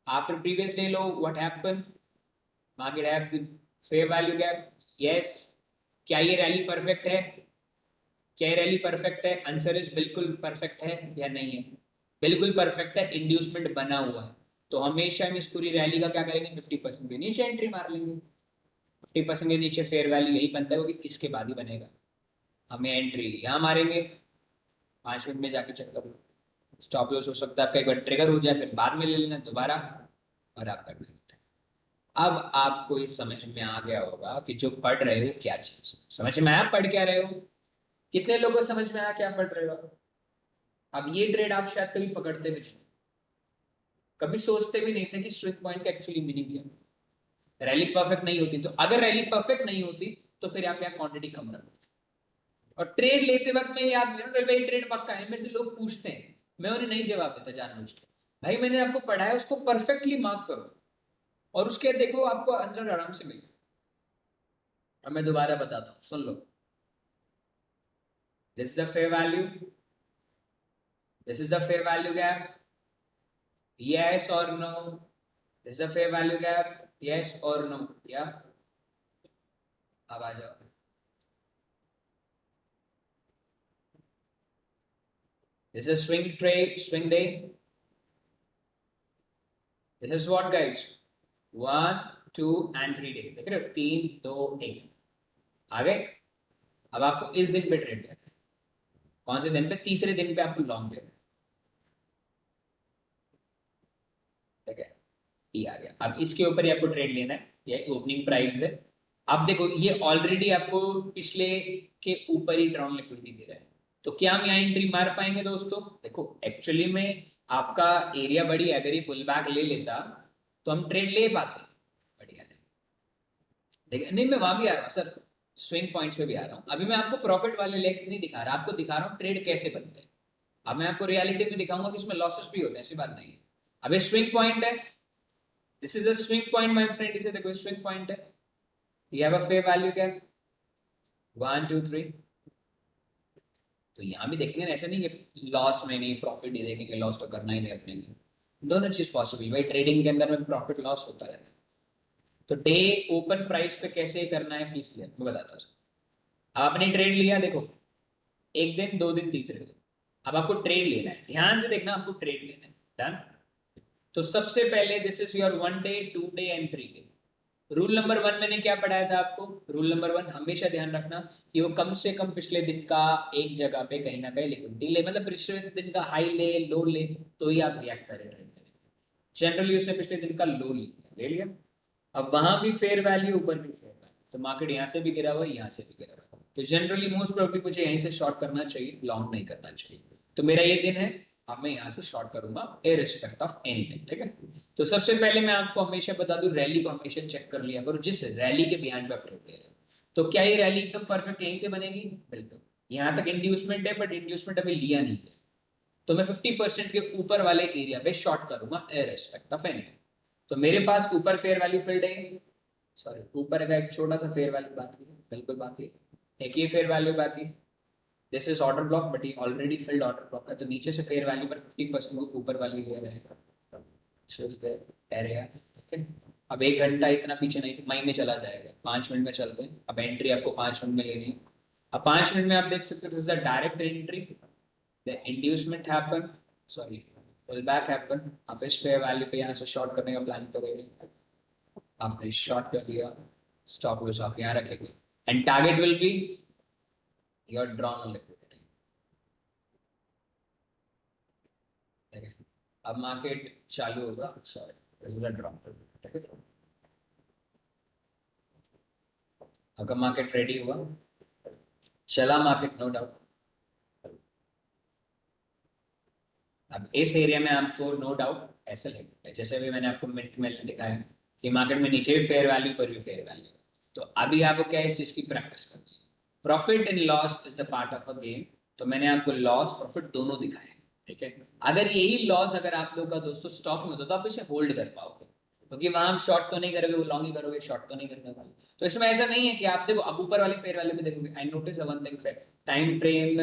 after previous day low what happen, market have the fair value gap, yes. क्या ये रैली परफेक्ट है? क्या ये रैली परफेक्ट है? आंसर इज बिल्कुल परफेक्ट है या नहीं है? बिल्कुल परफेक्ट है, इंड्यूसमेंट बना हुआ है। तो हमेशा हम इस पूरी रैली का क्या करेंगे, 50% के नीचे एंट्री मार लेंगे। 50% के नीचे फेयर वैल्यू यही बनता है क्योंकि इसके बाद ही बनेगा। हमें एंट्री यहाँ मारेंगे, 5 मिनट में जाके चेक कर लो। स्टॉप लॉस हो सकता है आपका एक बार ट्रिगर हो जाए, फिर बाद में ले लेना दोबारा, और आप कर देना। अब आपको ये समझ में आ गया होगा कि जो पढ़ रहे हो क्या चीज समझ में आया, पढ़ क्या रहे हो? कितने लोगों को समझ में आया क्या पढ़ रहे हो? अब ये ट्रेड आप शायद कभी पकड़ते भी नहीं, कभी सोचते भी नहीं थे कि स्विंग पॉइंट का एक्चुअली मीनिंग क्या है। रैली परफेक्ट नहीं होती, तो अगर रैली परफेक्ट नहीं होती तो फिर आप यहाँ क्वांटिटी कम रखो। और ट्रेड लेते वक्त मैं याद नहीं, भाई ट्रेड पक्का है, मेरे से लोग पूछते हैं, मैं उन्हें नहीं जवाब देता जानबूझ के। भाई मैंने आपको पढ़ाया उसको परफेक्टली मार्क करो, और उसके देखो आपको आंसर आराम से मिले। अब मैं दोबारा बताता हूँ, सुन लो। This is the fair value, this is the fair value gap, yes or no, this is a fair value gap, yes or no, या अब आ जाओ। This is swing trade, swing day, this is what guys, 1 2 and 3 day, देख रहे हो, 3 2 1 आ गए। अब आपको इस दिन पे ट्रेड करना है, कौन से दिन पे? तीसरे दिन पे आपको लॉन्ग लेना है, ठीक है, ये आ गया। अब इसके ऊपर ही आपको ट्रेड लेना है, ये ओपनिंग प्राइस है। अब देखो ये ऑलरेडी आपको पिछले के ऊपर ही ड्रॉन लिक्विडिटी दे रहा है, तो क्या हम यहाँ एंट्री मार पाएंगे दोस्तों? देखो एक्चुअली में आपका एरिया बड़ी है, अगर ये पुल बैक ले लेता तो हम ट्रेड ले पाते, बढ़िया नहीं। देखिए नहीं, मैं वहां भी आ रहा हूँ सर, स्विंग पॉइंट्स पे भी आ रहा हूँ। अभी मैं आपको प्रॉफिट वाले लेग नहीं दिखा रहा, आपको दिखा रहा हूँ ट्रेड कैसे बनते हैं। अब मैं आपको रियलिटी में दिखाऊंगा कि इसमें लॉसेस भी होते हैं, ऐसी बात नहीं है। अब ये स्विंग पॉइंट है, this is a swing point my friend, इसे देखो स्विंग पॉइंट है, ये have a fair value gap 1 2 3। तो यहाँ भी देखेंगे ना, ऐसे नहीं कि लॉस में नहीं प्रॉफिट ही देखेंगे, लॉस तो करना ही नहीं अपने लिए। दोनों चीज पॉसिबल भाई, ट्रेडिंग के अंदर में प्रॉफिट लॉस होता रहता है। तो डे ओपन प्राइस पे कैसे करना है प्लीज क्लियर मैं बताता हूँ। आपने ट्रेड लिया, देखो एक दिन, 2 दिन, तीसरे दिन, अब आपको ट्रेड लेना है, ध्यान से देखना, आपको ट्रेड लेना है, डन। तो सबसे पहले this is your 1 day 2 day and 3 day. Rule number 1 मैंने क्या पढ़ाया था आपको? रूल नंबर 1 हमेशा ध्यान रखना कि वो कम से कम पिछले दिन का एक जगह पे कहीं ना कहीं लिक्विडिटी ले, मतलब पिछले दिन का हाई ले लो ले, तो ही आप रिएक्ट करें। जनरली उसने पिछले दिन का लो ले लिया। अब वहां भी फेयर वैल्यू, ऊपर भी फेयर वैल्यू, तो मार्केट यहाँ से भी गिरा हुआ है, यहाँ से भी गिरा हुआ है, तो जनरली मोस्ट प्रोबेबली मुझे यहीं से शॉर्ट करना चाहिए, लॉन्ग नहीं करना चाहिए। तो मेरा ये दिन है, अब मैं यहाँ से शॉर्ट करूंगा इररिस्पेक्ट ऑफ एनीथिंग, ठीक है। तो सबसे पहले मैं आपको हमेशा बता दूं, रैली को हमेशा चेक कर लिया करो, जिस रैली के बिहाइंड पे आप ट्रेड ले रहे हो। तो क्या ये रैली एकदम परफेक्ट यहीं से बनेगी? बिल्कुल। यहाँ तक इंड्यूसमेंट है, बट इंड्यूसमेंट अभी लिया नहीं है, तो मैं 50% के ऊपर वाले एरिया पे शॉर्ट करूंगा इररिस्पेक्ट ऑफ एनीथिंग। तो मेरे पास ऊपर फेयर वैल्यू फिल्ड है, सॉरी ऊपर का एक छोटा सा फेयर वैल्यू बाकी है, बिल्कुल बाकी है, एक ही फेयर वैल्यू बाकी। This is order block, but ये ऑलरेडी फिल्ड ऑर्डर ब्लॉक है, तो नीचे से फेयर वैल्यू पर 50% को ऊपर वाली जो रहेगा एरिया, ठीक है। अब 1 घंटा इतना पीछे नहीं, महीने चला जाएगा, 5 मिनट में चलते हैं। अब एंट्री आपको 5 मिनट में लेनी है। अब 5 मिनट में आप देख सकते हो, this is the direct entry, the inducement happen, sorry pull back happen. आप इस फेयर वैल्यू पे यहाँ से शॉर्ट करने का प्लान करोगे, आपने शॉर्ट कर दिया, स्टॉप लॉस आप यहाँ रखेंगे, and target will be your drawn liquidity, ठीक है। अब मार्केट चालू होगा, सॉरी ड्रॉप, ठीक है। अगर मार्केट रेडी हुआ, चला मार्केट, नो डाउट। अब इस एरिया में आपको नो डाउट ऐसे लगेगा, जैसे भी मैंने आपको मिनट में दिखाया कि मार्केट में नीचे भी फेयर वैल्यू, पर भी फेयर वैल्यू। तो अभी आपको क्या है, इस चीज की प्रैक्टिस करनी है। Profit and loss is the part of a game, तो मैंने आपको लॉस प्रॉफिट दोनों दिखाए, ठीक है। अगर यही लॉस अगर आप लोग का दोस्तों स्टॉक में होता तो आप इसे होल्ड कर पाओगे, क्योंकि वहां आप शॉर्ट तो नहीं करोगे, वो लॉन्ग ही करोगे, शॉर्ट तो नहीं करने वाले। तो इसमें ऐसा नहीं है कि आप देखो, अब ऊपर वाले फेयर वैल्यू में देखोगे, I notice one thing, time frame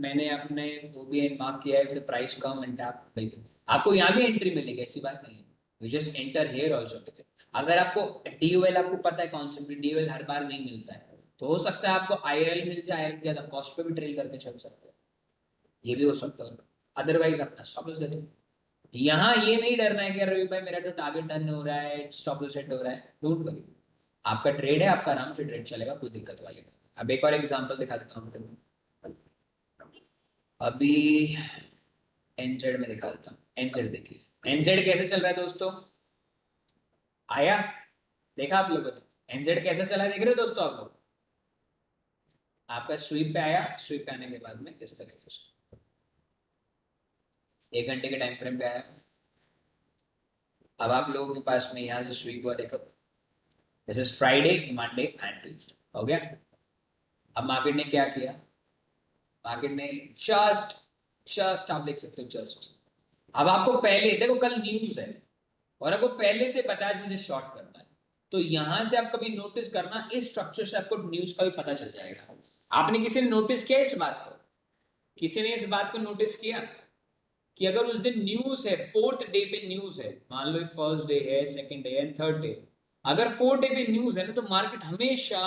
मैंने अपने वो भी मार्क किया है, प्राइस कम एंड आपको यहाँ भी एंट्री मिलेगी, ऐसी बात नहीं है। You just enter here also. अगर आपको डीओएल आपको पता है कॉन्सेप्ट, डीओएल हर बार नहीं मिलता है, तो हो सकता है आपको आईआरएल मिल जाए, आईआरएल ज्यादा कॉस्ट पे भी ट्रेल करके चल सकते हैं, ये भी हो सकता है। अदरवाइज अपना स्टॉप लॉस दे दें। यहाँ ये नहीं डरना है कि अरे भाई मेरा जो टारगेट टर्न हो रहा है, स्टॉप लॉस सेट हो रहा है, डोंट वरी, आपका ट्रेड है, आपका आराम से ट्रेड चलेगा, कोई दिक्कत वाली नहीं। अब एक और एग्जांपल दिखा देता हूँ, अभी एनजेड में दिखा देता हूँ। एनजेड देखिए, एनजेड कैसे चल रहा है दोस्तों, आया, देखा आप लोगों ने एनजेड कैसे चला है, देख रहे हो दोस्तों आप लोग, आपका स्वीप पे आया, स्वीप पे आने के बाद में किस तरीके से 1 घंटे के टाइम फ्रेम पे आया। अब आप लोगों के पास में यहां से स्वीप हुआ, देखो this is Friday, Monday and Tuesday, हो गया। अब मार्केट ने क्या किया, मार्केट ने जस्ट जस्ट आप देख सकते हो जस्ट, अब आपको पहले देखो कल न्यूज है और आपको पहले से पता है मुझे शॉर्ट करना है, तो यहां से आप कभी नोटिस करना, इस स्ट्रक्चर से आपको न्यूज का भी पता चल जाएगा। आपने किसी ने नोटिस किया इस बात को, किसी ने इस बात को नोटिस किया कि अगर उस दिन न्यूज है, 4th डे पे न्यूज है, मान लो फर्स्ट डे है, सेकंड डे है, थर्ड डे, अगर 4th डे पे न्यूज है ना, तो मार्केट हमेशा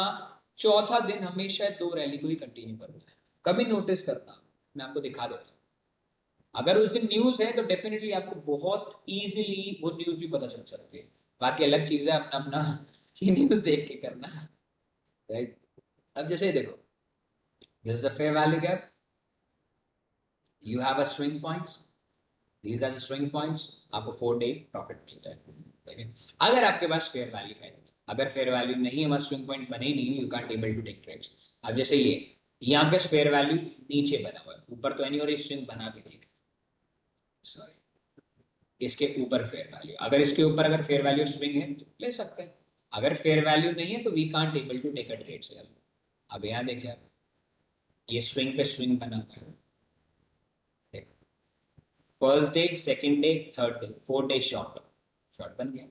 चौथा दिन हमेशा 2 रैली को ही कंटिन्यू करता है। कभी नोटिस करना, मैं आपको दिखा देता हूं। अगर उस दिन न्यूज है तो डेफिनेटली आपको बहुत इजीली वो न्यूज भी पता चल सकती है। बाकी अलग चीज है अपना अपना ये न्यूज देख के करना, राइट। अब जैसे देखो, this is a fair value gap, you have a swing points, these are the swing points, आपको 4 डे प्रॉफिट मिलता है, ठीक है। अगर आपके पास फेयर वैल्यू है, अगर फेयर वैल्यू नहीं है, वहां स्विंग पॉइंट बने ही नहीं, you can't able to take trades. अब जैसे ये यहाँ पे फेयर वैल्यू नीचे बना हुआ है, ऊपर तो नहीं, और ये स्विंग बना के देख, सॉरी इसके ऊपर फेयर वैल्यू, अगर इसके ऊपर अगर फेयर वैल्यू स्विंग है तो ले सकते हैं, अगर फेयर वैल्यू नहीं है तो we can't able to take a trade से। अब यहाँ देखिए आप, ये स्विंग पे स्विंग बना हुआ है, first day, second day, third day, 4 day short, short बन गया।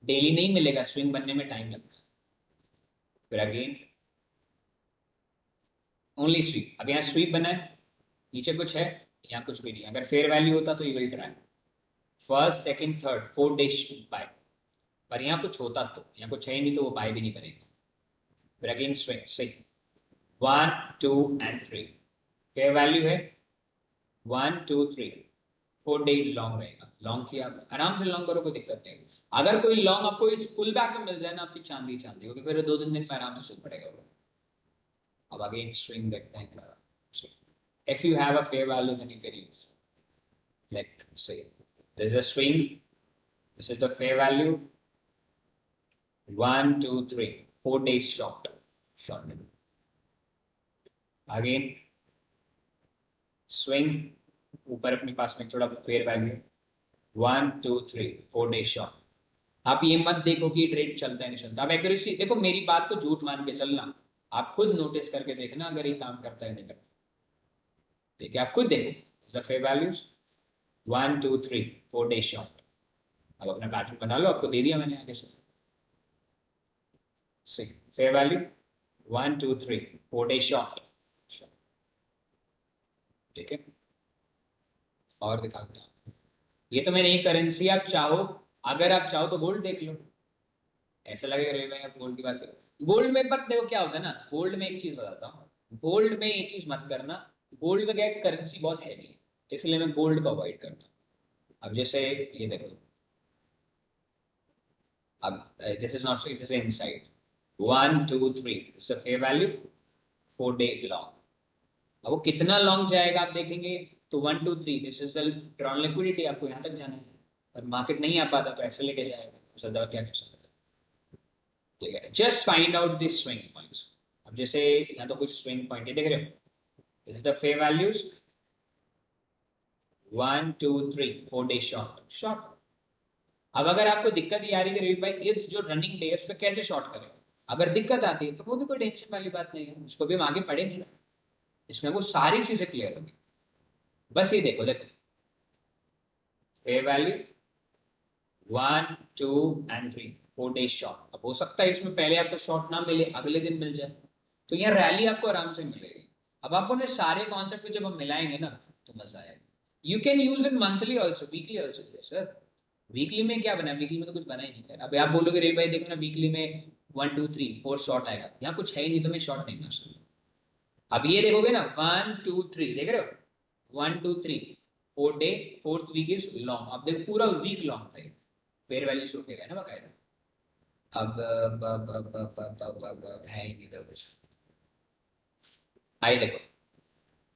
डेली नहीं मिलेगा, स्विंग बनने में टाइम लगता है। फिर अगेन ओनली स्वीप, अब यहाँ स्वीप बना है, नीचे कुछ है, यहाँ कुछ भी नहीं, अगर फेयर वैल्यू होता तो ये will try first second third 4 day by, पर यहाँ कुछ होता तो, यहाँ कुछ है नहीं तो वो बाय भी नहीं करेगा। फिर अगेन स्विंग, सही 1 2 एंड 3, फेयर वैल्यू है 1 2 3, 4 डे लॉन्ग रहेगा, लॉन्ग किया आराम से लॉन्ग करो, कोई दिक्कत नहीं। अगर कोई लॉन्ग आपको इस पुल बैक में मिल जाए ना, आपकी चांदी चांदी, क्योंकि फिर 2-3 दिन में आराम से चल पड़ेगा वो। अब अगेन स्विंग देखते हैं, if you have a fair value then you can use, like say there's a swing, this is the fair value 1 2 3 4 days short, short again swing, ऊपर अपने पास में थोड़ा फेयर वैल्यू 1 2 3 4 days short। आप ये मत देखो कि ये ट्रेड चलता है नहीं चलता, आप एक्यूरेसी देखो, मेरी बात को झूठ मान के चलना, आप खुद नोटिस करके देखना अगर ये काम करता है नहीं करता, देखिए आप खुद देखो फेयर वैल्यूज 1 2 3 4 डे शॉर्ट। अब अपना पैटर्न बना लो, आपको दे दिया मैंने आगे से फेयर वैल्यू 1 2 3 4 डे शॉर्ट, ठीक है। और दिखाता हूं, ये तो मैंने ये करेंसी, आप चाहो अगर आप चाहो तो गोल्ड देख लो, ऐसा लगेगा रे भाई आप गोल्ड की बात करो, गोल्ड में पर देखो क्या होता है ना, गोल्ड में एक चीज बताता हूँ, गोल्ड में ये चीज मत करना, गोल्ड का क्या करेंसी बहुत हैवी है, इसलिए मैं गोल्ड को अवॉइड करता हूँ। अब जैसे ये देखो, अब this is not, this is inside 1 2 3 it's a fair value 4 day long. अब वो कितना लॉन्ग जाएगा आप देखेंगे, तो 1 2 3 this is the drawn liquidity, आपको यहाँ तक जाना है, और मार्केट नहीं आ पाता तो ऐसे लेके जाएगा, ज्यादा क्या कर सकते, ठीक है। Just find out this swing points. अब जैसे यहाँ तो कुछ स्विंग पॉइंट है, देख रहे हो, this is the fair values 1 2 3 4 day short, short. अब अगर आपको दिक्कत ये आ रही है कि रवि भाई इस जो रनिंग डे है उस पर कैसे शॉर्ट करें, अगर दिक्कत आती है तो वो भी कोई टेंशन वाली बात नहीं है, उसको भी हम आगे पढ़ेंगे ना, इसमें वो सारी चीजें क्लियर होंगी। बस ये देखो, देखो fair value 1 2 and 3 4 day short. अब हो सकता है इसमें पहले आपको शॉर्ट ना मिले, अगले दिन मिल जाए, तो यहाँ रैली आपको आराम से मिलेगी। अब आपको ने सारे कॉन्सेप्ट को जब हम मिलाएंगे ना तो मजा आएगा। You can use in monthly also, weekly also sir, weekly में क्या बना, वीकली में तो कुछ बना ही नहीं था। अब आप बोलोगे रे भाई देखो ना वीकली में 1 2 3 4 शॉट आएगा, यहाँ कुछ है ही नहीं तो मैं शॉट नहीं मार सकता। अब ये देखोगे ना 1 2 3 देख रहे हो 1 2 3 4 day, fourth week is long. अब देखो पूरा वीक लॉन्ग है, फेयर वैल्यू शो किया ना बकायदा। अब है ही नहीं तो कुछ। आई देखो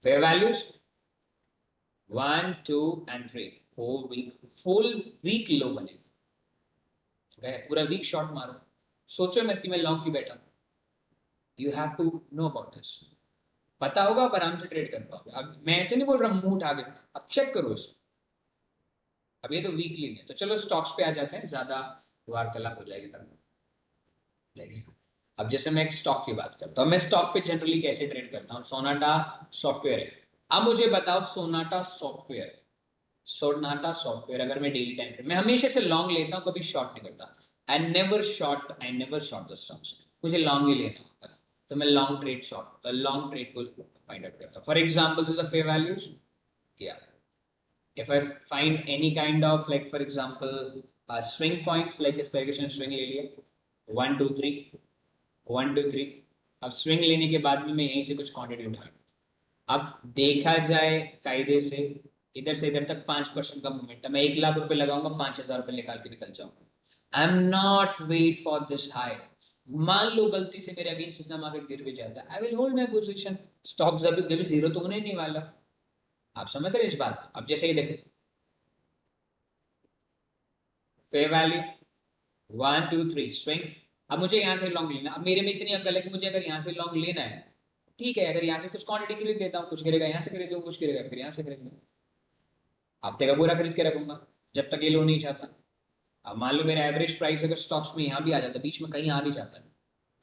fair values 1 2 and 3 4 week, full week low बने, ठीक है पूरा वीक शॉर्ट मारो। सोचो मत कि मैं लॉन्ग की बैठा, you have to know about this. पता होगा आप आराम से ट्रेड कर पाओगे। अब मैं ऐसे नहीं बोल रहा मुंह उठा के, अब चेक करो उसे। अब ये तो वीकली में, तो चलो स्टॉक्स पे आ जाते हैं, ज्यादा वार्तालाप हो जाएगी करना लेकिन। अब जैसे मैं एक स्टॉक की बात करता हूँ, मैं स्टॉक पे जनरली कैसे ट्रेड करता हूँ, सोनाटा सॉफ्टवेयर है। अब मुझे बताओ सोनाटा सॉफ्टवेयर अगर मैं डेली टाइम पे, मैं हमेशा से लॉन्ग लेता हूँ, कभी शॉर्ट नहीं करता। I never short the stocks, मुझे लॉन्ग ही लेना होता है। तो मैं लॉन्ग ट्रेड को फाइंड आउट करता हूँ। For example this fair values, या if I find any kind of like for example swing points, like इस तरीके से swing ले लिया 1 2 3 1 2 3। अब swing लेने के बाद में मैं यहीं से कुछ क्वांटिटी उठा, अब देखा जाए कायदे से इधर तक 5% का मोमेंटम, मैं 1 लाख रुपए लगाऊंगा, 5,000 रुपए निकाल के निकल जाऊंगा। I am not wait for this high. मान लो गलती से मेरे अगेंस्ट इतना मार्केट गिर भी जाता है, I will hold my position. Stock कभी जीरो तो होने नहीं वाला। आप समझ रहे इस बात। अब जैसे ही देखो पे वैल्यू 1 2 3 स्विंग। अब मुझे यहाँ से लॉन्ग लेना, अब मेरे में इतनी अकल है कि मुझे अगर यहाँ से लॉन्ग लेना है, ठीक है, अगर यहाँ से कुछ क्वांटिटी खरीद लेता हूँ, कुछ गिरेगा यहाँ से खरीद दूँ, कुछ गिरेगा फिर यहाँ से खरीद लूँ, हफ्ते का पूरा खरीद के रखूंगा जब तक ये लो नहीं चाहता। अब मान लो मेरा एवरेज प्राइस अगर स्टॉक्स में यहाँ भी आ जाता है, बीच में कहीं आ भी जाता है,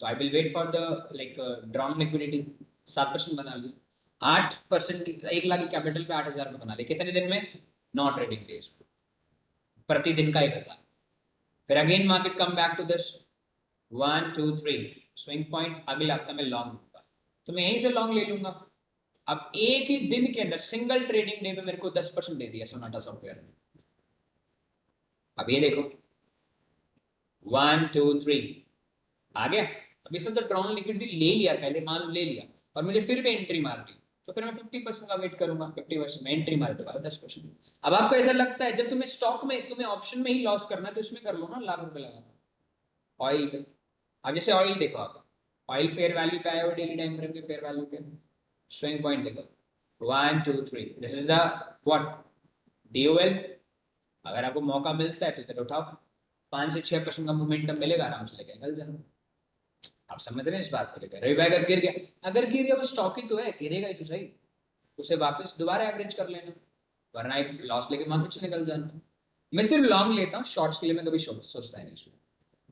तो I will wait for the like drawn liquidity. 7% बना लिया, 8%, 1 लाख की कैपिटल पे 8,000 रुपये बना लिया, कितने दिन में, 9 ट्रेडिंग डेज, प्रतिदिन का 1,000। फिर again market come back to this 1 2 3 swing point, अगले हफ्ते में लॉन्ग लूंगा, तो मैं यहीं से लॉन्ग ले लूंगा। अब एक ही दिन के अंदर सिंगल ट्रेडिंग डे में मेरे को 10% दे दिया सोनाटा सॉफ्टवेयर ने। अब ये देखो 1 2 3 आ गया। अब इसने तो ड्रॉन लिक्विडिटी ले लिया, पहले मान लो ले लिया, और मुझे फिर भी एंट्री मार दी, तो फिर मैं 50% का वेट करूंगा, 50% में एंट्री मार दूंगा 10%। अब आपको ऐसा लगता है जब तुम्हें स्टॉक में, तुम्हें ऑप्शन में ही लॉस करना है, तो इसमें कर लो ना, ₹1,00,000 लगा ऑयल पे। अब जैसे ऑयल देखो, आप ऑयल फेयर वैल्यू पे आया हो, डेली टाइम फ्रेम के फेयर वैल्यू पे, स्विंग पॉइंट देखो 1 2 3, this is the what, DOL. अगर आपको मौका मिलता है तो इधर उठाओ, 5 से 6% का मोमेंटम मिलेगा, आराम से लेके निकल जाना। आप समझ रहे हैं इस बात को लेकर। रवि भाई अगर गिर गया वो स्टॉक ही तो है, गिरेगा ही तो सही, उसे वापस दोबारा एवरेज कर लेना, वरना एक लॉस लेके मार्केट से निकल जाना। मैं सिर्फ लॉन्ग लेता हूँ, शॉर्ट्स के लिए मैं कभी सोचता नहीं इसमें।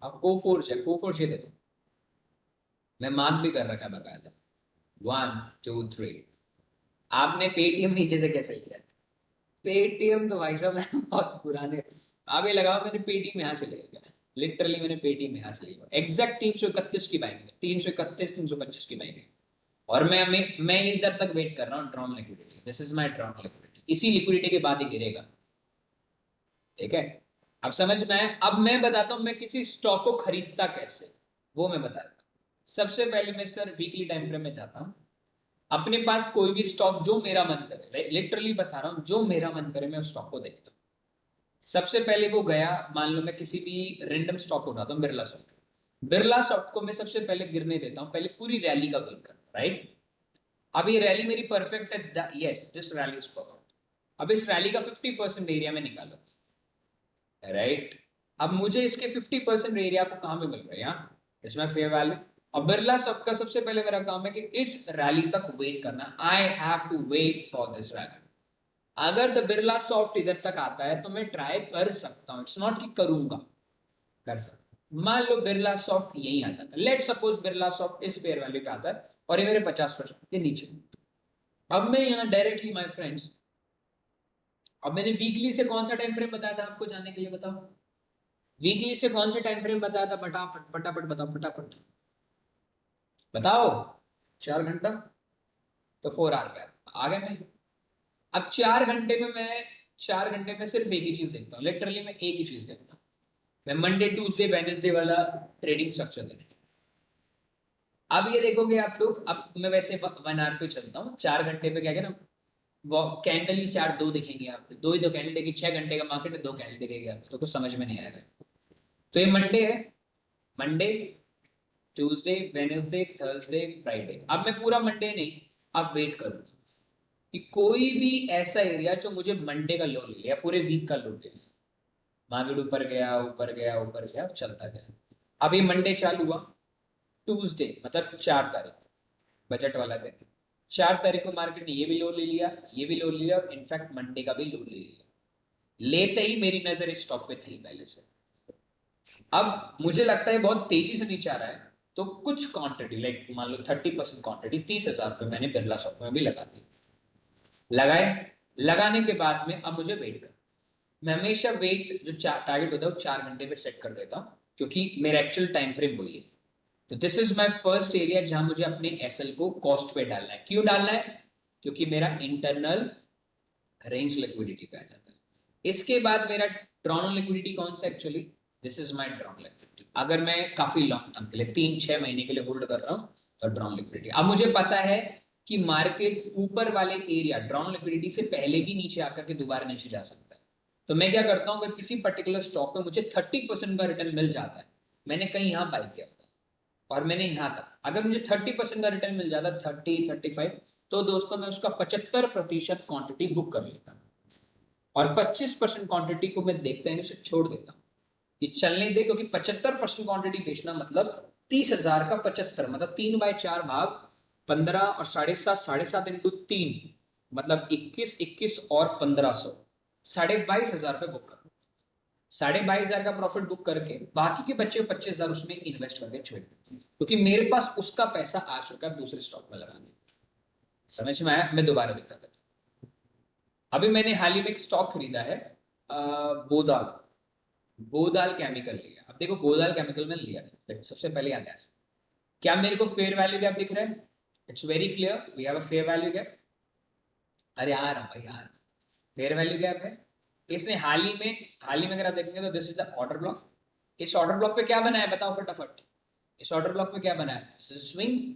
अब कोफोर्स ये देखो, मैं मार्क भी कर रखा है बकायदा 1 2 3। आपने पेटीएम नीचे से कैसे लिया, पेटीएम तो भाई साहब बहुत पुराने, आगे लगाओ, मैंने पेटीएम यहाँ से ले लिया, लिटरली मैंने पेटीएम यहाँ से लिया, एग्जैक्ट 331 की बाइंग, 331 325 की बाइंग। और मैं इधर तक वेट कर रहा हूँ drawn liquidity, this is my drawn liquidity, इसी लिक्विडिटी के बाद ही गिरेगा, ठीक है। अब समझ में आया। अब मैं बताता हूँ मैं किसी स्टॉक को खरीदता कैसे, वो मैं बताता हूँ। सबसे पहले मैं सर वीकली टाइम फ्रेम में जाता हूँ, अपने पास कोई भी स्टॉक जो मेरा मन करे, लिटरली बता रहा हूँ, जो मेरा मन करे मैं उस स्टॉक को देखता हूँ। सबसे पहले वो गया, मान लो मैं किसी भी रेंडम स्टॉक उठाता हूँ, बिरला सॉफ्ट को मैं सबसे पहले गिरने देता हूँ, पहले पूरी रैली का वेट करता हूँ, राइट। अब ये रैली मेरी परफेक्ट है, yes this rally is perfect. अब इस रैली का 50% एरिया में निकालो, राइट। अब मुझे इसके 50% एरिया को कहां पे मिल रहा है, यहाँ इसमें फेयर वैल्यू। और बिरला सॉफ्ट का सबसे पहले मेरा काम है कि इस रैली तक वेट करना, I have to wait for this rally. अगर द बिरला सॉफ्ट इधर तक आता है तो मैं ट्राई कर सकता हूं, इट्स नॉट कि करूंगा, कर सकता। मान लो बिरला सॉफ्ट यही आ जाता है, लेट सपोज बिरला सॉफ्ट इस फेयर वैल्यू पे आता है और ये मेरे 50% के नीचे। अब मैं यहाँ डायरेक्टली माय फ्रेंड्स, अब मैंने वीकली से कौन सा टाइम फ्रेम बताया था आपको जानने के लिए, बताओ वीकली से कौन सा टाइम फ्रेम बताया था, फटाफट फटाफट बताओ, फटाफट बताओ। 4 घंटा, तो 4 आवर बैक आ गए मैं। अब 4 घंटे में मैं 4 घंटे में सिर्फ एक ही चीज देखता हूँ, लिटरली मैं एक ही चीज देखता हूँ। मैं मंडे ट्यूसडे वेडनेसडे वाला ट्रेडिंग स्ट्रक्चर देखता हूँ। अब ये देखोगे आप लोग, अब मैं वैसे 1 आवर पे चलता हूँ, 4 घंटे पे क्या क्या ना, वो कैंडल ही चार दो दिखेंगे आपको, दो ही दो कैंडल देखिए, 6 घंटे का मार्केट है, दो कैंडल दिखेगी आपको, तो कुछ समझ में नहीं आएगा। तो ये मंडे है, Monday Tuesday Wednesday Thursday Friday. अब मैं पूरा मंडे नहीं, अब वेट करूँ कि कोई भी ऐसा एरिया जो मुझे मंडे का लो ले लिया, पूरे वीक का लो ले लिया, मार्केट ऊपर गया ऊपर गया ऊपर गया चलता गया। अब ये मंडे चालू हुआ, ट्यूसडे मतलब 4 तारीख, बजट वाला दिन, 4 तारीख को मार्केट ने ये भी लो ले लिया, ये भी लो ले लिया, और इनफैक्ट मंडे का भी लो ले लिया। लेते ही मेरी नजर इस स्टॉक पे थी पहले से। अब मुझे लगता है बहुत तेजी से नीचे आ रहा है, तो कुछ क्वांटिटी लाइक मान लो 30% क्वांटिटी 30,000 पे मैंने बिरला स्टॉक में भी लगा दी। लगाए, लगाने के बाद में अब मुझे वेट कर, मैं हमेशा वेट जो टारगेट होता है वो 4 घंटे पे सेट कर देता हूँ, क्योंकि मेरा एक्चुअल टाइम फ्रेम वही है। तो this is my first area जहां मुझे अपने एसएल को कॉस्ट पे डालना है। क्यों डालना है? क्योंकि मेरा इंटरनल रेंज लिक्विडिटी पे आ जाता है। इसके बाद मेरा ड्रॉन लिक्विडिटी कौन सा actually, this is my drawn liquidity. अगर मैं काफी लॉन्ग टर्म के लिए 3-6 महीने के लिए होल्ड कर रहा हूँ तो ड्रॉन लिक्विडिटी। अब मुझे पता है कि मार्केट ऊपर वाले एरिया ड्रॉन लिक्विडिटी से पहले भी नीचे आकर के दोबारा नीचे जा सकता है। तो मैं क्या करता हूँ, अगर किसी पर्टिकुलर स्टॉक में मुझे 30% का रिटर्न मिल जाता है, मैंने कहीं यहाँ बाई किया और मैंने यहां तक, अगर मुझे 30% का रिटर्न मिल जाता, 30-35, तो दोस्तों मैं उसका 75% क्वांटिटी बुक कर लेता हूं, और 25% क्वांटिटी को मैं देखते हैं उसे छोड़ देता हूं कि चलने दे, क्योंकि 75% क्वांटिटी बेचना मतलब 30,000 का 75 मतलब 3/4 भाग 15 और 7.5, 7.5 इंटू 3 मतलब 21, 21 और 1500, 22,500 पे बुक कर, 22,500 का प्रॉफिट बुक करके बाकी के बच्चे 25,000 उसमें इन्वेस्ट करके छोड़, क्योंकि मेरे पास उसका पैसा आ चुका है दूसरे स्टॉक में लगाने। समझ में आया? मैं दोबारा दिखा देता हूं। अभी मैंने हाल ही में एक स्टॉक खरीदा है, बोदाल, बोदाल केमिकल लिया। अब देखो बोदाल केमिकल में लिया, देखो सबसे पहले याद है, क्या मेरे को फेयर वैल्यू गैप दिख रहा है? It's very clear, we have a fair value gap. अरे यार भाई यार, फेयर वैल्यू गैप है। इसने हाल ही में अगर आप देखेंगे तो this is the order block. इस ऑर्डर ब्लॉक पे क्या बना है बताओ फटाफट, इस ऑर्डर ब्लॉक पे क्या बना है? स्विंग।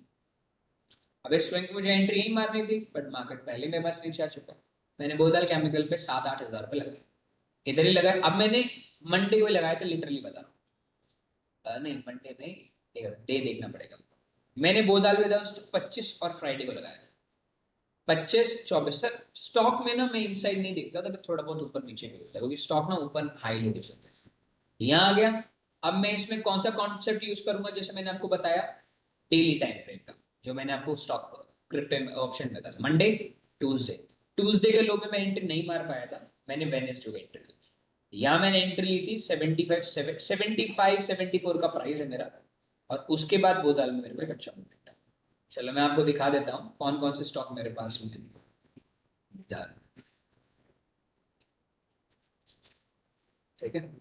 अब इस स्विंग में मुझे एंट्री ही मारनी थी, बट मार्केट पहले मेरे पास नीचे आ चुका है। मैंने बोतल केमिकल पे 7-8 हजार रुपये लगाए, इधर ही लगाए। अब मैंने मंडे को लगाया था, लिटरली बता रहा हूँ, नहीं मंडे में डे देखना पड़ेगा। मैंने बोदाल में 25 और फ्राइडे को लगाया था 25-24। सर स्टॉक में ना मैं इनसाइड नहीं देखता था, तो थोड़ा बहुत ऊपर नीचे भी होता है, क्योंकि स्टॉक ना ऊपर हाई लो सकते हैं। यहाँ आ गया। अब मैं इसमें कौन सा कॉन्सेप्ट यूज करूंगा, जैसे मैंने आपको बताया डेली टाइम फ्रेम का, जो मैंने आपको स्टॉक क्रिप्टो ऑप्शन में था, मंडे ट्यूसडे, ट्यूसडे के लो में मैं एंट्री नहीं मार पाया था, मैंने वेडनेसडे को एंट्री ली। यहाँ मैंने एंट्री ली थी 75-74 का प्राइस है मेरा, और उसके बाद बोतल में मेरे को एक अच्छा मूवमेंट है। चलो मैं आपको दिखा देता हूँ कौन कौन से स्टॉक मेरे पास में है इधर, ठीक है।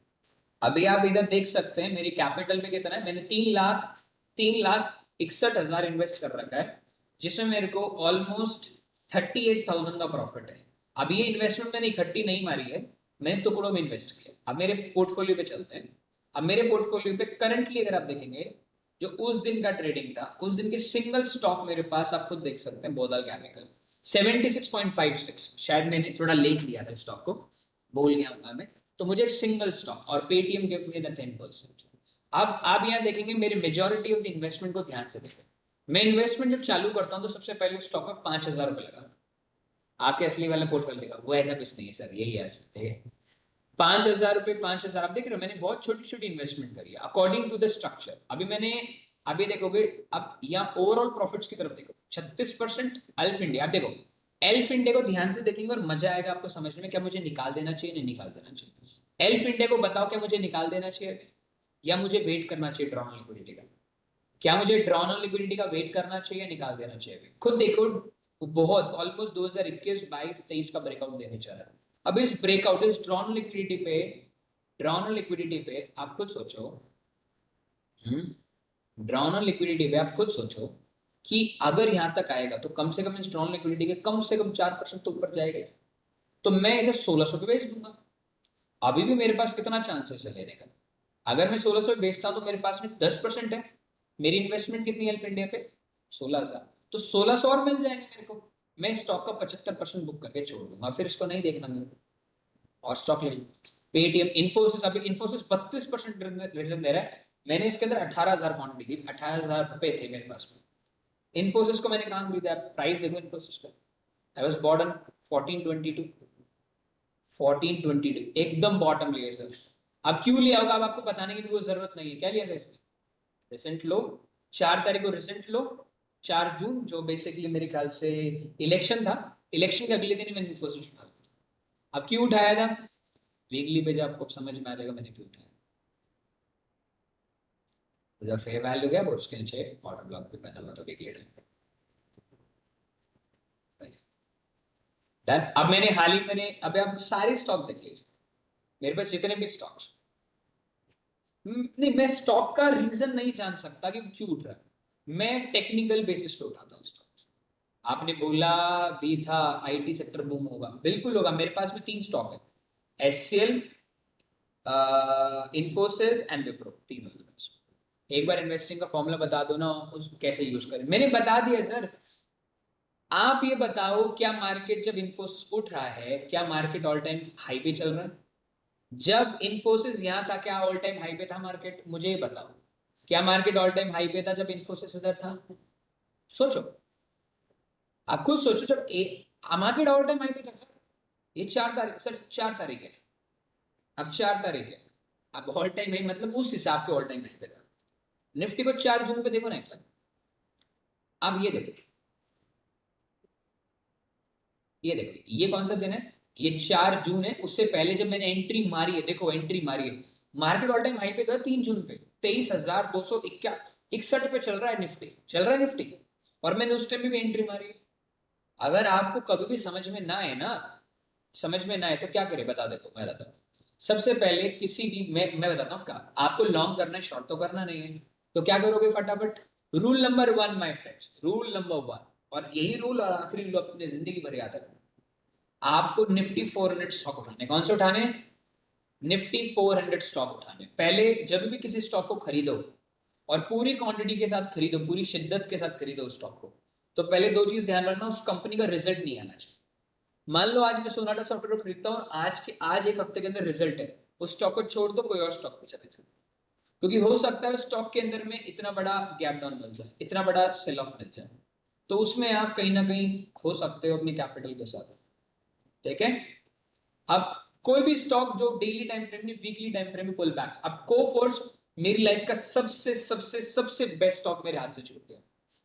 अभी आप इधर देख सकते हैं मेरी कैपिटल में कितना है, मैंने 3,61,000 इन्वेस्ट कर रखा है, जिसमें मेरे को ऑलमोस्ट 38,000 का प्रॉफिट है। अब ये इन्वेस्टमेंट मैंने इकट्ठी नहीं मारी है, मैंने टुकड़ों में इन्वेस्ट किया। अब मेरे पोर्टफोलियो पे चलते हैं। अब मेरे पोर्टफोलियो पे करंटली अगर आप देखेंगे, जो उस दिन का ट्रेडिंग था, उस दिन के सिंगल स्टॉक मेरे पास आप खुद देख सकते हैं, बोदाल केमिकल 76.56, शायद मैंने थोड़ा लेट लिया था स्टॉक को, बोल गया हूं मैं, तो मुझे एक सिंगल स्टॉक, और पेटीएम गिव मी द 10%। अब आप यहाँ देखेंगे मेरे मेजोरिटी ऑफ द इन्वेस्टमेंट को ध्यान से देखें। मैं इन्वेस्टमेंट जब चालू करता हूँ तो सबसे पहले स्टॉक में 5,000 रुपये लगा, आपके असली वाला पोर्टफोलियो देखा, वो ऐसा कुछ नहीं है सर, यही है 5,000 रुपये, 5,000 आप देख रहे हो, मैंने बहुत छोटी छोटी इन्वेस्टमेंट करी है अकॉर्डिंग टू द स्ट्रक्चर। अभी देखोगे, अब यहाँ ओवरऑल प्रॉफिट्स की तरफ देखो, 36% अल्फ इंडिया। आप देखो एल्फ इंडिया को ध्यान से देखेंगे और मजा आएगा आपको समझने में, क्या मुझे निकाल देना चाहिए नहीं निकाल देना चाहिए। एल्फ इंडिया को बताओ, क्या मुझे निकाल देना चाहिए या मुझे वेट करना चाहिए ड्रॉन लिक्विडिटी का? क्या मुझे ड्रॉन ऑन लिक्विडिटी का वेट करना चाहिए या निकाल देना चाहिए? खुद देखो, बहुत ऑलमोस्ट 2021, 22, 23 का ब्रेकआउट देने जा रहा है। अब इस ब्रेकआउट, इस ड्रॉन ऑन लिक्विडिटी पे आप खुद सोचो, ड्रॉन ऑन लिक्विडिटी पे आप खुद सोचो कि अगर यहां तक आएगा तो कम से कम इस ड्रॉन लिक्विडिटी के कम से कम 4% तो ऊपर जाएगा। तो मैं इसे 1600 पे बेच दूंगा। अभी भी मेरे पास कितना चांसेस है लेने का? अगर मैं 1600 पे बेचता हूं तो मेरे पास में 10% है। मेरी इन्वेस्टमेंट कितनी है अल्फ इंडिया पे? 16,000। तो 1600 और मिल जाएंगे मेरे को। मैं स्टॉक का 75% बुक करके छोड़ दूंगा, फिर इसको नहीं देखना मेरे को, और स्टॉक ले लूंगा। पेटीएम, इन्फोसिस, अभी इन्फोसिस 32% रिटर्न दे रहा है। मैंने इसके अंदर 18,000 क्वांटिटी थी, 18,000 रुपए थे मेरे पास में। इन्फोसिस को मैंने कहाँ खरीदा? प्राइस देखो इन्फोसिस का। I was bought on 1422। 1422 एकदम बॉटम लिया सर। अब क्यों लिया होगा अब आपको बताने की भी कोई जरूरत नहीं है। क्या लिया था इसमें? रिसेंट लो, 4 तारीख को रिसेंट लो, 4 जून, जो बेसिकली मेरे ख्याल से इलेक्शन था। इलेक्शन के अगले दिन ही मैंने इन्फोसिस उठा लिया। अब क्यों उठाया था? वीकली पे जब आपको समझ में आ जाएगा मैंने क्यों उठाया। तो जब फेयर वैल्यू गया वो उसके नीचे ऑर्डर ब्लॉक भी बना हुआ था वीकली टाइम। डन। अब मैंने हाल ही मैंने अभी आप सारे स्टॉक देख लीजिए, मेरे पास जितने भी स्टॉक्स। नहीं, मैं स्टॉक का रीजन नहीं जान सकता कि क्यों उठ रहा है। मैं टेक्निकल बेसिस पे उठाता हूँ स्टॉक्स। आपने बोला भी था आईटी सेक्टर बूम होगा, बिल्कुल होगा। मेरे पास में 3 स्टॉक है, एचसीएल, इन्फोसिस एंड विप्रो, तीनों। एक बार इन्वेस्टिंग का फॉर्मूला बता दो ना, उस कैसे यूज करें। मैंने बता दिया सर। आप ये बताओ, क्या मार्केट जब इन्फोसिस उठ रहा है, क्या मार्केट ऑल टाइम हाई पे चल रहा है? जब इन्फोसिस यहां था, क्या ऑल टाइम हाई पे था मार्केट? मुझे ये बताओ, क्या मार्केट ऑल टाइम हाई पे था जब इन्फोसिस इधर था? सोचो, आप खुद सोचो। जब मार्केट ऑल टाइम हाई पे था सर, ये 4 तारीख सर, 4 तारीख है। अब 4 तारीख है। अब ऑल टाइम हाई मतलब उस हिसाब के ऑल टाइम हाई पे था। निफ्टी को 4 जून पे देखो ना एक बार। अब ये देखो, ये देखो, ये कौन सा दिन है? ये 4 जून है। उससे पहले जब मैंने एंट्री मारी है, देखो एंट्री मारी है, मार्केट ऑल टाइम हाई पे था 3 जून पे। 23,261 पे चल रहा है निफ्टी, चल रहा है निफ्टी। और मैंने उस टाइम भी एंट्री मारी है। अगर आपको कभी भी समझ में ना आए ना, समझ में ना आए तो क्या करें बता, देखो मैं बताता हूँ। सबसे पहले किसी भी, मैं बताता हूँ, आपको लॉन्ग करना है, शॉर्ट तो करना नहीं है। तो क्या करोगे फटाफट? Rule number 1 my friends, rule number 1, और यही रूल और आखिरी रूल अपने जिंदगी भर याद रखना। आपको निफ्टी 400 स्टॉक उठाने। कौन से उठाने? निफ्टी 400 स्टॉक उठाने। पहले जब भी किसी स्टॉक को खरीदो, और पूरी क्वांटिटी के साथ खरीदो, पूरी शिद्दत के साथ खरीदो उस स्टॉक को, तो पहले 2 चीज ध्यान रखना, उस कंपनी का रिजल्ट नहीं आना चाहिए। मान लो आज मैं सोनाटा सॉफ्टवेयर खरीदता हूँ, आज एक हफ्ते के अंदर रिजल्ट है, उस स्टॉक को छोड़ दो, कोई और स्टॉक पे चले जाओ। क्योंकि हो सकता है स्टॉक के अंदर में इतना बड़ा गैप डाउन मिल जाए, इतना बड़ा सेल ऑफ मिल जाए, तो उसमें आप कहीं ना कहीं खो सकते हो अपनी कैपिटल के साथ। ठीक है। अब कोई भी स्टॉक जो डेली टाइम फ्रेम में, वीकली टाइम फ्रेम में पुल बैक्स, अब कोफोर्ज मेरी लाइफ का सबसे सबसे सबसे बेस्ट स्टॉक मेरे हाथ से छूट गया।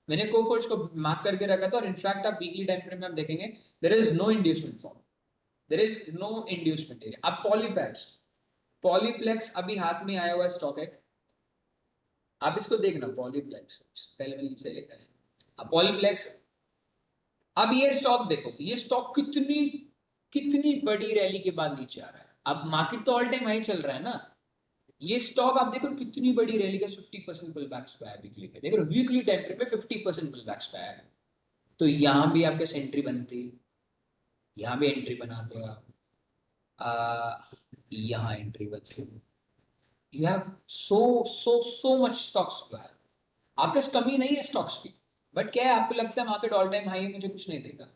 मैंने कोफोर्ज को मार्क करके रखा था, और इनफैक्ट आप वीकली टाइम फ्रेम में आप देखेंगे, there is no inducement form, there is no inducement area. अब पॉलीप्लेक्स, पॉलीप्लेक्स अभी हाथ में आया हुआ स्टॉक है, आप इसको देखना। पॉलीप्लेक्स पहले मैंने नीचे लिखा है। अब पॉलीप्लेक्स, अब ये स्टॉक देखो, ये स्टॉक कितनी कितनी बड़ी रैली के बाद नीचे आ रहा है। अब मार्केट तो ऑल टाइम हाई चल रहा है ना, ये स्टॉक आप देखो कितनी बड़ी रैली का 50% पुल बैक्स पे आया वीकली पे। देखो वीकली टाइम फ्रेम पे 50% पुल बैक्स पे आया है। तो यहां भी आपके एंट्री बनती, यहां भी एंट्री बनाते हो आप, यहां एंट्री बनती। You have so so so much stocks to have. आपके पास कमी नहीं है स्टॉक्स की, बट क्या है, आपको लगता है मार्केट ऑल टाइम हाई है, मुझे कुछ नहीं देगा।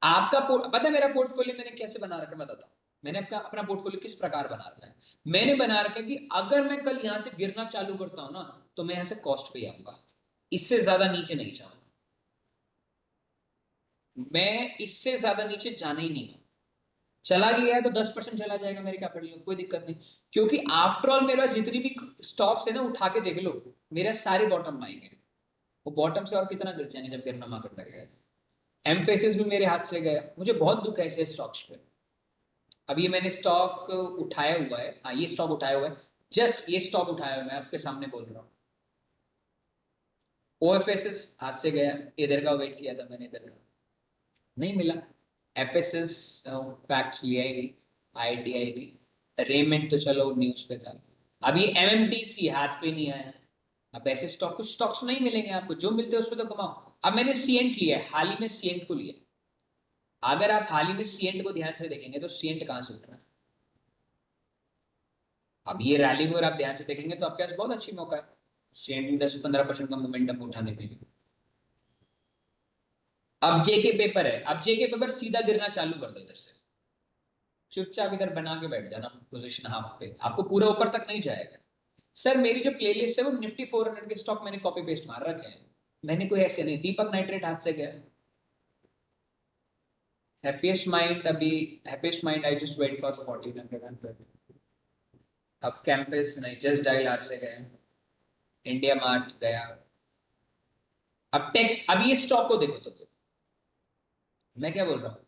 आपका पता है मेरा पोर्टफोलियो मैंने कैसे बना रखा है? मैं बताता हूँ। मैंने अपना पोर्टफोलियो किस प्रकार बना रखा है। मैंने बना रखा है कि अगर मैं कल यहां से गिरना चालू करता हूं ना, तो मैं यहां से कॉस्ट पे आऊंगा, इससे ज्यादा नीचे नहीं जाऊंगा। मैं इससे ज्यादा नीचे जाना ही नहीं। चला गया है तो 10% चला जाएगा मेरे कैपिटल में, कोई दिक्कत नहीं। क्योंकि आफ्टर ऑल मेरे पास जितनी भी स्टॉक्स है ना, उठा के देख लो, मेरे सारे बॉटम आएंगे। वो बॉटम से और कितना गिर जाएंगे जब गिरना मार्केट लगेगा। एम्फेसिस भी मेरे हाथ से गया, मुझे बहुत दुख है ऐसे स्टॉक्स पे। अब ये मैंने स्टॉक उठाया हुआ है, हाँ ये स्टॉक उठाया हुआ है, जस्ट ये स्टॉक उठाया हुआ है, मैं आपके सामने बोल रहा हूँ। ओएफएसएस हाथ से गया, इधर का वेट किया था मैंने, इधर का नहीं मिला। एफएसएस फैक्ट्स लिया ही नहीं, आईटीआई नहीं, रेमेंट तो चलो न्यूज पे था। अब ये एमएमटीसी हाथ पे नहीं आया। अब ऐसे स्टॉक, कुछ स्टॉक्स नहीं मिलेंगे आपको, जो मिलते हैं उसमें तो कमाओ। अब मैंने सीएंट लिया है, हाल ही में सीएंट को लिया। अगर आप हाल ही में सीएंट को ध्यान से देखेंगे तो सीएंट कहां से उठ रहा है? अब ये रैली को अगर आप ध्यान से देखेंगे तो आपके पास बहुत अच्छी मौका है सीएंट में 10 से 15% का मोमेंटम उठाने के लिए। अब जेके पेपर है, अब जेके पेपर सीधा गिरना चालू कर दो इधर से, चुपचाप इधर बना के बैठ जाना पोजीशन हाफ पे, आपको पूरा ऊपर तक नहीं जाएगा। सर मेरी जो प्लेलिस्ट है वो निफ्टी 400 के स्टॉक मैंने कॉपी पेस्ट मार रखे हैं, मैंने कोई ऐसे नहीं। दीपक नाइट्रेट हाथ से गया, हैप्पीएस्ट माइंड अभी, Happiest Mind I just wait for 1400। अब कैंपस नहीं, जस्ट डायल हाथ से गए, इंडिया मार्ट गया। अब टेक, अब ये स्टॉक को देखो तो मैं क्या बोल रहा हूं,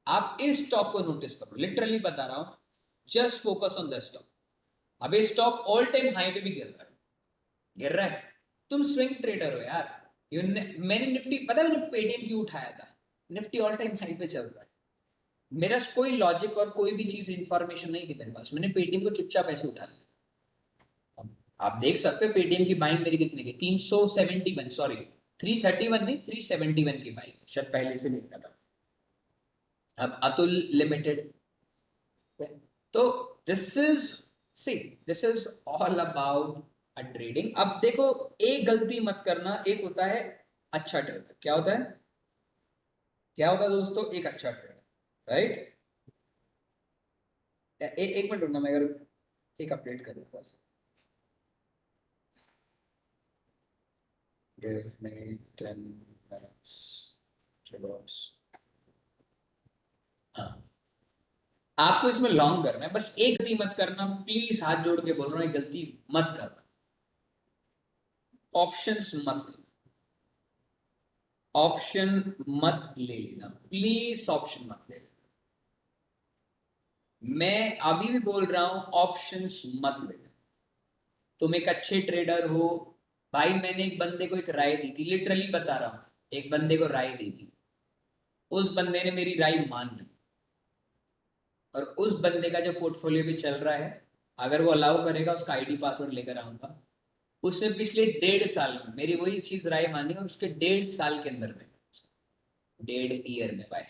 आप इस स्टॉक को नोटिस करो, लिटरली बता रहा हूं, just focus on the stock. अब ये स्टॉक ऑल टाइम हाई पे भी गिर रहा है, गिर रहा है। तुम स्विंग ट्रेडर हो यार। मैंने निफ्टी, पता है मैंने पेटीएम क्यों उठाया था? निफ्टी ऑल टाइम हाई पे चल रहा है, मेरा कोई लॉजिक और कोई भी चीज इंफॉर्मेशन नहीं थी मेरे पास, मैंने पेटीएम को चुपचाप ऐसे उठा लिया। आप देख सकते हो पेटीएम की बाइंग मेरी कितने की, 371, सॉरी 331 नहीं, 371 की बाइंग, शायद पहले से देखा था। अब अतुल लिमिटेड, तो this is, see this is all about a trading. अब देखो, एक गलती मत करना, एक होता है अच्छा ट्रेडर, क्या होता है, क्या होता है दोस्तों, एक अच्छा ट्रेडर, राइट। एक मिनट रुकना, मैं अगर एक अपडेट करूँ बस, गिव मी 10 minutes। चलो, हाँ, आपको इसमें लॉन्ग करना है, बस एक गलती मत करना प्लीज, हाथ जोड़ के बोल रहा हूं, एक गलती मत करना, ऑप्शंस मत लेना, ऑप्शन मत ले लेना प्लीज, ऑप्शन मत ले लेना। मैं अभी भी बोल रहा हूं, ऑप्शंस मत लेना। तुम एक अच्छे ट्रेडर हो भाई, मैंने एक बंदे को एक राय दी थी, लिटरली बता रहा हूं, एक बंदे को राय दी थी, उस बंदे ने मेरी राय मान ली, और उस बंदे का जो पोर्टफोलियो भी चल रहा है, अगर वो अलाउ करेगा उसका आईडी पासवर्ड लेकर आऊंगा। उसने पिछले 1.5 साल में मेरी वही चीज राय मानी, और उसके 1.5 साल के अंदर में, 1.5 ईयर में, बाय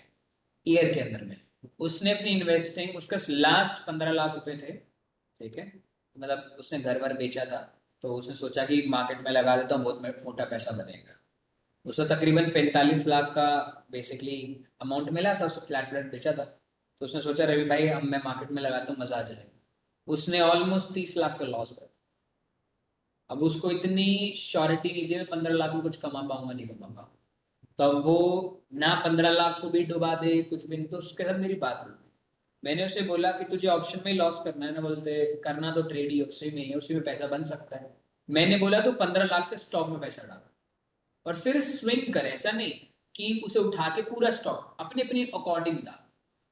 ईयर के अंदर में, उसने अपनी इन्वेस्टिंग, उसका लास्ट 15 लाख रुपए थे, ठीक है, मतलब उसने घर वर बेचा था, तो उसने सोचा कि मार्केट में लगा देता हूँ, बहुत मोटा पैसा बनेगा। उसको तकरीबन 45 लाख का बेसिकली अमाउंट मिला था, उसने फ्लैट फ्लैट बेचा था, तो उसने सोचा रवि भाई अब मैं मार्केट में लगाता हूँ, मजा आ जाएगा। उसने ऑलमोस्ट 30 लाख का लॉस कर, अब उसको इतनी श्योरिटी नहीं थी मैं 15 लाख में कुछ कमा पाऊंगा नहीं कमा पाऊंगा, तब वो ना 15 लाख को भी डुबा दे कुछ भी नहीं, तो उसके साथ मेरी बात हुई। मैंने उसे बोला कि तुझे ऑप्शन में लॉस करना है ना, बोलते करना तो ट्रेड ही उसी में है, उसी में पैसा बन सकता है। मैंने बोला तू 15 लाख से स्टॉक में पैसा डाल, और सिर्फ स्विंग कर, ऐसा नहीं कि उसे उठा के पूरा स्टॉक अपने अपने अकॉर्डिंग डाल,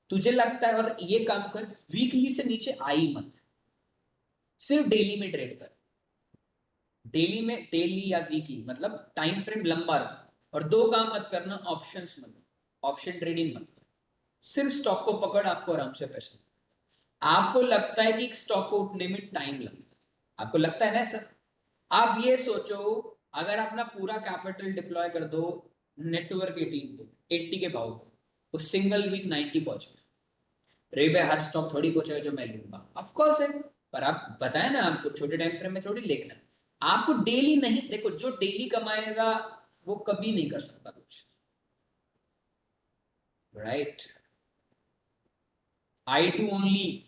तुझे लगता है, और ये काम कर, वीकली से नीचे आई मत, सिर्फ डेली में ट्रेड कर, डेली में, डेली या वीकली मतलब टाइम फ्रेम लंबा रख, और दो काम मत करना, ऑप्शंस मत, ऑप्शन ट्रेडिंग मत कर, सिर्फ स्टॉक को पकड़, आपको आराम से पैसा। आपको लगता है कि एक स्टॉक को उठने में टाइम लगता है, आपको लगता है ना सर, आप ये सोचो, अगर अपना पूरा कैपिटल डिप्लॉय कर दो नेटवर्क 18 पे, 80 के भाव पे, तो सिंगल वीक 90 पहुंचे, रे भाई हर स्टॉक थोड़ी पहुंचेगा जो मैं लूंगा, ऑफकोर्स है, पर आप बताए ना, आपको छोटे टाइम फ्रेम में थोड़ी लेना है, आपको डेली नहीं, देखो जो डेली कमाएगा वो कभी नहीं कर सकता कुछ, right. I do only,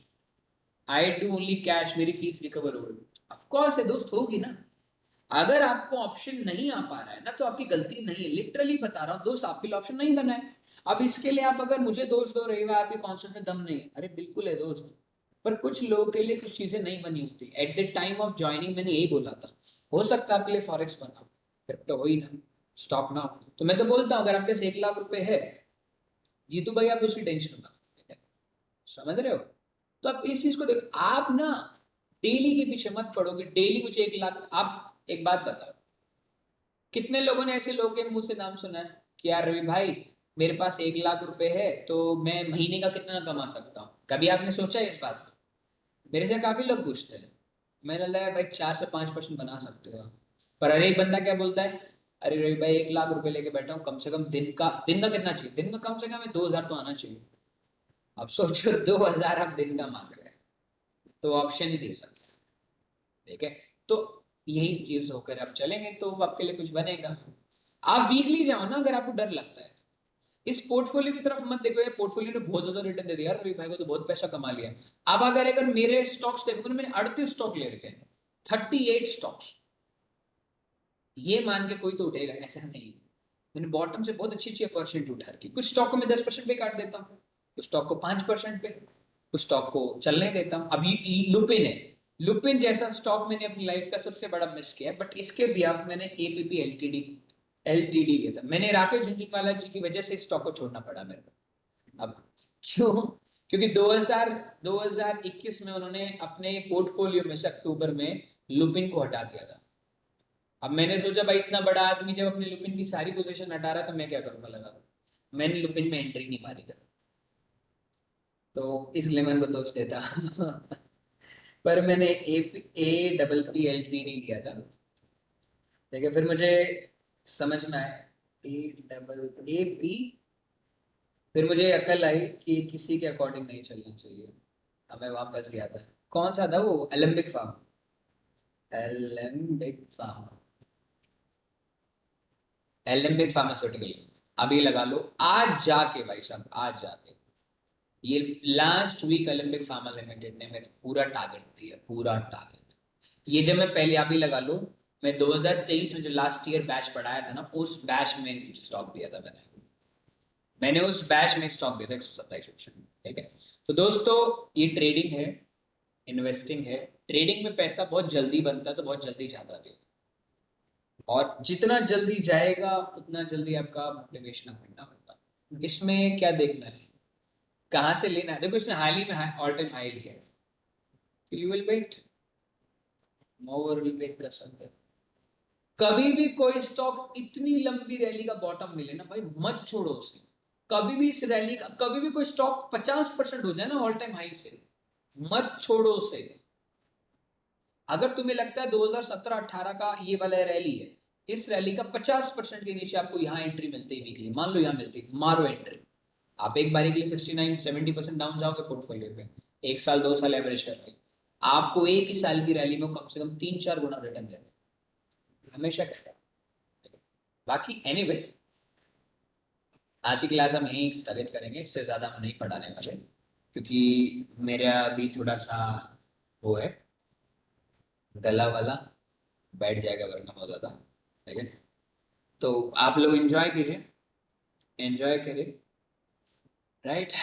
I do only cash, मेरी फीस रिकवर हो रही, ऑफकोर्स है दोस्त, होगी ना। अगर आपको ऑप्शन नहीं आ पा रहा है ना, तो आपकी गलती नहीं है, लिटरली बता रहा हूं दोस्त, आपके लिए ऑप्शन नहीं बना है। अब इसके लिए आप अगर मुझे दोष दो रहे हो आपके कॉन्सेप्ट में दम नहीं है, अरे बिल्कुल है दोस्त, पर कुछ लोगों के लिए कुछ चीजें नहीं बनी होती। At the time of joining मैंने यही बोला था, हो सकता है आपके लिए फॉरेक्स बना, क्रिप्टो हो ही ना, स्टॉक ना हो, तो मैं तो बोलता हूँ अगर आपके पास 1 लाख रुपए है, जीतू भाई आप उसकी टेंशन मत, समझ रहे हो। तो आप इस चीज को देखो, आप ना डेली के पीछे मत पड़ोगे, डेली मुझे 1 लाख, आप एक बात बताओ, कितने लोगों ने ऐसे लोगों के मुंह से नाम सुना है कि यार रवि भाई मेरे पास 1 लाख रुपए है तो मैं महीने का कितना कमा सकता हूँ, कभी आपने सोचा है इस बात को? मेरे से काफी लोग पूछते हैं, मैंने लगा भाई 4 से 5% बना सकते हो आप। पर अरे एक बंदा क्या बोलता है, अरे रवि भाई 1 लाख रुपए लेके बैठा हूँ, कम से कम दिन का कितना चाहिए, दिन का कम से कम हमें 2,000 तो आना चाहिए। अब सोचो 2,000 आप दिन का मांग रहे हैं, तो ऑप्शन ही दे सकते हैं। ठीक है, तो यही चीज होकर आप चलेंगे तो आपके लिए कुछ बनेगा। आप वीकली जाओ ना, अगर आपको डर लगता है। इस पोर्टफोलियो की तरफ मत देखो, ये पोर्टफोलियो ने बहुत ज्यादा रिटर्न दे दिया यार, रवि भाई को तो बहुत पैसा कमा लिया। अब अगर मेरे स्टॉक्स देखोगे ना, मैंने 38 स्टॉक ले रखे हैं, 38 स्टॉक्स। ये मान के कोई तो उठेगा ऐसा नहीं। मैंने बॉटम से बहुत अच्छी अच्छी अपॉर्चुनिटी उठा रखी। कुछ स्टॉक को मैं 10% पे काट देता हूँ, कुछ स्टॉक को 5% पे, कुछ स्टॉक को चलने देता हूँ। अभी लुपिन है, लुपिन जैसा स्टॉक मैंने अपनी लाइफ का सबसे बड़ा मिस किया, बट इसके बिहाफ मैंने एपीपी एलटीडी एलटीडी लिया था मैंने। राकेश झुनझुनवाला जी की वजह से इस स्टॉक को छोड़ना पड़ा मेरे को। अब क्यों? क्योंकि 2021 में उन्होंने अपने पोर्टफोलियो में से अक्टूबर में लुपिन को हटा दिया था। अब मैंने सोचा भाई इतना बड़ा आदमी जब अपने लुपिन की सारी पोजीशन हटा रहा है तो मैं क्या करूंगा, लगा मैंने लुपिन में एंट्री नहीं मारी था, तो इसलिए मैंने को दोष देता। पर मैंने A double P L T D लिया था। ठीक है, फिर मुझे समझ में आया ए डबल ए पी, फिर मुझे अकल आई कि किसी के अकॉर्डिंग नहीं चलना चाहिए। अब मैं वापस गया था, कौन सा था वो, Alembic pharm, Alembic pharm, Alembic pharmaceutical. अभी लगा लो आज जाके भाई साहब, आज जाके ये last week Alembic pharma limited ने मेरे पूरा टारगेट दिया, पूरा टारगेट। ये जब मैं पहले अभी लगा लो, मैं 2023 में जो लास्ट ईयर बैच पढ़ाया था ना, उस बैच में स्टॉक दिया था मैंने उस बैच में स्टॉक दिया था 127%। ठीक है, तो दोस्तों ये ट्रेडिंग है, इन्वेस्टिंग है। ट्रेडिंग में पैसा बहुत जल्दी बनता है तो बहुत जल्दी जाता भी है, और जितना जल्दी जाएगा उतना जल्दी आपका मोटिवेशन बनना होता है। इसमें क्या देखना है, कहाँ से लेना है। देखो इसने हाल ही में ऑल टाइम हाई लिया है, you will wait, more will wait कर सकते हैं। कभी भी कोई स्टॉक इतनी लंबी रैली का बॉटम मिले ना भाई, मत छोड़ो उसे। कभी भी इस रैली का, कभी भी कोई स्टॉक 50% हो जाए ना ऑल टाइम हाई से, मत छोड़ो उसे। अगर तुम्हें लगता है 2017-18 का ये वाला रैली है, इस रैली का 50% के नीचे आपको यहाँ एंट्री मिलती है वीकली, मान लो यहाँ मिलती है, मारो एंट्री। आप एक बारी के लिए 69-70% डाउन जाओगे पोर्टफोलियो पे, 1 साल 2 साल एवरेज करके, आपको एक ही साल की रैली में कम से कम 3-4 गुना रिटर्न देते हैं, हमेशा कहता हूं। बाकी एनीवे, आज की क्लास हम यहीं स्थगित करेंगे, इससे ज्यादा हम नहीं पढ़ाने वाले, क्योंकि मेरा भी थोड़ा सा वो है, गला वाला बैठ जाएगा वरना बहुत ज्यादा। ठीक है, तो आप लोग एंजॉय कीजिए, एंजॉय करिए, राइट।